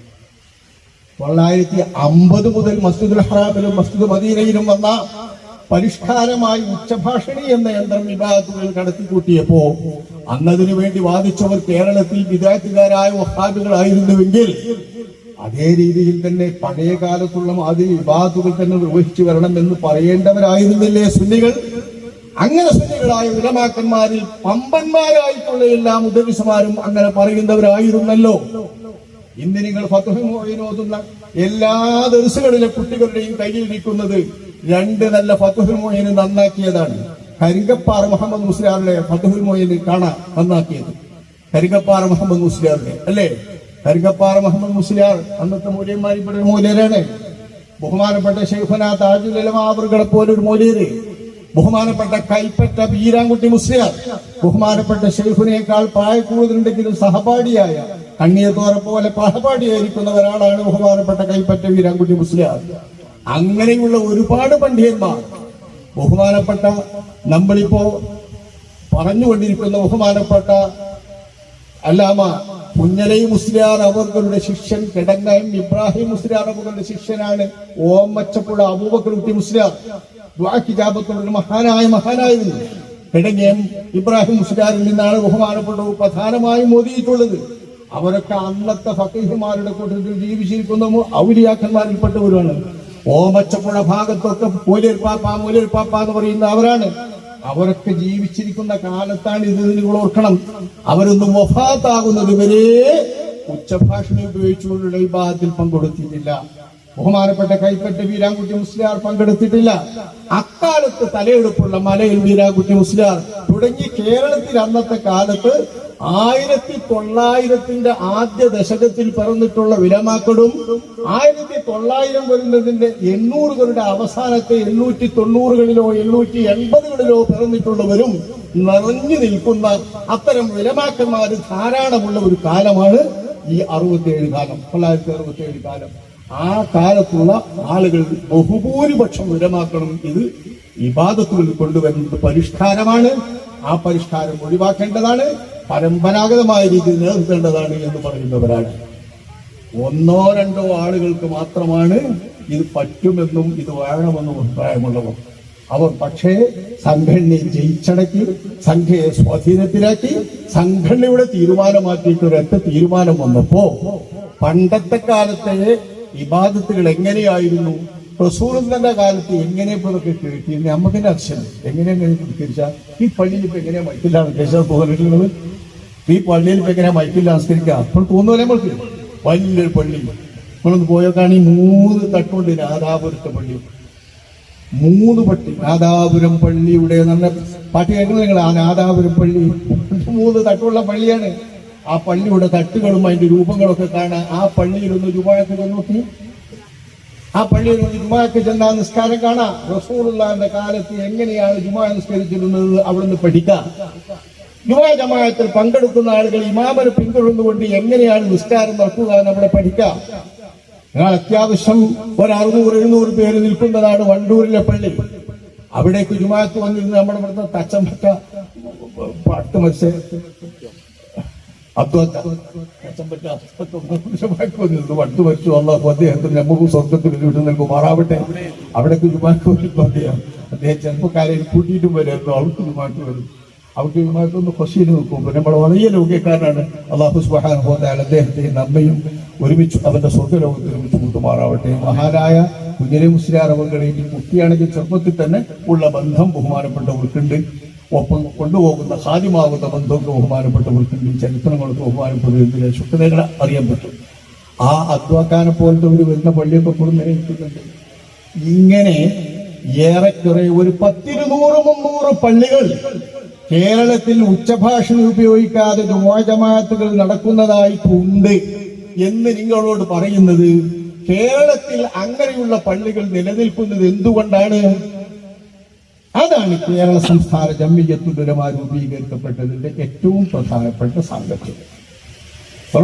950 മുതൽ മസ്ജിദുൽ ഹറാമിലും മസ്ജിദ് മദീനയിലും വന്ന പരിഷ്കാരമായി ഉച്ചഭാഷണി എന്ന യന്ത്രം ഇബാദത്തുകൾ കടത്തിക്കൂട്ടിയപ്പോ അന്നതിനു വേണ്ടി വാദിച്ചവർ കേരളത്തിൽ വിദാറ്റുകാരായ വഹാബികളായിരുന്നുവെങ്കിൽ അതേ രീതിയിൽ തന്നെ പഴയ കാലത്തുള്ള മാതിരി ഇബാദത്തുകൾ തന്നെ നിർവഹിച്ചു വരണമെന്ന് പറയേണ്ടവരായിരുന്നില്ലേ സുന്നികൾ? അങ്ങനെ സുന്നികളായ ഉലമാക്കന്മാരിൽ പമ്പന്മാരായിട്ടുള്ള എല്ലാ മുദരിസുമാരും അങ്ങനെ പറയുന്നവരായിരുന്നല്ലോ. ഇന്ന് നിങ്ങൾ ഫത്ഹുൽ മുഈൻ ഓതുന്ന എല്ലാ ദർസുകളിലെ കുട്ടികളുടെയും കയ്യിൽ നിൽക്കുന്നത് 2 നല്ല ഫത്ഹുൽ മുഈൻ നന്നാക്കിയതാണ്. കരിങ്കപ്പാറ മുഹമ്മദ് മുസ്ലിയാറിന്റെ ഫത്ഹുൽ മുഈൻ കാണാൻ നന്നാക്കിയത് കരിങ്കപ്പാറ മുഹമ്മദ് മുസ്ലിയാറിന്റെ അല്ലേ? കരിങ്കപ്പാറ മുഹമ്മദ് മുസ്ലിയാർ അന്നത്തെ മൂല്യന്മാരിൽപ്പെട്ട ഒരു മൂല്യരാണ്. ബഹുമാനപ്പെട്ട ശൈഖുന താജുൽ ഉലമാ അവരുടെ പോലെ ഒരു മൂല്യര്, ബഹുമാനപ്പെട്ട കൈപ്പറ്റ ബീരാൻകുട്ടി മുസ്ലിയാർ, ബഹുമാനപ്പെട്ട ശൈഖുനേക്കാൾ പ്രായ കൂടുതലുണ്ടെങ്കിലും സഹപാഠിയായ കണ്ണിയത്തോറെ പോലെ സഹപാഠിയായിരിക്കുന്ന ഒരാളാണ് ബഹുമാനപ്പെട്ട കൈപ്പറ്റ ബീരാൻകുട്ടി മുസ്ലിയാർ. അങ്ങനെയുള്ള ഒരുപാട് പണ്ഡിതന്മാർ, ബഹുമാനപ്പെട്ട നമ്മളിപ്പോ പറഞ്ഞുകൊണ്ടിരിക്കുന്ന ബഹുമാനപ്പെട്ട അല്ലാമ കുഞ്ഞലൈ മുസ്ലിയാർ അവരുടെ ശിഷ്യൻ കിടങ്ങയം ഇബ്രാഹിം മുസ്ലിയാർ അവരുടെ ശിഷ്യനാണ് ഓമച്ചപ്പുഴ അബൂബക്കർ കുട്ടി മുസ്ലിയാർ. ദ്വാക്കിജാബത്തുള്ള മഹാനായിരുന്നു. കിടങ്ങയം ഇബ്രാഹിം മുസ്ലിയാറിൽ നിന്നാണ് ബഹുമാനപ്പെട്ട പ്രധാനമായും മോദിയിട്ടുള്ളത്. അവരൊക്കെ അന്നത്തെ ഫക്കീഹുമാരുടെ കൂട്ടത്തിൽ ജീവിച്ചിരിക്കുന്ന ഔലിയാക്കന്മാരിൽപ്പെട്ടവരാണ്. ഓമച്ചപ്പുഴ ഭാഗത്തൊക്കെ മൂലേർപ്പാപ്പ എന്ന് പറയുന്ന അവരാണ്. അവരൊക്കെ ജീവിച്ചിരിക്കുന്ന കാലത്താണ് ഇത്. നിങ്ങൾ ഓർക്കണം, അവരൊന്നും വഫാത്താകുന്നത് വരെ ഉച്ചഭാഷണം ഉപയോഗിച്ചുകൊണ്ടുള്ള ഇബാദത്തിൽ പങ്കെടുത്തിട്ടില്ല. ബഹുമാനപ്പെട്ട കൈപ്പറ്റ വീരാൻകുട്ടി മുസ്ലിയാർ പങ്കെടുത്തിട്ടില്ല. അക്കാലത്ത് തലയെടുപ്പുള്ള മലയിൽ വീരാൻകുട്ടി മുസ്ലിയാർ തുടങ്ങി കേരളത്തിൽ അന്നത്തെ കാലത്ത് 1900 ആദ്യ ദശകത്തിൽ പിറന്നിട്ടുള്ള വിലമാക്കളും 1900 വരുന്നതിന്റെ 800കളുടെ അവസാനത്തെ 890കളിലോ 880കളിലോ പിറന്നിട്ടുള്ളവരും നിറഞ്ഞു നിൽക്കുന്ന അത്തരം വിലമാക്കന്മാര് ധാരാളമുള്ള ഒരു കാലമാണ് ഈ 67 കാലം, 1967 കാലം. ആ കാലത്തുള്ള ആളുകൾ ബഹുഭൂരിപക്ഷം വിലമാക്കണം ഇത് ഇബാദത്തുകളിൽ കൊണ്ടുവരുന്നത് പരിഷ്കാരമാണ്. ആ പരിഷ്കാരം ഒഴിവാക്കേണ്ടതാണ്, പരമ്പരാഗതമായ രീതിയിൽ നിലനിർത്തേണ്ടതാണ് എന്ന് പറയുന്നവരാണ്. 1-2 ആളുകൾക്ക് മാത്രമാണ് ഇത് പറ്റുമെന്നും ഇത് വേണമെന്നും അഭിപ്രായമുള്ളവർ. അവർ പക്ഷേ സംഘടനയെ ജയിച്ചടക്കി, സംഘടനയെ സ്വാധീനത്തിലാക്കി, സംഘടനയുടെ തീരുമാനമാക്കിയിട്ട് ഒരൊറ്റ തീരുമാനം വന്നപ്പോ പണ്ടത്തെ കാലത്തെ ഇബാദത്തുകൾ എങ്ങനെയായിരുന്നു, റസൂലുള്ളാഹിന്റെ കാലത്ത് എങ്ങനെയൊക്കെ കേട്ടിരുന്നു, നമുക്കെന്നെ അച്ഛൻ എങ്ങനെയാണ് നിസ്കരിച്ചാൽ ഈ പള്ളിയിൽ ഇപ്പൊ എങ്ങനെയാ മൈക്കില്ല തോന്നിട്ടുള്ളത്, ഈ പള്ളിയിൽ ഇപ്പൊ എങ്ങനെയാ മൈക്കില്ല സംസ്കരിക്കുക അപ്പോൾ തോന്നുപോലെ നമ്മൾക്ക് വലിയൊരു പള്ളി നമ്മളൊന്ന് പോയോക്കാണ്. 3 തട്ടുണ്ട് നാദാപുരത്തെ പള്ളി, 3 പട്ടി നാദാപുരം പള്ളിയുടെ നല്ല പാട്ട് കേൾക്കുന്നത് നിങ്ങൾ. ആ നാദാപുരം പള്ളി 3 തട്ടുള്ള പള്ളിയാണ്. ആ പള്ളിയുടെ തട്ടുകളും അതിന്റെ രൂപങ്ങളൊക്കെ കാണാൻ ആ പള്ളിയിലൊന്ന് ജുമാഅത്ത് നോക്കി, ആ പള്ളിയിൽ ഒന്ന് ജുമാഅത്ത് ചെന്നാൽ നിസ്കാരം കാണാം. റസൂലുള്ളാഹിന്റെ കാലത്ത് എങ്ങനെയാണ് ജുമാ നിസ്കരിച്ചിരുന്നത് അവിടുന്ന് പഠിക്കാം. ജുമാ ജമാഅത്തിൽ പങ്കെടുക്കുന്ന ആളുകൾ ഇമാമനെ പിന്തുടർന്നുകൊണ്ട് എങ്ങനെയാണ് നിസ്കാരം നടക്കുക നമ്മളെ പഠിക്കാം. എന്നാൽ അത്യാവശ്യം 600-700 പേര് നിൽക്കുന്നതാണ് വണ്ടൂരിലെ പള്ളി. അവിടേക്ക് ജുമാഅത്ത് വന്നിരുന്ന് നമ്മുടെ ഇവിടുത്തെ തച്ചമ്പറ്റ പട്ട് മത്സ്യ വട്ടു വച്ചു അള്ളാഹു അദ്ദേഹത്തിന് നമുക്ക് സ്വർഗത്തിൽ വിട്ടു നൽകുമാറാവട്ടെ. അവിടേക്ക് ജുമാക്ക് വരുമ്പോൾ അദ്ദേഹം ചെറുപ്പക്കാരെ കൂട്ടിയിട്ടും വരുമായിരുന്നു. അവർക്ക് ജുമാക്ക് വരും, അവർക്ക് ജുമാക്കൊന്ന് ഫസീല് നോക്കും. നമ്മളെ വലിയ ലോകക്കാരനാണ്. അള്ളാഹു സുബ്ഹാനഹു വ തആല അദ്ദേഹത്തെ നമ്മയും ഒരുമിച്ച് അവന്റെ സ്വർഗ്ഗലോകത്തിൽ ഒരുമിച്ച് കൂട്ടുമാറാവട്ടെ. മഹാനായ കുഞ്ഞിലെ മുസ്ലിയാർ അവരുടെ കുട്ടിയാണെങ്കിൽ ചെറുപ്പത്തിൽ തന്നെ ഉള്ള ബന്ധം ബഹുമാനപ്പെട്ടവർക്കുണ്ട്. ഒപ്പം കൊണ്ടുപോകുന്ന ഹാദിമാകുന്ന ബന്ധമൊക്കെ ബഹുമാനപ്പെട്ടവർക്കുണ്ട്. ചരിത്രങ്ങളൊക്കെ ബഹുമാനപ്പെട്ടതിന്റെ ശുദ്ധതകൾ അറിയാൻ പറ്റും. ആ അദ്വാക്കാനെ പോലത്തെ ഒരു വരുന്ന പള്ളിയൊക്കെ പോലും നിലനിൽക്കുന്നുണ്ട്. ഇങ്ങനെ ഏറെക്കുറെ ഒരു 10-200-300 പള്ളികൾ കേരളത്തിൽ ഉച്ചഭാഷ ഉപയോഗിക്കാതെ ജുമുഅ ജമാഅത്തുകൾ നടക്കുന്നതായിട്ടുണ്ട് എന്ന് നിങ്ങളോട് പറയുന്നത്, കേരളത്തിൽ അങ്ങനെയുള്ള പള്ളികൾ നിലനിൽക്കുന്നത് എന്തുകൊണ്ടാണ്? അതാണ് കേരള സംസ്ഥാന ജംഇയ്യത്തുൽ ഉലമ രൂപീകരിക്കപ്പെട്ടതിന്റെ ഏറ്റവും പ്രധാനപ്പെട്ട സാങ്കത്യം.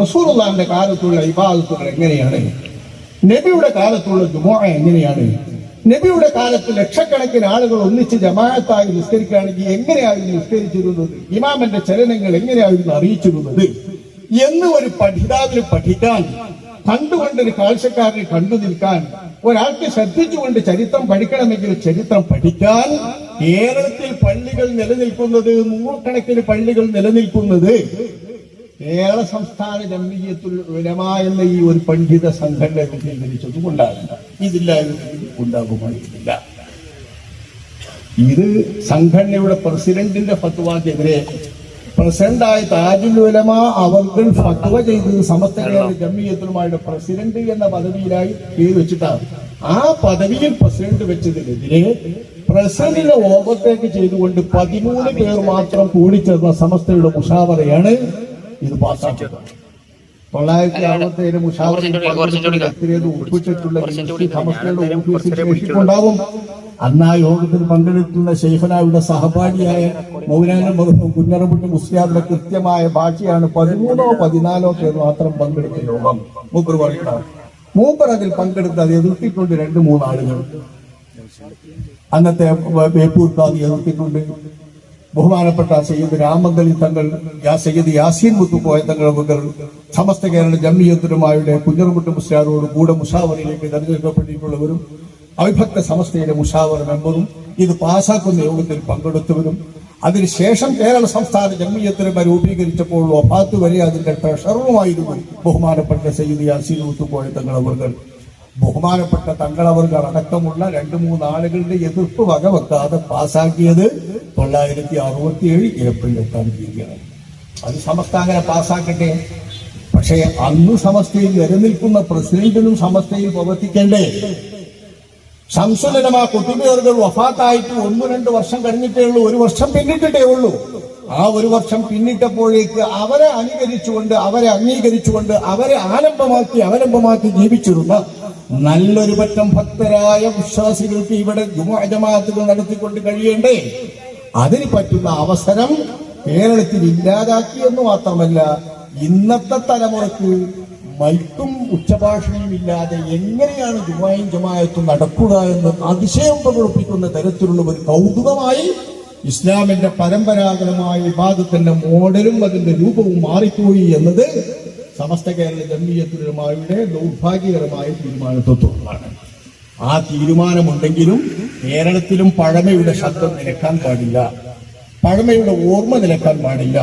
റസൂലുള്ളാഹിന്റെ കാലത്തുള്ള ഇബാദത്തുകൾ എങ്ങനെയാണ്, നബിയുടെ കാലത്തുള്ള ജുമുഅ എങ്ങനെയാണ്, നബിയുടെ കാലത്ത് ലക്ഷക്കണക്കിന് ആളുകൾ ഒന്നിച്ച് ജമാഅത്തായി നിസ്കരിക്കുകയാണെങ്കിൽ എങ്ങനെയായിരുന്നു നിസ്കരിച്ചിരുന്നത്, ഇമാമിന്റെ ചലനങ്ങൾ എങ്ങനെയായിരുന്നു അറിയിച്ചിരുന്നത് എന്ന് ഒരു പഠിതാവിന് പഠിക്കാൻ, കണ്ടുകൊണ്ടൊരു കാഴ്ചക്കാരനെ കണ്ടു നിൽക്കാൻ, ഒരാൾക്ക് ശ്രദ്ധിച്ചുകൊണ്ട് ചരിത്രം പഠിക്കണമെങ്കിൽ ചരിത്രം പഠിക്കാൻ കേരളത്തിൽ പള്ളികൾ നിലനിൽക്കുന്നത്, 100 പള്ളികൾ നിലനിൽക്കുന്നത് കേരള സംസ്ഥാന ജംഇയ്യത്തുൽ ഉലമ എന്ന ഈ ഒരു പണ്ഡിത സംഘടന രൂപീകരിച്ചത് കൊണ്ടാണ്. ഇതില്ലായിരുന്നെങ്കിൽ ഉണ്ടാകുമായിരുന്നില്ല. ഇത് സംഘടനയുടെ പ്രസിഡന്റിന്റെ ഫത്വക്കെതിരെ പ്രസിഡന്റായ താജുൽ ഉലമ അവർ ഫത്വ ചെയ്തത് സമസ്ത കേരള ജംഇയ്യത്തുലമയുടെ പ്രസിഡന്റ് എന്ന പദവിയിലായി പേര് വെച്ചിട്ടാണ്. ആ പദവിയിൽ പ്രസിഡന്റ് വെച്ചതിനെതിരെ പ്രസിഡന്റിനെ ഓവർടേക്ക് ചെയ്തുകൊണ്ട് 13 പേർ മാത്രം കൂടിച്ചേർന്ന സമസ്തയുടെ മുഷാവറയാണ് ഇത് പാസ്സാക്കിയത്. 967 മുഷാവറയിൽ ഒപ്പിച്ചിട്ടുള്ള സമസ്തയുടെ ഓഫീസിൽ ശേഷിപ്പുണ്ടാവും. അന്ന് ആ യോഗത്തിൽ പങ്കെടുക്കുന്ന ശൈഖനായുടെ സഹപാഠിയായ മൗലാന മർഹൂം കുഞ്ഞറമ്പുട്ടി മുസ്ലിയാരുടെ കൃത്യമായ ഭാഷയാണ് 13-14 പേർ മാത്രം പങ്കെടുത്ത യോഗം. മൂപ്പർ പറയുന്നത് മൂപ്പർ അതിൽ പങ്കെടുത്ത് അത് എതിർത്തിട്ടുണ്ട് 2-3 ആളുകൾ. അന്നത്തെ ബേപ്പൂർ ഖാദി എതിർത്തിട്ടുണ്ട്. ബഹുമാനപ്പെട്ട സയ്യിദ് രാമങ്കലി തങ്ങൾ, സയ്യിദ് യാസീൻ മുത്തുക്കോയ തങ്ങൾ സമസ്ത കേരള ജംഇയ്യത്തുലമയുടെ കുഞ്ഞറമ്പുട്ടി മുസ്ലിയാരോട് കൂടെ മുഷാവറയിലേക്ക് തെരഞ്ഞെടുക്കപ്പെട്ടിട്ടുള്ളവരും അവിഭക്ത സമസ്തയിലെ മുഷാവറ മെമ്പറും ഇത് പാസാക്കുന്ന യോഗത്തിൽ പങ്കെടുത്തവരും അതിനുശേഷം കേരള സംസ്ഥാന ജംഇയ്യത്തുലമ രൂപീകരിച്ചപ്പോൾ വഫാത്ത് വരെ അതിന്റെ ട്രഷററുമായിരുന്നു ബഹുമാനപ്പെട്ട സയ്യിദ് യാസീൻ മുത്തുക്കോയ തങ്ങളവർകൾ. ബഹുമാനപ്പെട്ട തങ്ങളവർകൾ അടക്കമുള്ള 2-3 ആളുകളുടെ എതിർപ്പ് വകവെക്കാതെ പാസാക്കിയത് 967 ഏപ്രിൽ 8 തീയതിയാണ്. അത് സമസ്ത അങ്ങനെ പാസാക്കട്ടെ. പക്ഷേ അന്ന് സമസ്തയിൽ നിലനിൽക്കുന്ന പ്രസിഡന്റിനും സമസ്തയിൽ പ്രവർത്തിക്കേണ്ടേ? ശംസുൽ ഉലമ ഖുതുബി അവர்கள் വഫാത്തായിട്ട് 1-2 വർഷം കഴിഞ്ഞിട്ടേ ഉള്ളൂ, 1 വർഷം പിന്നിട്ടിട്ടേ ഉള്ളൂ. ആ 1 വർഷം പിന്നിട്ടപ്പോഴേക്ക് അവരെ അനുകരിച്ചുകൊണ്ട്, അവരെ അംഗീകരിച്ചുകൊണ്ട്, അവരെ അവലംബമാക്കി ജീവിച്ചിരുന്ന നല്ലൊരു പറ്റം ഭക്തരായ വിശ്വാസികൾക്ക് ഇവിടെ ജുമുഅ ജമാഅത്തുകൾ നടത്തിക്കൊണ്ട് കഴിയേണ്ടേ? അതിന് പറ്റുന്ന അവസരം കേരളത്തിൽ ഇല്ലാതാക്കി എന്ന് മാത്രമല്ല, ഇന്നത്തെ തലമുറക്ക് മൈക്കും ഉച്ചഭാഷയും ഇല്ലാതെ എങ്ങനെയാണ് ജുമുഅയും ജമാഅത്തും നടക്കുക എന്ന് അതിശയം പ്രകടിപ്പിക്കുന്ന തരത്തിലുള്ള ഒരു കൗതുകമായി ഇസ്ലാമിന്റെ പരമ്പരാഗതമായ ഇബാദത്തിന്റെ മോഡലും അതിന്റെ രൂപവും മാറിപ്പോയി എന്നത് സമസ്ത കേരള ജംഇയ്യത്തുലമയുടെ ദൗർഭാഗ്യകരമായ തീരുമാനത്തെ തുടർന്നാണ്. ആ തീരുമാനമുണ്ടെങ്കിലും കേരളത്തിലും പഴമയുടെ ശബ്ദം നിലക്കാൻ പാടില്ല, പഴമയുടെ ഓർമ്മ നിലക്കാൻ പാടില്ല.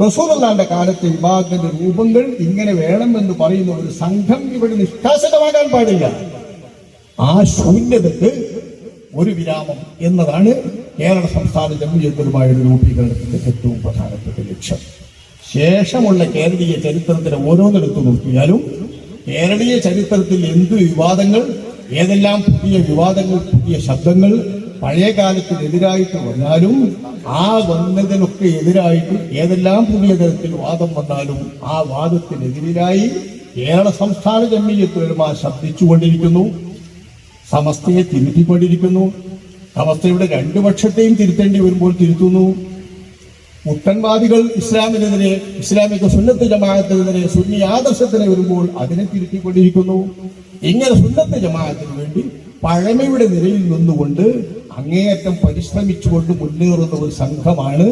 റസൂലുള്ളാഹിന്റെ കാലത്തെ ഇബാദത്തിന്റെ രൂപങ്ങൾ ഇങ്ങനെ വേണമെന്ന് പറയുന്ന ഒരു സംഘം ഇവിടെ നിഷ്കാസനമാകാൻ പാടില്ല. ആ ശൂന്യതയ്ക്ക് ഒരു വിരാമം എന്നതാണ് കേരള സംസ്ഥാന ജംഇയ്യത്തുലമയുടെ രൂപീകരണത്തിന്റെ ഏറ്റവും പ്രധാനപ്പെട്ട ലക്ഷ്യം. ശേഷമുള്ള കേരളീയ ചരിത്രത്തിലെ ഓരോന്നെടുത്തു നോക്കിയാലും കേരളീയ ചരിത്രത്തിൽ എന്ത് വിവാദങ്ങൾ, ഏതെല്ലാം പുതിയ വിവാദങ്ങൾ, പുതിയ ശബ്ദങ്ങൾ പഴയ കാലത്തിനെതിരായിട്ട് വന്നാലും ആ വന്നതിനൊക്കെ എതിരായിട്ട് ഏതെല്ലാം പുതിയ തരത്തിൽ വാദം വന്നാലും ആ വാദത്തിനെതിരായി കേരള സംസ്ഥാന ജംഇയ്യത്തുലമ ശബ്ദിച്ചുകൊണ്ടിരിക്കുന്നു, സമസ്തയെ തിരുത്തിക്കൊണ്ടിരിക്കുന്നു. സമസ്തയുടെ 2 പക്ഷത്തെയും തിരുത്തേണ്ടി വരുമ്പോൾ തിരുത്തുന്നു. മുട്ടൻവാദികൾ ഇസ്ലാമിനെതിരെ, ഇസ്ലാമിക സുന്നത്ത് ജമാഅത്തിനെതിരെ, സുന്നി ആദർശത്തിന് വരുമ്പോൾ അതിനെ തിരുത്തിക്കൊണ്ടിരിക്കുന്നു. ഇങ്ങനെ സുന്നത്ത് ജമാഅത്തിന് വേണ്ടി പഴമയുടെ നിലയിൽ നിന്നുകൊണ്ട് അങ്ങേയറ്റം പരിശ്രമിച്ചുകൊണ്ട് മുന്നേറുന്ന ഒരു സംഘമാണ്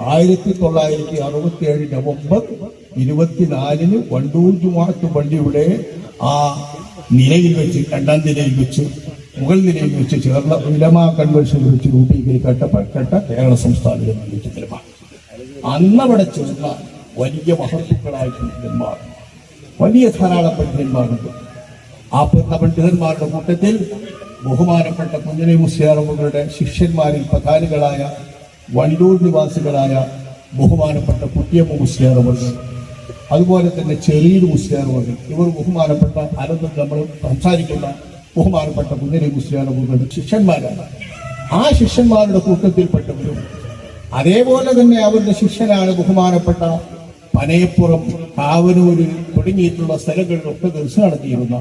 1967 നവംബർ 24 വണ്ടൂർ ജുമുഅത്ത് പള്ളിയുടെ ആ നിലയിൽ വെച്ച്, 2ാം നിലയിൽ വെച്ച്, മുകൾ നിലയിൽ വെച്ച് ചേർന്ന ഉലമാ കൺവെൻഷനിൽ വെച്ച് രൂപീകരിക്കപ്പെട്ട കേരള സംസ്ഥാന ജംഇയ്യത്തുലമ. അന്നവിടെ ചേർന്ന വലിയ മഹത്തുക്കളായ പണ്ഡിതന്മാർ, വലിയ ധാരാളം പണ്ഡിതന്മാരുണ്ട്. ആ പണ്ഡിതന്മാരുടെ കൂട്ടത്തിൽ ബഹുമാനപ്പെട്ട കുഞ്ഞലി മുസ്ലിയാർ അവരുടെ ശിഷ്യന്മാരിൽ പ്രധാനികളായ വണ്ടൂർ നിവാസികളായ ബഹുമാനപ്പെട്ട കുട്ടിയമ്മ മുസ്ലിയാർ അവർ, അതുപോലെ തന്നെ ചെറിയ മുസ്ലിയാർ അവർ, ഇവർ ബഹുമാനപ്പെട്ട അനന്തം നമ്മൾ സംസാരിക്കുന്ന ബഹുമാനപ്പെട്ട കുഞ്ഞലി മുസ്ലിയാർ അവരുടെ ശിഷ്യന്മാരാണ്. ആ ശിഷ്യന്മാരുടെ കൂട്ടത്തിൽപ്പെട്ടവരും അതേപോലെ തന്നെ അവരുടെ ശിഷ്യനാണ് ബഹുമാനപ്പെട്ട പനയപ്പുറം, കാവനൂര് തുടങ്ങിയിട്ടുള്ള സ്ഥലങ്ങളിലൊക്കെ ദർശനം നടത്തിയിരുന്ന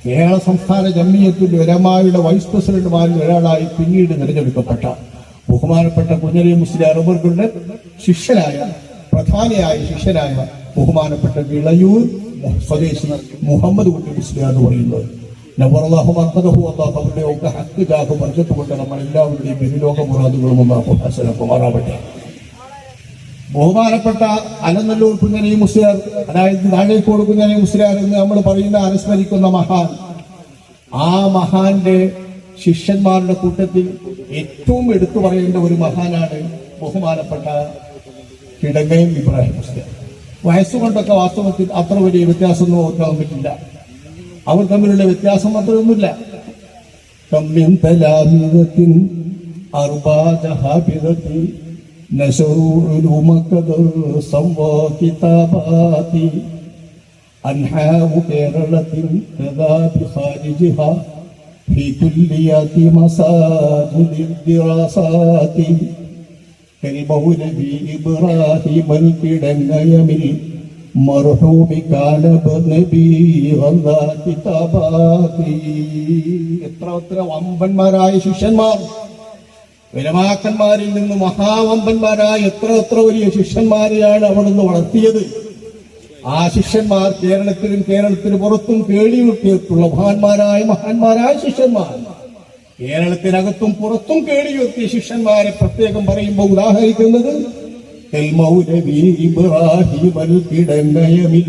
കേരള സംസ്ഥാന ജംഇയ്യത്തുൽ ഉലമയുടെ വൈസ് പ്രസിഡന്റുമാരിൽ ഒരാളായി പിന്നീട് തിരഞ്ഞെടുക്കപ്പെട്ട ബഹുമാനപ്പെട്ട കുഞ്ഞലി മുസ്ലിയാർ അവരുടെ ശിഷ്യനായ, പ്രധാനിയായ ശിഷ്യനായ ബഹുമാനപ്പെട്ട വിളയൂർ സ്വദേശി മുഹമ്മദ് കുട്ടി മുസ്ലിയാർ എന്ന് പറയുന്നത് നവറല്ലാഹു മർത്തദഹു, അല്ലാഹു അവരുടെ ഒക്കെ ഹക്ക് ജാഹ് ബർക്കത്തുകൊണ്ട് നമ്മൾ എല്ലാവരുടെയും ബിരുലോക മുറാദുകളും അല്ലാഹു ഹസനക്കുമാറാവട്ടെ. ബഹുമാനപ്പെട്ട അലനല്ലൂർ കുഞ്ഞലി മുസ്ലിയാർ, അതായത് താഴേക്കോട് കുഞ്ഞലി മുസ്ലിയാർ എന്ന് നമ്മൾ പറയുന്ന അനുസ്മരിക്കുന്ന മഹാൻ, ആ മഹാന്റെ ശിഷ്യന്മാരുടെ കൂട്ടത്തിൽ ഏറ്റവും എടുത്തു പറയേണ്ട ഒരു മഹാനാണ് ബഹുമാനപ്പെട്ട കിടങ്ങയം ഇബ്രാഹിം മുസ്ലിയാർ. വയസ്സുകൊണ്ടൊക്കെ വാസ്തവത്തിൽ അത്ര വലിയ വ്യത്യാസമൊന്നും ഓർക്കാൻ പറ്റില്ല, അവർ തമ്മിലുള്ള വ്യത്യാസം മാത്രമൊന്നുമില്ല. കമ്മിൻ തലാമിദത്തിൻ അർബാദ ഹാബിദത്തി നശറു ഉലൂമ ഖദർസം വകിതാബാതി അൻഹാഉ കേരളത്തിൻ കദാ ബിഖാരിജിഹാ ഫീ കുല്ലിയാതി മസാജിദി ദിറാസാതി കൽമൗലവി ഇബ്രാഹിം അൽ കിടങ്ങയമിൽ മർഹൂമി കാലബനബി വല്ലാ കിതാബാതി. എത്ര വമ്പന്മാരായ ശിഷ്യന്മാർ, ഉലമാക്കന്മാരിൽ നിന്ന് മഹാവമ്പന്മാരായ എത്ര വലിയ ശിഷ്യന്മാരെയാണ് അവിടുന്ന് വളർത്തിയത്. ആ ശിഷ്യന്മാർ കേരളത്തിനും പുറത്തും കേളിയുർത്തിയിട്ടുള്ള മഹാന്മാരായ ശിഷ്യന്മാർ, കേരളത്തിനകത്തും പുറത്തും കേളിയുർത്തിയ ശിഷ്യന്മാരെ പ്രത്യേകം പറയുമ്പോൾ ഉദാഹരിക്കുന്നത് കൽമൗലവി ഇബ്രാഹിം അൽ കിടങ്ങയമിൽ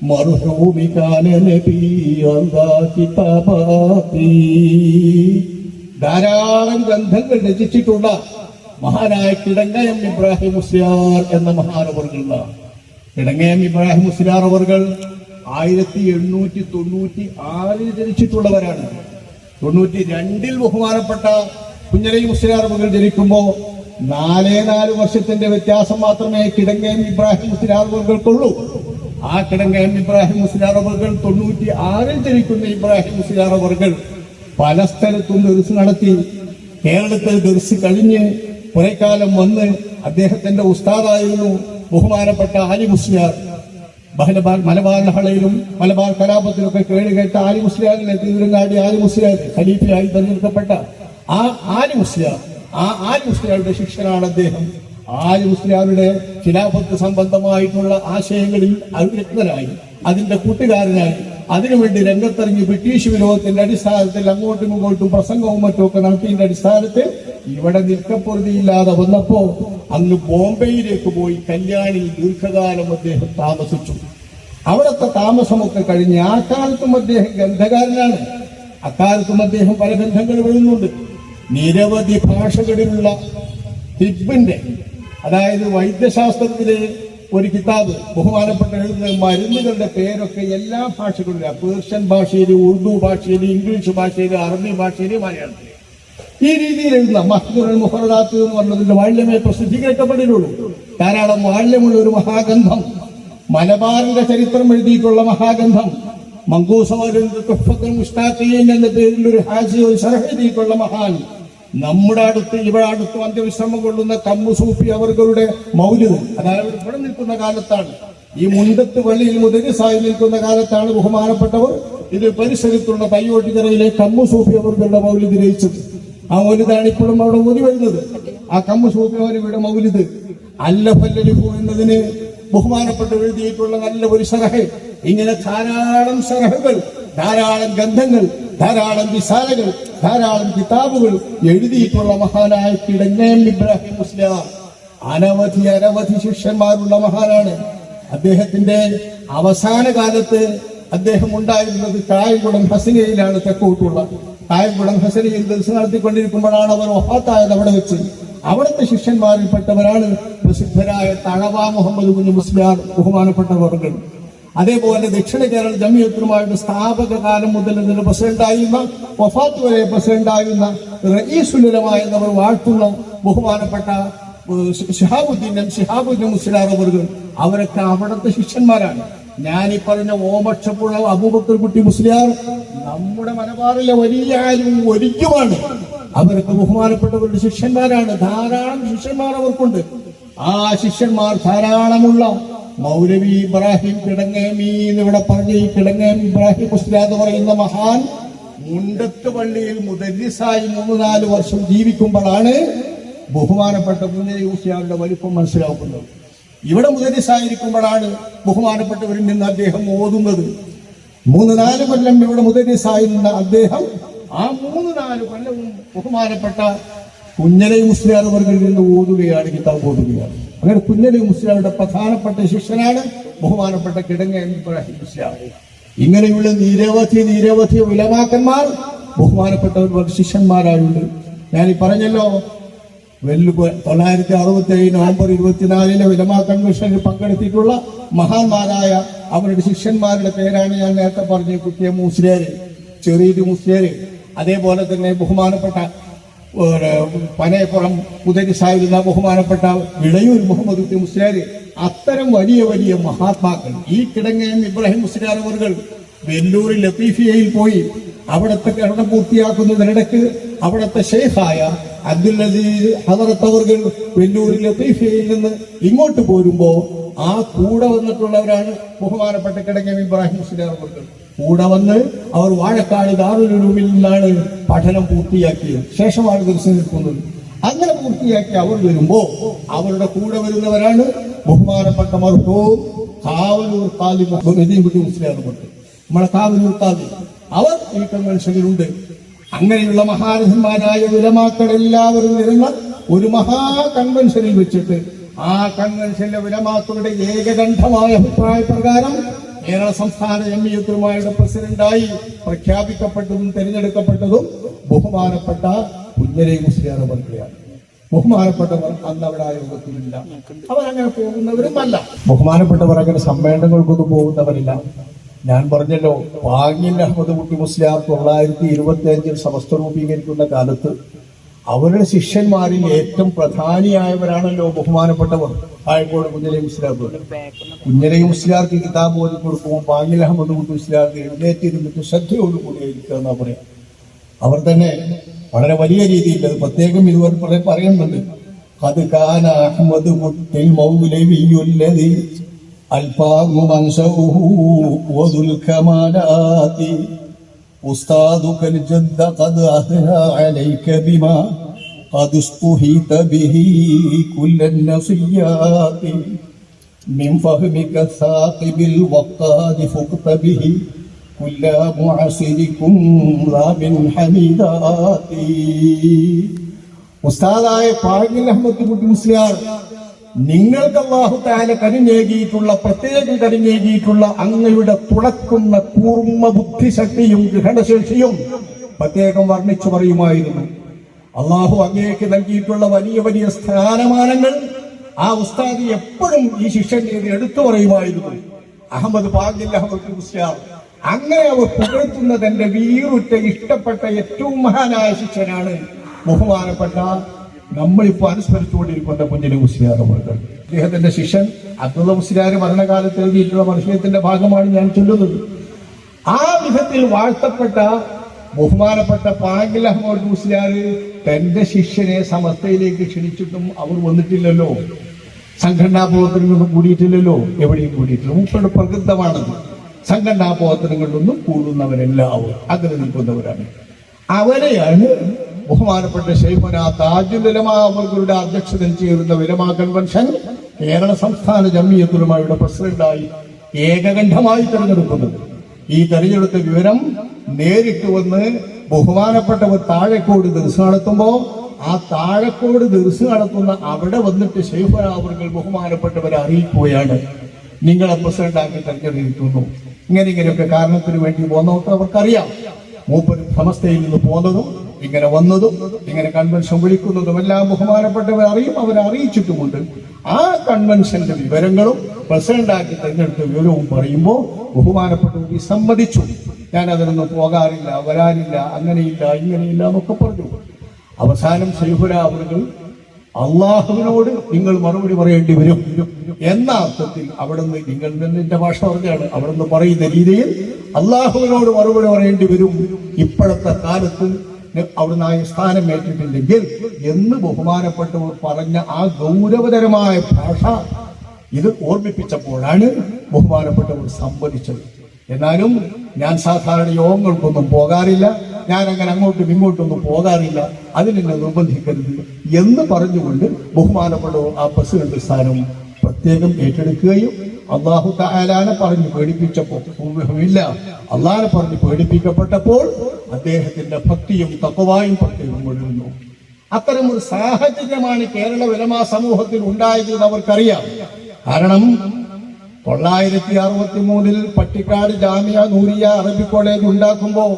മർഹൂമി കാന നബി വല്ലാ കിതാബാതി. ധാരാളം ഗ്രന്ഥങ്ങൾ രചിച്ചിട്ടുള്ള മഹാനായ കിടങ്ങയം ഇബ്രാഹിം മുസ്ലിയാർ എന്ന മഹാനവർകളാണ്. കിടങ്ങയം ഇബ്രാഹിം മുസ്ലിയാർ അവർകൾ 1896 ജനിച്ചിട്ടുള്ളവരാണ്. 92 ബഹുമാനപ്പെട്ട കുഞ്ഞലൈ മുസ്ലിയാർ അവർകൾ ജനിക്കുമ്പോ 4 വർഷത്തിന്റെ വ്യത്യാസം മാത്രമേ കിടങ്ങയം ഇബ്രാഹിം മുസ്ലിയാർ അവർകൾക്കുള്ളൂ. ആ കിടങ്ങയം ഇബ്രാഹിം മുസ്ലിയാർ അവർകൾ 96 ജനിക്കുന്ന ഇബ്രാഹിം മുസ്ലിയാർ അവർകൾ പല സ്ഥലത്തും ദർസ് നടത്തി. കേരളത്തിൽ ദർസ് കഴിഞ്ഞ് കുറെ കാലം വന്ന് അദ്ദേഹത്തിന്റെ ഉസ്താദായിരുന്നു ബഹുമാനപ്പെട്ട ആലി മുസ്ലിയാർ. മലബാർ ലഹളയിലും മലബാർ കലാപത്തിലൊക്കെ കേട്ട് ആലി മുസ്ലിയാറിനെ തിരുവരങ്ങാടി ആലി മുസ്ലിയാർ ഖലീഫയായി തെരഞ്ഞെടുക്കപ്പെട്ട ആ ആലി മുസ്ലിയാരുടെ ശിഷ്യനാണ് അദ്ദേഹം. ആലി മുസ്ലിയാരുടെ ഖിലാഫത്ത് സംബന്ധമായിട്ടുള്ള ആശയങ്ങളിൽ വിദഗ്ധനായി, അതിന്റെ കൂട്ടുകാരനായി, അതിനുവേണ്ടി രംഗത്തിറങ്ങി ബ്രിട്ടീഷ് വിരോധത്തിന്റെ അടിസ്ഥാനത്തിൽ അങ്ങോട്ടും ഇങ്ങോട്ടും പ്രസംഗവും മറ്റുമൊക്കെ നടത്തിയതിന്റെ അടിസ്ഥാനത്തിൽ ഇവിടെ നിൽക്കപ്പൊറുതിയില്ലാതെ വന്നപ്പോ അങ്ങ് ബോംബെയിലേക്ക് പോയി കല്യാണിൽ ദീർഘകാലം അദ്ദേഹം താമസിച്ചു. അവിടുത്തെ താമസമൊക്കെ കഴിഞ്ഞ് ആ കാലത്തും അദ്ദേഹം ഗ്രന്ഥകാരനാണ്. അക്കാലത്തും അദ്ദേഹം പല ഗ്രന്ഥങ്ങൾ എഴുതുന്നുണ്ട്. നിരവധി ഭാഷകളിലുള്ള തിബിന്റെ, അതായത് വൈദ്യശാസ്ത്രത്തിലെ ഒരു കിതാബ് ബഹുമാനപ്പെട്ട എഴുതുന്ന മരുന്നുകളുടെ പേരൊക്കെ എല്ലാ ഭാഷകളിലും, പേർഷ്യൻ ഭാഷയിൽ, ഉറുദു ഭാഷയിൽ, ഇംഗ്ലീഷ് ഭാഷയിൽ, അറബി ഭാഷയിൽ, മലയാളത്തിൽ ഈ രീതിയിൽ എഴുതുന്ന മഹ്ദുൽ മുഹറദാത്ത് എന്ന് പറഞ്ഞതിന്റെ വാള്യമേ പ്രസിദ്ധീകരിക്കപ്പെട്ടിട്ടുള്ളൂ. ധാരാളം വാള്യമുള്ള ഒരു മഹാഗ്രന്ഥം, മലബാറിന്റെ ചരിത്രം എഴുതിയിട്ടുള്ള മഹാഗ്രന്ഥം, മങ്കൂസത്തുൽ മുസ്താഖീൻ എന്ന പേരിൽ ഒരു ഹാജി ഒരു ശറഹ് എഴുതിയിട്ടുള്ള മഹാൻ, നമ്മുടെ ഇവിടെ അടുത്ത് അന്ത്യവിശ്രമം കൊള്ളുന്ന കമ്മു സൂഫി അവരുടെ മൗലിദ്, അതായത് ഇവിടെ നിൽക്കുന്ന കാലത്താണ്, ഈ മുണ്ടത്ത് പള്ളിയിൽ മുദരിസായി നിൽക്കുന്ന കാലത്താണ് ബഹുമാനപ്പെട്ടവർ ഇത് പരിസരത്തുള്ള തയ്യോട്ടിക്കരയിലെ കമ്മു സൂഫി അവരുടെ മൗലിദ് രചിച്ചത്. ആ മൗലിദാണ് ഇപ്പോഴും അവിടെ ഓതി വരുന്നത്. ആ കമ്മു സൂഫി അവരുടെ മൗലിദ് അല്ലഫല്ലലിഫു എന്നതിന് ബഹുമാനപ്പെട്ട് എഴുതിയിട്ടുള്ള നല്ല ഒരു ശറഹ്. ഇങ്ങനെ ധാരാളം ശറഹുകൾ, ധാരാളം ഗ്രന്ഥങ്ങൾ, ധാരാളം വിസാലകൾ, ധാരാളം കിതാബുകൾ എഴുതിയിട്ടുള്ള മഹാനായ കിടങ്ങയം ഇബ്രാഹിം മുസ്ലിയാർ അനവധി ശിഷ്യന്മാരുള്ള മഹാനാണ്. അദ്ദേഹത്തിന്റെ അവസാന കാലത്ത് അദ്ദേഹം ഉണ്ടായിരുന്നത് കായംകുളം ഹസനയിലാണ്, തെക്കോട്ടുള്ള കായംകുളം ഹസനയിൽ ദർസ് നടത്തിക്കൊണ്ടിരിക്കുമ്പോഴാണ് അവർ വഫാത്തായത്. അവിടെ വെച്ച് അവിടുത്തെ ശിഷ്യന്മാരിൽപ്പെട്ടവരാണ് പ്രസിദ്ധരായ തഴവ മുഹമ്മദ് കുഞ്ഞ് മുസ്ലിയാർ ബഹുമാനപ്പെട്ടവർകൾ. അതേപോലെ ദക്ഷിണ കേരള ജമിയത്തുമായിട്ട് സ്ഥാപക കാലം മുതൽ ഇതിന് പ്രസിഡന്റായിരുന്ന, വഫാത്ത് വരെ പ്രസിഡന്റായിരുന്ന റഈസുൽ ഉലമ എന്നവർ വാഴ്ത്തുന്ന ബഹുമാനപ്പെട്ട ശിഹാബുദ്ദീൻ മുസ്ലിയാർ അവർകൾ, അവരൊക്കെ അവിടുത്തെ ശിഷ്യന്മാരാണ്. ഞാനീ പറഞ്ഞ ഓമക്ഷപ്പുഴ അബൂബക്കർ കുട്ടി മുസ്ലിയാർ നമ്മുടെ മലബാറിലെ വലിയ ആരും ഒരിക്കുമാണ്. അവരൊക്കെ ബഹുമാനപ്പെട്ടവരുടെ ശിഷ്യന്മാരാണ്. ധാരാളം ശിഷ്യന്മാർ അവർക്കുണ്ട്. ആ ശിഷ്യന്മാർ ധാരാളമുള്ള മൗലവി ഇബ്രാഹിം കിടങ്ങേമി എന്നിവിടെ പറഞ്ഞ ഈ കിടങ്ങേം ഇബ്രാഹിം മുസ്ലിയാർ എന്ന് പറയുന്ന മഹാൻ മുണ്ടത്ത് പള്ളിയിൽ മുദരിസായി 3-4 വർഷം ജീവിക്കുമ്പോഴാണ് ബഹുമാനപ്പെട്ട കുഞ്ഞലൈ മുസ്ലിയാരുടെ വലിപ്പം മനസ്സിലാക്കുന്നത്. ഇവിടെ മുദരിസായിരിക്കുമ്പോഴാണ് ബഹുമാനപ്പെട്ടവരിൽ നിന്ന് അദ്ദേഹം ഓതുന്നത്. 3-4 കൊല്ലം ഇവിടെ മുദരിസായി നിന്ന അദ്ദേഹം ആ 3-4 കൊല്ലവും ബഹുമാനപ്പെട്ട കുഞ്ഞലൈ മുസ്ലിയാർ അവർകളിൽ നിന്ന് ഓതുകയാണ്, കിതാബ് ഓതുകയാണ്. അങ്ങനെ കുഞ്ഞലൈ മുസ്ലിയാരുടെ പ്രധാനപ്പെട്ട ശിഷ്യനാണ് ബഹുമാനപ്പെട്ട കിടങ്ങയം ഇബ്രാഹിം മുസ്ലിയാർ. ഇങ്ങനെയുള്ള നിരവധി ഉലമാക്കന്മാർ ബഹുമാനപ്പെട്ടവർ ശിഷ്യന്മാരായുണ്ട്. ഞാനീ പറഞ്ഞല്ലോ, 1967 നവംബർ 24 ഉലമാ കൺവെൻഷനിൽ പങ്കെടുത്തിട്ടുള്ള മഹാന്മാരായ അവരുടെ ശിഷ്യന്മാരുടെ പേരാണ് ഞാൻ നേരത്തെ പറഞ്ഞ കുട്ടിയ മുസ്ലിയാര്, ചെറിയ മുസ്ലിയാര്, അതേപോലെ തന്നെ ബഹുമാനപ്പെട്ട പനയപ്പുറം മുദരിസായിരുന്ന ബഹുമാനപ്പെട്ട ഇളയൂർ മുഹമ്മദ് കുട്ടി മുസ്ലിയാര്. അത്തരം വലിയ മഹാത്മാക്കൾ. ഈ കിടങ്ങയം ഇബ്രാഹിം മുസ്ലിയാർ അവർകൾ വെല്ലൂരിൽ ലത്തീഫിയയിൽ പോയി അവിടുത്തെ പഠനം പൂർത്തിയാക്കുന്നതിനിടയ്ക്ക് അവിടുത്തെ ഷെയ്ഖായ അബ്ദുൽ അസീസ് ഹദറത്ത് അവർകൾ വെല്ലൂരിൽ ലത്തീഫിയയിൽ നിന്ന് ഇങ്ങോട്ട് പോരുമ്പോ ആ കൂടെ വന്നിട്ടുള്ളവരാണ് ബഹുമാനപ്പെട്ട കിടങ്ങയം ഇബ്രാഹിം മുസ്ലിയാർ അവർകൾ. കൂടെ വന്ന് അവർ വാഴക്കാട് ദാറുൽ ഉലൂമിൽ നിന്നാണ് പഠനം പൂർത്തിയാക്കിയത്. ശേഷമാണ് ദർസ് നിൽക്കുന്നത്. അങ്ങനെ പൂർത്തിയാക്കി അവർ വരുമ്പോ അവരുടെ കൂടെ വരുന്നവരാണ് ബഹുമാനപ്പെട്ട മർഹൂം കാവലൂർ ഖാദി കുട്ടി മുസ്ലിയാർ അവർകൾ. നമ്മളെ കാവലൂർ ഖാദി അവർ ഈ കൺവെൻഷനിലുണ്ട്. അങ്ങനെയുള്ള മഹാരഥന്മാരായ ഉലമാക്കൾ എല്ലാവരും വരുന്ന ഒരു മഹാ കൺവെൻഷനിൽ വെച്ചിട്ട് ആ കൺവെൻഷനിലെ ഉലമാക്കളുടെ ഏകകണ്ഠമായ അഭിപ്രായ പ്രകാരം കേരള സംസ്ഥാന ജമിയത്തുമായുടെ പ്രസിഡന്റായി പ്രഖ്യാപിക്കപ്പെട്ടതും തെരഞ്ഞെടുക്കപ്പെട്ടതും ബഹുമാനപ്പെട്ട കുഞ്ഞലൈ മുസ്ലിയാർ അവർകളെയാണ്. ബഹുമാനപ്പെട്ടവർ അന്ന് അവിടെ ആ യോഗത്തിലില്ല. അവരങ്ങനെ പോകുന്നവരുമല്ല. ബഹുമാനപ്പെട്ടവർ അങ്ങനെ സമ്മേളനങ്ങൾക്കൊന്നും പോകുന്നവരില്ല. ഞാൻ പറഞ്ഞല്ലോ, പാങ്ങിൽ അഹമ്മദ് കുട്ടി മുസ്ലിയാർ 925 സമസ്ത രൂപീകരിക്കുന്ന കാലത്ത് അവരുടെ ശിഷ്യന്മാരിൽ ഏറ്റവും പ്രധാനിയായവരാണല്ലോ ബഹുമാനപ്പെട്ടവർ ആയക്കോട് കുഞ്ഞലി മുസ്ലിയാർ. കുഞ്ഞലി മുസ്ലിയാർക്ക് കിതാബ് ഓതി കൊടുക്കുമ്പോൾ പാങ്ങിൽ അഹമ്മദ് കുട്ടി മുസ്ലിയാർക്ക് എഴുന്നേറ്റിരുന്നിട്ട് ശ്രദ്ധയോടുകൂടി ഇരിക്കുക എന്നാ പറയാം. അവർ തന്നെ വളരെ വലിയ രീതിയിൽ അത് പ്രത്യേകം ഇതുവരെ പറയുന്നുണ്ട്. അത് കാന അഹ്മദ് കുട്ടിൽ മൗലവിയുല്ലദി അൽഫാഹു മൻസഉഹു വദുൽ കമാലാതി ഉസ്താദുകൽ ജദ്ദ ഖദ് അഹ്നാ അലൈക ബിമാ ഖദ് ഉസ്തുഹീത ബിഹി കുല്ലൻ നസിയാതി മിൻ ഫഹ്മിക സാഖിബിൽ വഖാദി ഫുഖത ബിഹി കുല്ല മുഅസിരികും റാബിൻ ഹമീദാതി. ഉസ്താദായ പാങ്ങിൽ അഹമ്മദ് കുട്ടി മുസ്ലിയാർ, നിങ്ങൾക്ക് അല്ലാഹു തആല കനിഞ്ഞേകിയിട്ടുള്ള പ്രത്യേകം കനിഞ്ഞേകിയിട്ടുള്ള അങ്ങയുടെ തുളക്കുന്ന കൂർമ്മ ബുദ്ധിശക്തിയും ഗ്രഹണശേഷിയും പ്രത്യേകം വർണ്ണിച്ചു പറയുമായിരുന്നു. അള്ളാഹു അങ്ങേക്ക് നൽകിയിട്ടുള്ള വലിയ വലിയ സ്ഥാനമാനങ്ങൾ ആ ഉസ്താദ് എപ്പോഴും ഈ ശിഷ്യന്റെ എടുത്തു പറയുമായിരുന്നു. അഹമ്മദ് പാങ്ങിൽ അഹമ്മദ് മുസ്ലിയാർ അങ്ങനെ അവർ പുകഴ്ത്തുന്നത് എന്റെ വീറുറ്റ ഇഷ്ടപ്പെട്ട ഏറ്റവും മഹാനായ ശിഷ്യനാണ് ബഹുമാനപ്പെട്ട നമ്മളിപ്പോ അനുസ്മരിച്ചുകൊണ്ടിരിക്കുന്ന കുഞ്ഞലി മുസ്ലിയാർ അവர்கள். അദ്ദേഹത്തിന്റെ ശിഷ്യൻ അബ്ദുള്ള മുസ്ലിയാർ ഭരണകാലത്ത് എഴുതിയിട്ടുള്ള വർഷയത്തിന്റെ ഭാഗമാണ് ഞാൻ ചൊല്ലുന്നത്. ആ വിധത്തിൽ വാഴ്ത്തപ്പെട്ട ബഹുമാനപ്പെട്ട പാങ്ങിൽ അഹമ്മദ് മുസ്ലിയാർ തന്റെ ശിഷ്യനെ സമസ്തയിലേക്ക് ക്ഷണിച്ചിട്ടും അവർ വന്നിട്ടില്ലല്ലോ. സംഘടനാ പ്രവർത്തനങ്ങളൊന്നും കൂടിയിട്ടില്ലല്ലോ, എവിടെയും കൂടിയിട്ടില്ല. മൂപ്പരുടെ പ്രകൃതമാണത്. സംഘടനാ പ്രവർത്തനങ്ങളിലൊന്നും കൂടുന്നവരെല്ലാവരും അങ്ങനെ നിൽക്കുന്നവരാണ്. അവരെയാണ് ബഹുമാനപ്പെട്ട ശൈഖുനാ താജുൽ ഉലമാ അവരുടെ അധ്യക്ഷതയിൽ ചേരുന്ന ഉലമാ കൺവെൻഷൻ കേരള സംസ്ഥാന ജംഇയ്യത്തുൽ ഉലമായുടെ പ്രസിഡന്റായി ഏകകണ്ഠമായി തെരഞ്ഞെടുക്കുന്നത്. ഈ തെരഞ്ഞെടുത്ത വിവരം നേരിട്ട് വന്ന് ബഹുമാനപ്പെട്ടവർ താഴെക്കോട് ദർസ് നടത്തുമ്പോ ആ താഴെക്കോട് ദർസ് നടത്തുന്ന അവിടെ വന്നിട്ട് ശൈഖുനാ അവർ ബഹുമാനപ്പെട്ടവരെ അറിയിക്കുകയാണ്, നിങ്ങളെ പ്രസിഡന്റാക്കി തെരഞ്ഞെടുത്തിരിക്കുന്നു. ഇങ്ങനെയൊക്കെ കാരണത്തിന് വേണ്ടി പോകുന്നവർക്ക് അവർക്കറിയാം. മൂപ്പര് സമസ്തയിൽ നിന്ന് പോകുന്നതും ഇങ്ങനെ വന്നതും ഇങ്ങനെ കൺവെൻഷൻ വിളിക്കുന്നതും എല്ലാം ബഹുമാനപ്പെട്ടവർ അറിയും, അവരെ അറിയിച്ചിട്ടുമുണ്ട്. ആ കൺവെൻഷന്റെ വിവരങ്ങളും പ്രസിഡന്റാക്കി തെരഞ്ഞെടുത്ത വിവരവും പറയുമ്പോൾ ബഹുമാനപ്പെട്ടവർ സമ്മതിച്ചു. ഞാൻ അതിനൊന്നും പോകാറില്ല, വരാനില്ല, അങ്ങനെയില്ല ഇങ്ങനെയില്ല എന്നൊക്കെ പറഞ്ഞു. അവസാനം ശൈഖുനാ അവர்கள் അള്ളാഹുവിനോട് നിങ്ങൾ മറുപടി പറയേണ്ടി വരും എന്ന അർത്ഥത്തിൽ അവിടുന്ന് നിങ്ങൾ എന്റെ ഭാഷ പറഞ്ഞാണ്, അവിടുന്ന് പറയുന്ന രീതിയിൽ അള്ളാഹുവിനോട് മറുപടി പറയേണ്ടി വരും ഇപ്പോഴത്തെ കാലത്ത് അവിടുന്ന് ആ സ്ഥാനം ഏറ്റിട്ടില്ലെങ്കിൽ എന്ന് ബഹുമാനപ്പെട്ടവർ പറഞ്ഞ ആ ഗൗരവതരമായ ഭാഷ ഇത് ഓർമ്മിപ്പിച്ചപ്പോഴാണ് ബഹുമാനപ്പെട്ടവർ സംവദിച്ചത്. എന്നാലും ഞാൻ സാധാരണ യോഗങ്ങൾക്കൊന്നും പോകാറില്ല, ഞാൻ അങ്ങനെ അങ്ങോട്ടും ഇങ്ങോട്ടൊന്നും പോകാറില്ല, അതിനെന്നെ നിർബന്ധിക്കരുത് എന്ന് പറഞ്ഞുകൊണ്ട് ബഹുമാനപ്പെട്ടവർ ആ പ്രസിഡന്റ് സ്ഥാനം പ്രത്യേകം ഏറ്റെടുക്കുകയും അള്ളാഹു തആലാനെ പറഞ്ഞു പേടിപ്പിച്ചപ്പോൾ ഇല്ല, അള്ളാഹനെ പറഞ്ഞു പേടിപ്പിക്കപ്പെട്ടപ്പോൾ അദ്ദേഹത്തിന്റെ ഭക്തിയും തഖ്വായും പ്രത്യേകം ഒഴുകുന്നു. അത്തരം ഒരു സാഹചര്യമാണ് കേരള ഉലമാ സമൂഹത്തിൽ ഉണ്ടായത് എന്ന് അവർക്കറിയാം. കാരണം 963 പട്ടിക്കാട് ജാമിയ നൂരിയ അറബി കോളേജ് ഉണ്ടാക്കുമ്പോൾ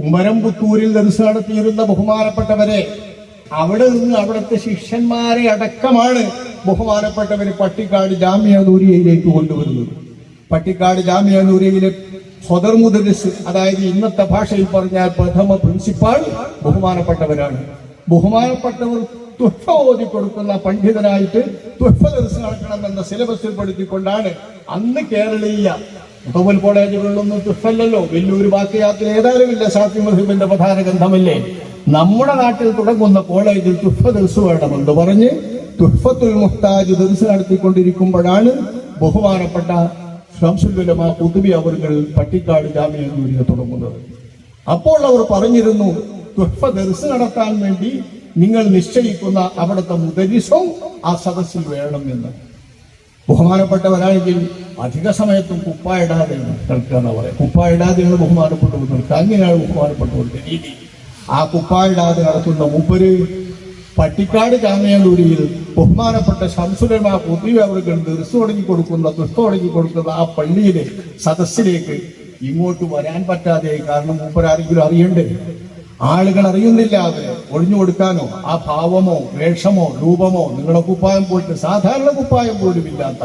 ഉമ്മരംപുത്തൂരിൽ ദർസ് നടത്തിയിരുന്ന ബഹുമാനപ്പെട്ടവരെ അവിടെ നിന്ന് അവിടുത്തെ ശിഷ്യന്മാരെ അടക്കമാണ് ബഹുമാനപ്പെട്ടവര് പട്ടിക്കാട് ജാമിയ നൂരിയയിലേക്ക് കൊണ്ടുവരുന്നത്. പട്ടിക്കാട് ജാമിയ നൂരിയയിലെ സ്വദർ മുദരിസ്, അതായത് ഇന്നത്തെ ഭാഷയിൽ പറഞ്ഞാൽ പ്രഥമ പ്രിൻസിപ്പാൾ ബഹുമാനപ്പെട്ടവരാണ്. ബഹുമാനപ്പെട്ടവർ തുഹ്ഫ ഓതി കൊടുക്കുന്ന പണ്ഡിതനായിട്ട് തുഹ്ഫ ദർസ് നടക്കണമെന്ന സിലബസിൽ പെടുത്തിക്കൊണ്ടാണ് അന്ന് കേരളീയ മുതവൽ കോളേജുകളിലൊന്നും തുഹ്ഫല്ലല്ലോ, വലിയൊരു ബാക്കിയാത്തിൽ ഏതായാലുമില്ല, ഷാഫി മദ്ഹബിന്റെ പ്രധാന ഗ്രന്ഥമല്ലേ. നമ്മുടെ നാട്ടിൽ തുടങ്ങുന്ന കോളേജിൽ തുഹ്ഫ ദർസ് വേണമെന്ന് പറഞ്ഞ് തുഹ്ഫത്തുൽ മുഹ്താജ് ദർസ് നടത്തിക്കൊണ്ടിരിക്കുമ്പോഴാണ് ബഹുമാനപ്പെട്ട ശംസുൽ ഉലമാ ഖുതുബി അവർ പട്ടിക്കാട് ജാമിയ നൂരിയ തുടങ്ങുന്നത്. അപ്പോൾ അവർ പറഞ്ഞിരുന്നു, തുഹ്ഫ ദർസ് നടത്താൻ വേണ്ടി നിങ്ങൾ നിശ്ചയിക്കുന്ന അവിടുത്തെ മുദരിസും ആ സദസ്സിൽ വേണം എന്ന്. ബഹുമാനപ്പെട്ടവരാണെങ്കിൽ അധിക സമയത്തും കുപ്പായിടാതെ നിൽക്കുക എന്നാ പറയാം. കുപ്പായിടാതെയാണ് ബഹുമാനപ്പെട്ടവർ നിൽക്കുക, അങ്ങനെയാണ് ബഹുമാനപ്പെട്ടവരുടെ രീതി. ആ കുപ്പായിടാതെ നടത്തുന്ന മൂപ്പര് പട്ടിക്കാട് ജാമിയ നൂരിയിൽ ബഹുമാനപ്പെട്ട ശംസുൽ ഉലമാ ഖുതുബി അവർ ദർസ് തുടങ്ങി കൊടുക്കുന്ന തുഹ്ഫ തുടങ്ങി കൊടുക്കുന്ന ആ പള്ളിയിലെ സദസ്സിലേക്ക് ഇങ്ങോട്ട് വരാൻ പറ്റാതെ, കാരണം മൂപ്പരാരെങ്കിലും അറിയണ്ടേ. ആളുകൾ അറിയുന്നില്ല അവരെ ഒഴിഞ്ഞു കൊടുക്കാനോ ആ ഭാവമോ വേഷമോ രൂപമോ നിങ്ങളുടെ കുപ്പായം പോയിട്ട് സാധാരണ കുപ്പായം പോലും ഇല്ലാത്ത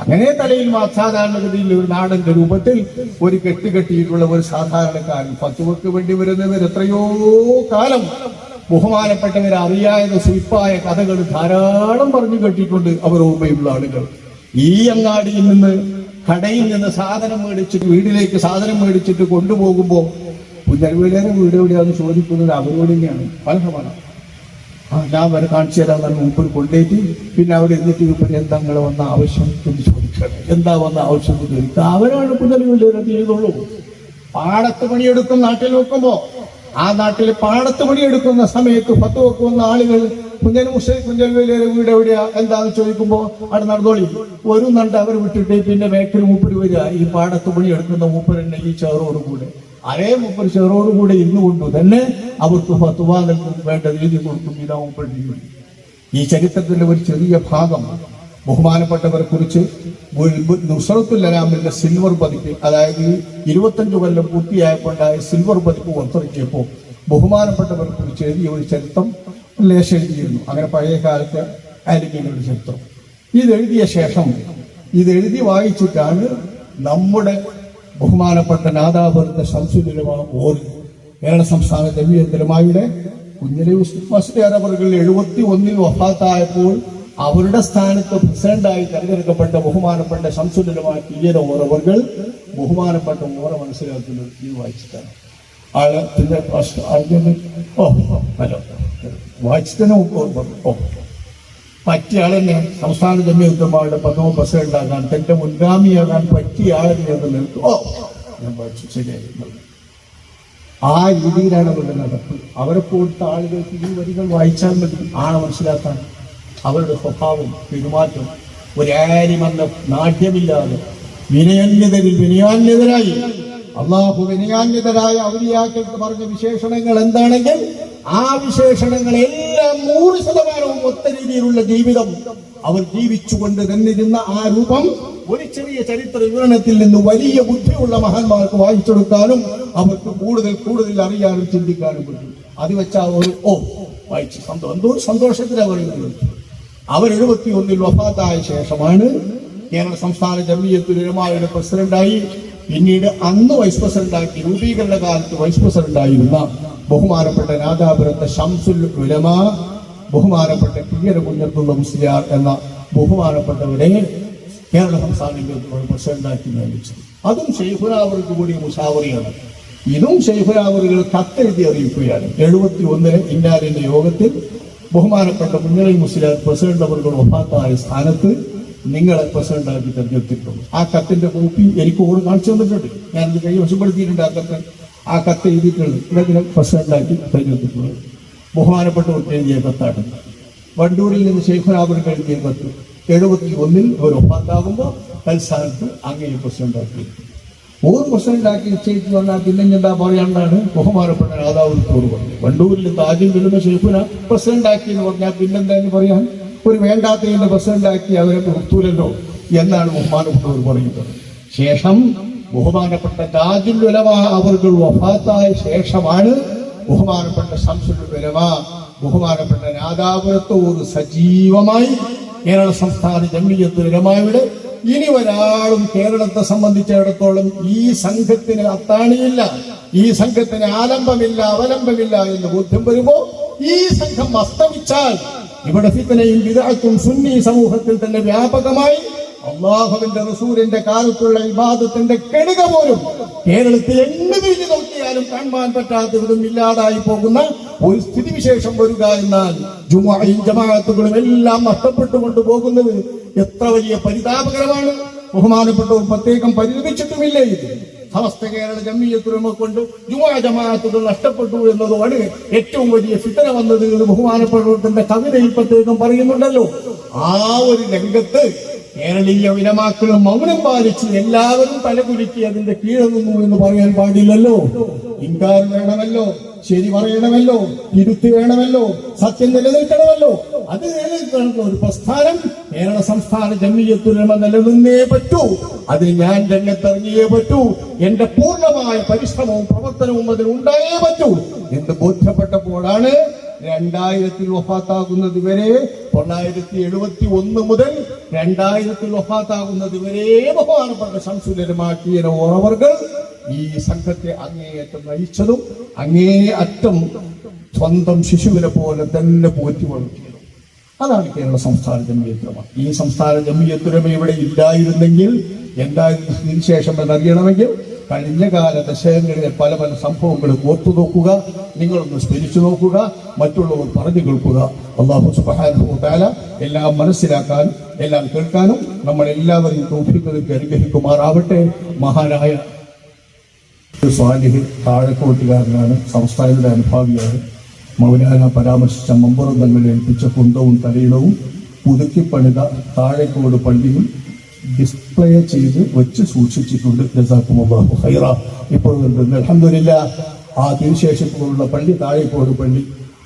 അങ്ങനെ തലയിൽ സാധാരണഗതിയിൽ ഒരു നാടന്റെ രൂപത്തിൽ ഒരു കെട്ടിയിട്ടുള്ള ഒരു സാധാരണക്കാരൻ ഫത്വക്ക് വേണ്ടി വരുന്നവർ എത്രയോ കാലം ബഹുമാനപ്പെട്ടവരെ അറിയാതെ സ്വീപ്പായ കഥകൾ ധാരാളം പറഞ്ഞു കേട്ടിട്ടുണ്ട് അവർ ഓർമ്മയുള്ള ആളുകൾ. ഈ അങ്ങാടിയിൽ നിന്ന് കടയിൽ നിന്ന് സാധനം മേടിച്ചിട്ട് വീട്ടിലേക്ക് സാധനം മേടിച്ചിട്ട് കൊണ്ടുപോകുമ്പോ കുഞ്ഞരുവിലേറെ വീട് എവിടെയാണെന്ന് ചോദിക്കുന്നത് അവരോട് തന്നെയാണ്. പലതവണ ഞാൻ വരെ കാണിച്ചു തരാൻ മൂപ്പർ കൊണ്ടേറ്റ് പിന്നെ അവിടെ എന്നിട്ട് ഇപ്പം എന്താ നിങ്ങൾ വന്ന ആവശ്യം എന്ന് ചോദിക്കണം. എന്താ വന്ന ആവശ്യം എന്ന് ചോദിക്കുക. അവരാണ് കുഞ്ഞരുവിലേറെ ചെയ്യുന്നുള്ളൂ. പാടത്ത് പണിയെടുക്കും നാട്ടിൽ വെക്കുമ്പോ ആ നാട്ടിൽ പാടത്ത് പണിയെടുക്കുന്ന സമയത്ത് പത്ത് വെക്കുന്ന ആളുകൾ കുഞ്ഞരുവിലേറെ വീട് എവിടെയാ എന്താന്ന് ചോദിക്കുമ്പോ അവിടെ നടന്നോളി ഒരു നണ്ട് അവർ വിട്ടിട്ട് പിന്നെ വേക്കൽ മൂപ്പര് വരിക. ഈ പാടത്ത് പണിയെടുക്കുന്ന മൂപ്പരെന്നെ ഈ ചേറോടുകൂടെ അരേ മൂപ്പർ ചേറോടുകൂടെ ഇരുന്നുകൊണ്ടു തന്നെ അവർക്ക് ഫത്വ നൽകും, വേണ്ട രീതി കൊടുക്കും. ഇതാ മൂപ്പർ ഈ ചരിത്രത്തിന്റെ ഒരു ചെറിയ ഭാഗം ബഹുമാനപ്പെട്ടവരെ കുറിച്ച് നുസ്രത്തുൽ അനാമിന്റെ സിൽവർ പതിപ്പ്, അതായത് 25 കൊല്ലം പൂർത്തിയായപ്പോണ്ടായ സിൽവർ പതിപ്പ് പുറത്തിറക്കിയപ്പോൾ ബഹുമാനപ്പെട്ടവരെ കുറിച്ച് എഴുതിയ ഒരു ചരിത്രം ലേശം എഴുതിയിരുന്നു. അങ്ങനെ പഴയ കാലത്തെ ആലിമീങ്ങളുടെ ചരിത്രം ഇതെഴുതിയ ശേഷം ഇതെഴുതി വായിച്ചിട്ടാണ് നമ്മുടെ ബഹുമാനപ്പെട്ട നാദാപുരത്തെ ശംസുലുലമാ ഓർ കേരള സംസ്ഥാന ജമിയത്തുലമായുടെ കുഞ്ഞലി മുസ്ലിയാർ അവർ 71 വഫാത്തായപ്പോൾ അവരുടെ സ്ഥാനത്ത് പ്രസിഡന്റായി തെരഞ്ഞെടുക്കപ്പെട്ട ബഹുമാനപ്പെട്ട ശംസുലുലമാ ടിയർ ഓർ അവർ ബഹുമാനപ്പെട്ട ഓറ മനസ്സിലാക്കുന്നത് ഇത് വായിച്ചിട്ടാണ്. ആള് പിന്നെ വായിച്ചിട്ടന്നെ പറ്റിയ ആളെന്നെ സംസ്ഥാന ജമിയത്തുലമായുടെ പ്രഥമ പ്രസിഡന്റാകാൻ തന്റെ മുൻഗാമിയാകാൻ പറ്റിയ ആളെന്നെ എന്ന് നിൽക്കും. ഞാൻ വായിച്ചു ശരിയായി. ആ രീതിയിലാണ് അവരുടെ നടപ്പ്. അവരെ കൊടുത്ത ആളുകൾക്ക് ഈ വരികൾ വായിച്ചാൽ മതി ആളെ മനസ്സിലാക്കാൻ. അവരുടെ സ്വഭാവം പെരുമാറ്റം ഒരാരിമെന്ന നാട്യമില്ലാതെ വിനയാന്യതരിൽ വിനയാന്യതരായി അള്ളാഹു വിനയാന്യതരായ ഔലിയാക്കൾക്ക് പറഞ്ഞ വിശേഷണങ്ങൾ എന്താണെങ്കിൽ ആ വിശേഷണങ്ങളെല്ലാം 100% ഒത്ത രീതിയിലുള്ള ജീവിതം അവർ ജീവിച്ചുകൊണ്ട് തന്നിരുന്ന ആ രൂപം ഒരു ചെറിയ ചരിത്ര വിവരണത്തിൽ നിന്ന് വലിയ ബുദ്ധിയുള്ള മഹാന്മാർക്ക് വായിച്ചെടുക്കാനും അവർക്ക് കൂടുതൽ അറിയാനും ചിന്തിക്കാനും പറ്റും. അത് വെച്ചാൽ ഒരു വായിച്ചു എന്തോ സന്തോഷത്തിലാണ് പറയുന്നത്. അവർ 71 വഫാത്തായ ശേഷമാണ് കേരള സംസ്ഥാന ജമിയത്തുലമായുടെ പ്രസിഡന്റായി, പിന്നീട് അന്ന് വൈസ് പ്രസിഡന്റാക്കി രൂപീകരണ കാലത്ത് വൈസ് പ്രസിഡന്റായിരുന്ന ബഹുമാനപ്പെട്ട നാദാപുരത്തെ ശംസുൽ ഉലമാ ബഹുമാനപ്പെട്ട ടിയർ കുഞ്ഞത്തുള്ള മുസ്ലിയാർ എന്ന ബഹുമാനപ്പെട്ടവരെ കേരള സംസ്ഥാന പ്രസിഡന്റാക്കി നിയമിച്ചത്. അതും ശൈഖുനാവർക്ക് കൂടി മുഷാവറിയാണ്. ഇതും ശൈഖുനാവറുകൾ കത്തെഴുതി അറിയിക്കുകയാണ്. 71 ഇന്നാലിന്റെ യോഗത്തിൽ ബഹുമാനപ്പെട്ട കുഞ്ഞലി മുസ്ലിയാർ പ്രസിഡന്റ് അവർ വഫാത്തായ സ്ഥാനത്ത് നിങ്ങളെ പ്രസിഡന്റാക്കി തെരഞ്ഞെടുത്തിട്ടുണ്ട്. ആ കത്തിന്റെ കോപ്പി എനിക്ക് ഓട് കാണിച്ചു തന്നിട്ടുണ്ട്. ഞാനത് കൈവശപ്പെടുത്തിയിട്ടുണ്ട്. ആ കത്ത് എഴുതിയിട്ടുണ്ട്. ഇതെങ്കിലും പ്രസിഡന്റാക്കി തെരഞ്ഞെടുത്തിട്ടുള്ളത് ബഹുമാനപ്പെട്ടവർക്ക് എഴുതിയ കത്താണ്. വണ്ടൂരിൽ നിന്ന് ശൈഖുനാവർക്ക് എഴുതിയ കത്ത് 71 അവർ ഒപ്പാത്താകുമ്പോൾ തൽസ്ഥാനത്ത് അങ്ങയെ പ്രസിഡന്റാക്കി. ഓരോ പ്രസിഡന്റാക്കി നിശ്ചയിച്ചു വന്നാൽ പിന്നെ എന്താ പറയാണ്ടാണ് ബഹുമാനപ്പെട്ട നാദാപുരത്തോട് പറഞ്ഞു. വണ്ടൂരിൽ താജിൽ വരുന്ന ശൈഖുന പ്രസിഡന്റാക്കി എന്ന് പറഞ്ഞാൽ പിന്നെന്താന്ന് പറയാൻ, ഒരു വേണ്ടാത്തതിന്റെ പ്രസിഡന്റാക്കി അവരെ നിർത്തൂലല്ലോ എന്നാണ് ബഹുമാനപ്പെട്ടവർ പറയുന്നത്. ശേഷം ബഹുമാനപ്പെട്ട താജുൽ ഉലമാ അവർ വഫാത്തായ ശേഷമാണ് ബഹുമാനപ്പെട്ട ശംസുൽ ഉലമാ ബഹുമാനപ്പെട്ട നാദാപുരത്തോട് സജീവമായി കേരള സംസ്ഥാന ജമിയത്തുലമായുടെ ഇനി ഒരാളും കേരളത്തെ സംബന്ധിച്ചിടത്തോളം ഈ സംഘത്തിന് അത്താണിയില്ല, ഈ സംഘത്തിന് ആലംബമില്ല, അവലംബമില്ല എന്ന് ബോധ്യം വരുമ്പോ ഈ സംഘം അസ്തമിച്ചാൽ ഇവിടെ ഫിത്നയും ബിദ്അത്തും സുന്നി സമൂഹത്തിൽ തന്നെ വ്യാപകമായി അള്ളാഹുവിന്റെ റസൂലിന്റെ കാലത്തുള്ള ഇബാദത്തിന്റെ കെടുക പോലും കേരളത്തിൽ എങ്ങ് തിരിഞ്ഞു നോക്കിയാലും കാണാൻ പറ്റാത്ത വിധം ഇല്ലാതായി പോകുന്ന ഒരു സ്ഥിതിവിശേഷം വരിക എന്നാൽ ജുമുഅയും ജമാഅത്തുകളും എല്ലാം നഷ്ടപ്പെട്ടുകൊണ്ട് പോകുന്നത് എത്ര വലിയ പരിതാപകരമാണ്. ബഹുമാനപ്പെട്ടവർ പ്രത്യേകം പരിതപിച്ചിട്ടുമില്ല. ഇത് സമസ്ത കേരള ജമിയത്തുലമ കൊണ്ട് ജുമുഅ ജമാഅത്തുകൾ നഷ്ടപ്പെട്ടു എന്നതുമാണ് ഏറ്റവും വലിയ ഫിത്ന വന്നത് എന്ന് ബഹുമാനപ്പെട്ടവരുടെ കവിതയിൽ പ്രത്യേകം പറയുന്നുണ്ടല്ലോ. ആ ഒരു രംഗത്ത് കേരളീയ ഉലമാക്കളും മൗനം പാലിച്ച് എല്ലാവരും തലകുലുക്കി അതിന്റെ കീഴെ നിന്നു എന്ന് പറയാൻ പാടില്ലല്ലോ. ഇൻകാർ വേണമല്ലോ. ശരി പറയണമല്ലോ, ഇരുത്തി വേണമല്ലോ, സത്യം നിലനിൽക്കണമല്ലോ. അത് നിലനിൽക്കുന്ന ഒരു പ്രസ്ഥാനം കേരള സംസ്ഥാന ജംഇയ്യത്തുൽ ഉലമ നിലനിന്നേ പറ്റൂ. അതിന് ഞാൻ രംഗത്തിറങ്ങിയേ പറ്റൂ. എന്റെ പൂർണ്ണമായ പരിശ്രമവും പ്രവർത്തനവും അതിനുണ്ടായേ പറ്റൂ എന്ന് ബോധ്യപ്പെട്ടപ്പോഴാണ് 2000 വഫാത്താകുന്നത് വരെ 971 മുതൽ 2000 വഫാത്താകുന്നത് വരെ ബഹുമാനപ്പെട്ട ശംസുൽ ഉലമാ ഓറവർകൾ ഈ സംഘത്തെ അങ്ങേയറ്റം നയിച്ചതും അങ്ങേയറ്റം സ്വന്തം ശിശുവിനെ പോലെ തന്നെ പോറ്റി വളർത്തിയതും. അതാണ് കേരള സംസ്ഥാന ജംഇയ്യത്തുൽ ഉലമ. ഈ സംസ്ഥാന ജംഇയ്യത്തുൽ ഉലമ ഇവിടെ ഇല്ലായിരുന്നെങ്കിൽ എന്തായിരുന്നു സ്ഥിതിശേഷം എന്നറിയണമെങ്കിൽ കഴിഞ്ഞ കാല ദശകങ്ങളിലെ പല പല സംഭവങ്ങൾ ഓർത്തു നോക്കുക, നിങ്ങളൊന്ന് സ്മരിച്ചു നോക്കുക, മറ്റുള്ളവർ പറഞ്ഞു കേൾക്കുക. അല്ലാഹു സുബ്ഹാനഹു വ തആല എല്ലാം മനസ്സിലാക്കാൻ എല്ലാം കേൾക്കാനും നമ്മളെല്ലാവരെയും തൗഫീഖ് അനുഗ്രഹിക്കുമാറാവട്ടെ. മഹാനായ സ്വാലിഹ് താഴെക്കോട്ടുകാരനാണ്, സംസ്ഥാനയുടെ അനുഭാവിയാണ്. മൗലാന പരാമർശിച്ച മമ്പുറം തങ്ങൾ ഏൽപ്പിച്ച കുന്തവും തലയിടവും പുതുക്കിപ്പണിത താഴെക്കോട് പള്ളിയിൽ ഡിസ്പ്ലേ ചെയ്ത് വെച്ച് സൂക്ഷിച്ചിട്ടുണ്ട്. ജസാക്കുമുല്ലാഹു ഖൈറ. ഇപ്പോൾ അൽഹംദുലില്ലാഹ് ആ തിരുശേഷത്തിലുള്ള പള്ളി താഴെക്കോട് പള്ളി.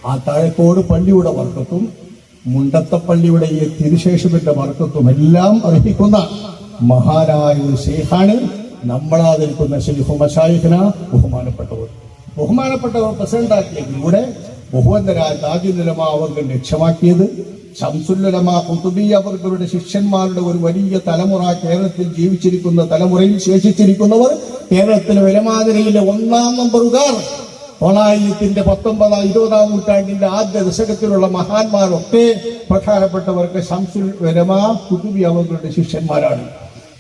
ആ താഴെക്കോട് പള്ളിയുടെ വർക്കത്തും മുണ്ടത്ത പള്ളിയുടെ ഈ തിരുശേഷത്തിന്റെ വർക്കത്തും എല്ലാം അർഹിക്കുന്ന മഹാനായ ഒരു ശൈഖാണ് നമ്മളാതിരിക്കുന്ന ശൈഖു മശായിഖിന ബഹുമാനപ്പെട്ടവർ പ്രസിഡന്റാക്കിയതിലൂടെ ബഹുവന്തരായ താജുൽ ഉലമ അവർക്ക് ലക്ഷ്യമാക്കിയത് ശംസുൽ ഉലമ ഖുതുബി അവരുടെ ശിഷ്യന്മാരുടെ ഒരു വലിയ തലമുറ കേരളത്തിൽ ജീവിച്ചിരിക്കുന്ന തലമുറയിൽ ശേഷിച്ചിരിക്കുന്നവർ കേരളത്തിലെ ഉലമാനിരയിലെ 1-ാം നമ്പറുകാർ 1919-20-ാം നൂറ്റാണ്ടിന്റെ ആദ്യ ദശകത്തിലുള്ള മഹാന്മാരൊക്കെ പ്രധാനപ്പെട്ടവർക്ക് ശംസുൽ ഉലമ ഖുതുബി അവരുടെ ശിഷ്യന്മാരാണ്.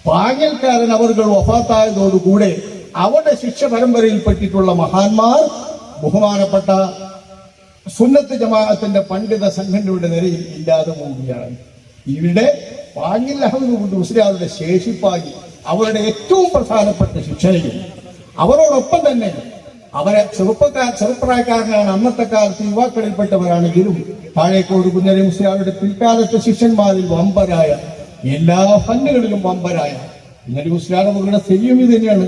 പാങ്ങൽക്കാരൻ അവർ വഫാത്തായതോടുകൂടെ അവരുടെ ശിക്ഷ പരമ്പരയിൽപ്പെട്ടിട്ടുള്ള മഹാന്മാർ ബഹുമാനപ്പെട്ട സുന്നത്ത് ജമാഅത്തിന്റെ പണ്ഡിത സംഘടനയുടെ നിരയിൽ ഇല്ലാതെ പോവുകയാണ്. ഇവിടെ പാങ്ങിൽ അഹമ്മദ് മുസ്ലിയാരുടെ ശേഷിപ്പായി അവരുടെ ഏറ്റവും പ്രധാനപ്പെട്ട ശിക്ഷയും അവരോടൊപ്പം തന്നെ അവരെ ചെറുപ്രായക്കാരനാണ്. അന്നത്തെ കാലത്ത് യുവാക്കളിൽപ്പെട്ടവരാണെങ്കിലും താഴേക്കോട് കുഞ്ഞലി മുസ്ലിയാരുടെ പിൽക്കാലത്തെ ശിഷ്യന്മാരിൽ വമ്പരായ എല്ലാ ഫന്നുകളിലും വമ്പരായ കുഞ്ഞലി മുസ്ലിയാർ അവരുടെ ശരിയും ഇത് തന്നെയാണ്.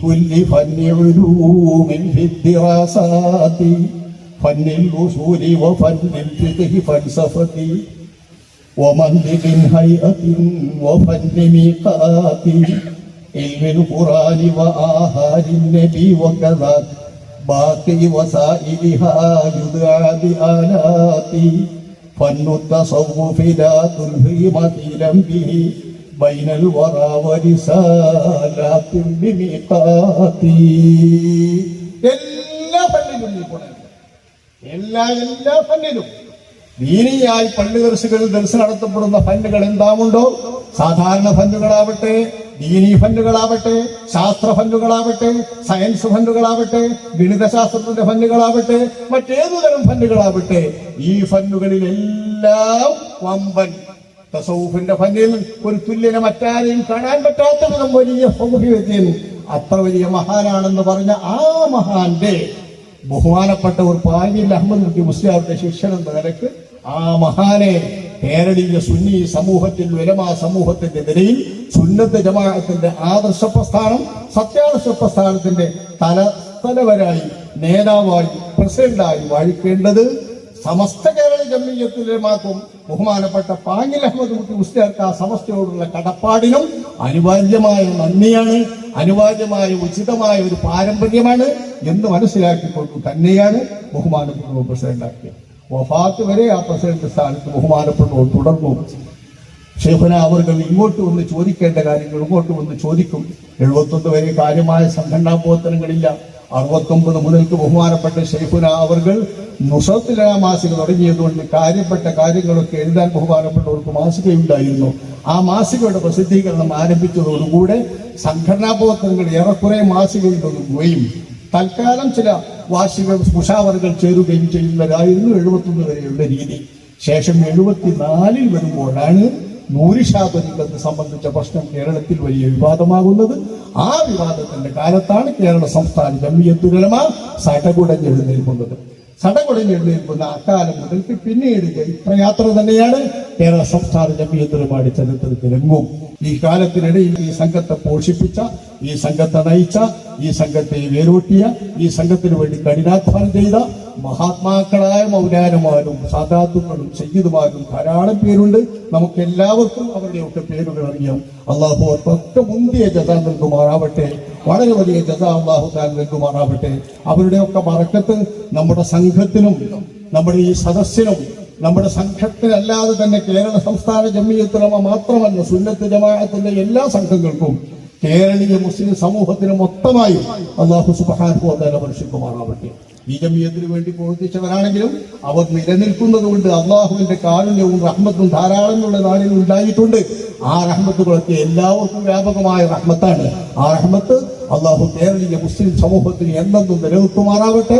كل فن علوم في الدراسات فن الأصول وفن الفقه فلسفة ومنطق هيئة وفن ميقات علم القرآن وآثار النبي وكذا باقي وسائلها يدعى بآلات فن التصوف لا تلهي مثيلا به بين الورى ورسالات بميقات. എല്ലാ ഫന്നിലും ദീനിയായി പള്ളി ദർശകളിൽ ദർശനം നടത്തപ്പെടുന്ന ഫന്നുകൾ എന്താമുണ്ടോ, സാധാരണ ഫന്നുകളാവട്ടെ, ദീനീ ഫന്നുകളാവട്ടെ, ശാസ്ത്ര ഫന്നുകളാവട്ടെ, സയൻസ് ഫന്നുകളാവട്ടെ, ഗണിതശാസ്ത്രത്തിന്റെ ഫന്നുകളാവട്ടെ, മറ്റേതു തരം ഫന്നുകളാവട്ടെ, ഈ ഫന്നുകളിലെല്ലാം വമ്പൻ തസൗഫിന്റെ ഫന്നിൽ ഒരു തുല്യനെ മറ്റാരെയും കാണാൻ പറ്റാത്ത വിധം വലിയ സൗഫിയത്തിൽ അത്ര വലിയ മഹാനാണെന്ന് പറഞ്ഞ ആ മഹാന്റെ ബഹുമാനപ്പെട്ട ഒരു പാങ്ങിൽ അഹമ്മദ് മുസ്ലിയാരുടെ ശിഷ്യൻ എന്ന നിലക്ക് ആ മഹാനെ കേരളീയ സുന്നി സമൂഹത്തിൽ ഉലമാ സമൂഹത്തിന്റെ നിലയിൽ സുന്നത്ത് ജമാഅത്തിന്റെ ആദർശ പ്രസ്ഥാനം സത്യാദർശ പ്രസ്ഥാനത്തിന്റെ തലവരായി നേതാവായി പ്രസിഡന്റായി വാഴിക്കേണ്ടത് സമസ്ത കേരള ജംഇയ്യത്തുൽ ഉലമാക്കും ബഹുമാനപ്പെട്ട പാങ്ങിൽ അഹമ്മദ് മുസ്ലിയാർക്ക് ആ സമസ്തയോടുള്ള കടപ്പാടിനും അനിവാര്യമായ നന്ദിയാണ്, അനിവാര്യമായ ഉചിതമായ ഒരു പാരമ്പര്യമാണ് എന്ന് മനസ്സിലാക്കിക്കൊണ്ട് തന്നെയാണ് ബഹുമാനപ്പെട്ട പ്രസിഡന്റാക്കിയത്. വഫാത്ത് വരെ ആ പ്രസിഡന്റ് സ്ഥാനത്ത് ബഹുമാനപ്പെട്ടവർ തുടർന്നു. ഷെയ്ഖുന അവർ ഇങ്ങോട്ട് വന്ന് ചോദിക്കേണ്ട കാര്യങ്ങൾ ഇങ്ങോട്ട് വന്ന് ചോദിക്കും. 71 വരെ കാര്യമായ സംഘടനാ പ്രവർത്തനങ്ങളില്ല. 69 മുതൽക്ക് ബഹുമാനപ്പെട്ട ഷെയ്ഖുന അവർ നുസ്രത്തുൽ ഉലമ മാസിക തുടങ്ങിയതുകൊണ്ട് കാര്യപ്പെട്ട കാര്യങ്ങളൊക്കെ എഴുതാൻ ബഹുമാനപ്പെട്ടവർക്ക് മാസികയുണ്ടായിരുന്നു. ആ മാസികയുടെ പ്രസിദ്ധീകരണം ആരംഭിച്ചതോടുകൂടെ സംഘടനാ പ്രവർത്തനങ്ങൾ ഏറെക്കുറെ മാസികയിൽ ഒതുങ്ങുകയും തൽക്കാലം ചില വാർഷിക മുഷാവറുകൾ ചേരുകയും ചെയ്യുന്നതായിരുന്നു 71 വരെയുള്ള രീതി. ശേഷം 74 വരുമ്പോഴാണ് നൂരിഷാ ത്വരീഖത്ത് സംബന്ധിച്ച പ്രശ്നം കേരളത്തിൽ വലിയ വിവാദമാകുന്നത്. ആ വിവാദത്തിന്റെ കാലത്താണ് കേരള സംസ്ഥാന ജംഇയ്യത്തുൽ ഉലമ സടകുടഞ്ഞെഴുന്നേൽക്കുന്നത്. സടകൊടഞ്ഞ് എഴുന്നേൽക്കുന്ന അക്കാലം മുതൽക്ക് പിന്നീട് ചരിത്രയാത്ര തന്നെയാണ് കേരള സംസ്ഥാന ജമിയത്തുലമായുടെ ചരിത്രത്തിലെങ്ങും. ഈ കാലത്തിനിടയിൽ ഈ സംഘത്തെ പോഷിപ്പിച്ച, ഈ സംഘത്തെ നയിച്ച, ഈ സംഘത്തെ വേരോട്ടിയ, ഈ സംഘത്തിന് വേണ്ടി കഠിനാധ്വാനം ചെയ്ത മഹാത്മാക്കളായ മൗലാനമാരും സാദാത്തുക്കളും സയ്യിദുമാരും ധാരാളം പേരുണ്ട്. നമുക്ക് എല്ലാവർക്കും അവരുടെയൊക്കെ പേരുകൾ അറിയാം. അള്ളാഹു അതൊക്കെ മുന്തിയ ജസ നൽകുമാറാവട്ടെ, വളരെ വലിയ ജസ അള്ളാഹു താൻ നൽകുമാറാവട്ടെ. അവരുടെയൊക്കെ ബറക്കത്ത് നമ്മുടെ സംഘത്തിനും നമ്മുടെ ഈ സദസ്സിനും നമ്മുടെ സംഘത്തിനല്ലാതെ തന്നെ കേരള സംസ്ഥാന ജമിയത്തുലമ മാത്രമല്ല, സുന്നത്ത് ജമാഅത്തിന്റെ എല്ലാ സംഘങ്ങൾക്കും കേരളീയ മുസ്ലിം സമൂഹത്തിന് മൊത്തമായി അള്ളാഹു സുബ്ഹാനഹു വ തആല വർഷിക്കുമാറാവട്ടെ. ഈ ജമിയത്തിന് വേണ്ടി പ്രവർത്തിച്ചവരാണെങ്കിലും അവർ നിലനിൽക്കുന്നത് കൊണ്ട് അള്ളാഹുവിന്റെ കാരുണ്യവും റഹ്മത്തും ധാരാളമുള്ള നാളിൽ ഉണ്ടായിട്ടുണ്ട്. ആ റഹ്മത്തുകളൊക്കെ എല്ലാവർക്കും വ്യാപകമായ റഹ്മത്താണ്. ആ റഹ്മത്ത് അള്ളാഹു കേരളീയ മുസ്ലിം സമൂഹത്തിന് എന്തെന്നും നിലനിൽക്കുമാറാവട്ടെ,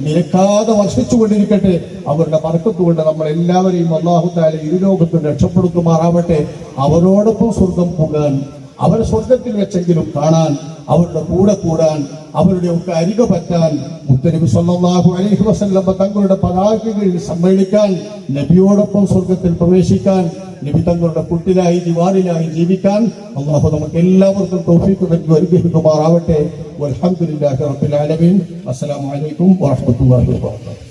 നിരക്കാതെ വർഷിച്ചുകൊണ്ടിരിക്കട്ടെ. അവരുടെ ബർക്കത്ത് കൊണ്ട് നമ്മൾ എല്ലാവരെയും അള്ളാഹു തആല ഇരുലോകത്തും രക്ഷപ്പെടുത്തുമാറാവട്ടെ. അവരോടൊപ്പം സ്വർഗം പോകാൻ, അവരെ സ്വർഗത്തിൽ വെച്ചെങ്കിലും കാണാൻ, അവരുടെ കൂടെ കൂടാൻ, അവരുടെ ഒക്കെ അരിക പറ്റാൻ, മുത്തനബി സല്ലല്ലാഹു അലൈഹി വസല്ലം തങ്ങളുടെ പതാകകളിൽ സമ്മേളിക്കാൻ, നബിയോടൊപ്പം സ്വർഗത്തിൽ പ്രവേശിക്കാൻ, നബി തങ്ങളുടെ കുട്ടിലായി ദിവാറിലായി ജീവിക്കാൻ അല്ലാഹു നമുക്ക് എല്ലാവർക്കും തൗഫീഖ് നൽകി അനുഗ്രഹിക്കുമാറാവട്ടെ. വൽഹംദുലില്ലാഹി റബ്ബിൽ ആലമീൻ. അസ്സലാമു അലൈക്കും വറഹ്മത്തുള്ളാഹി വബറകാതുഹു.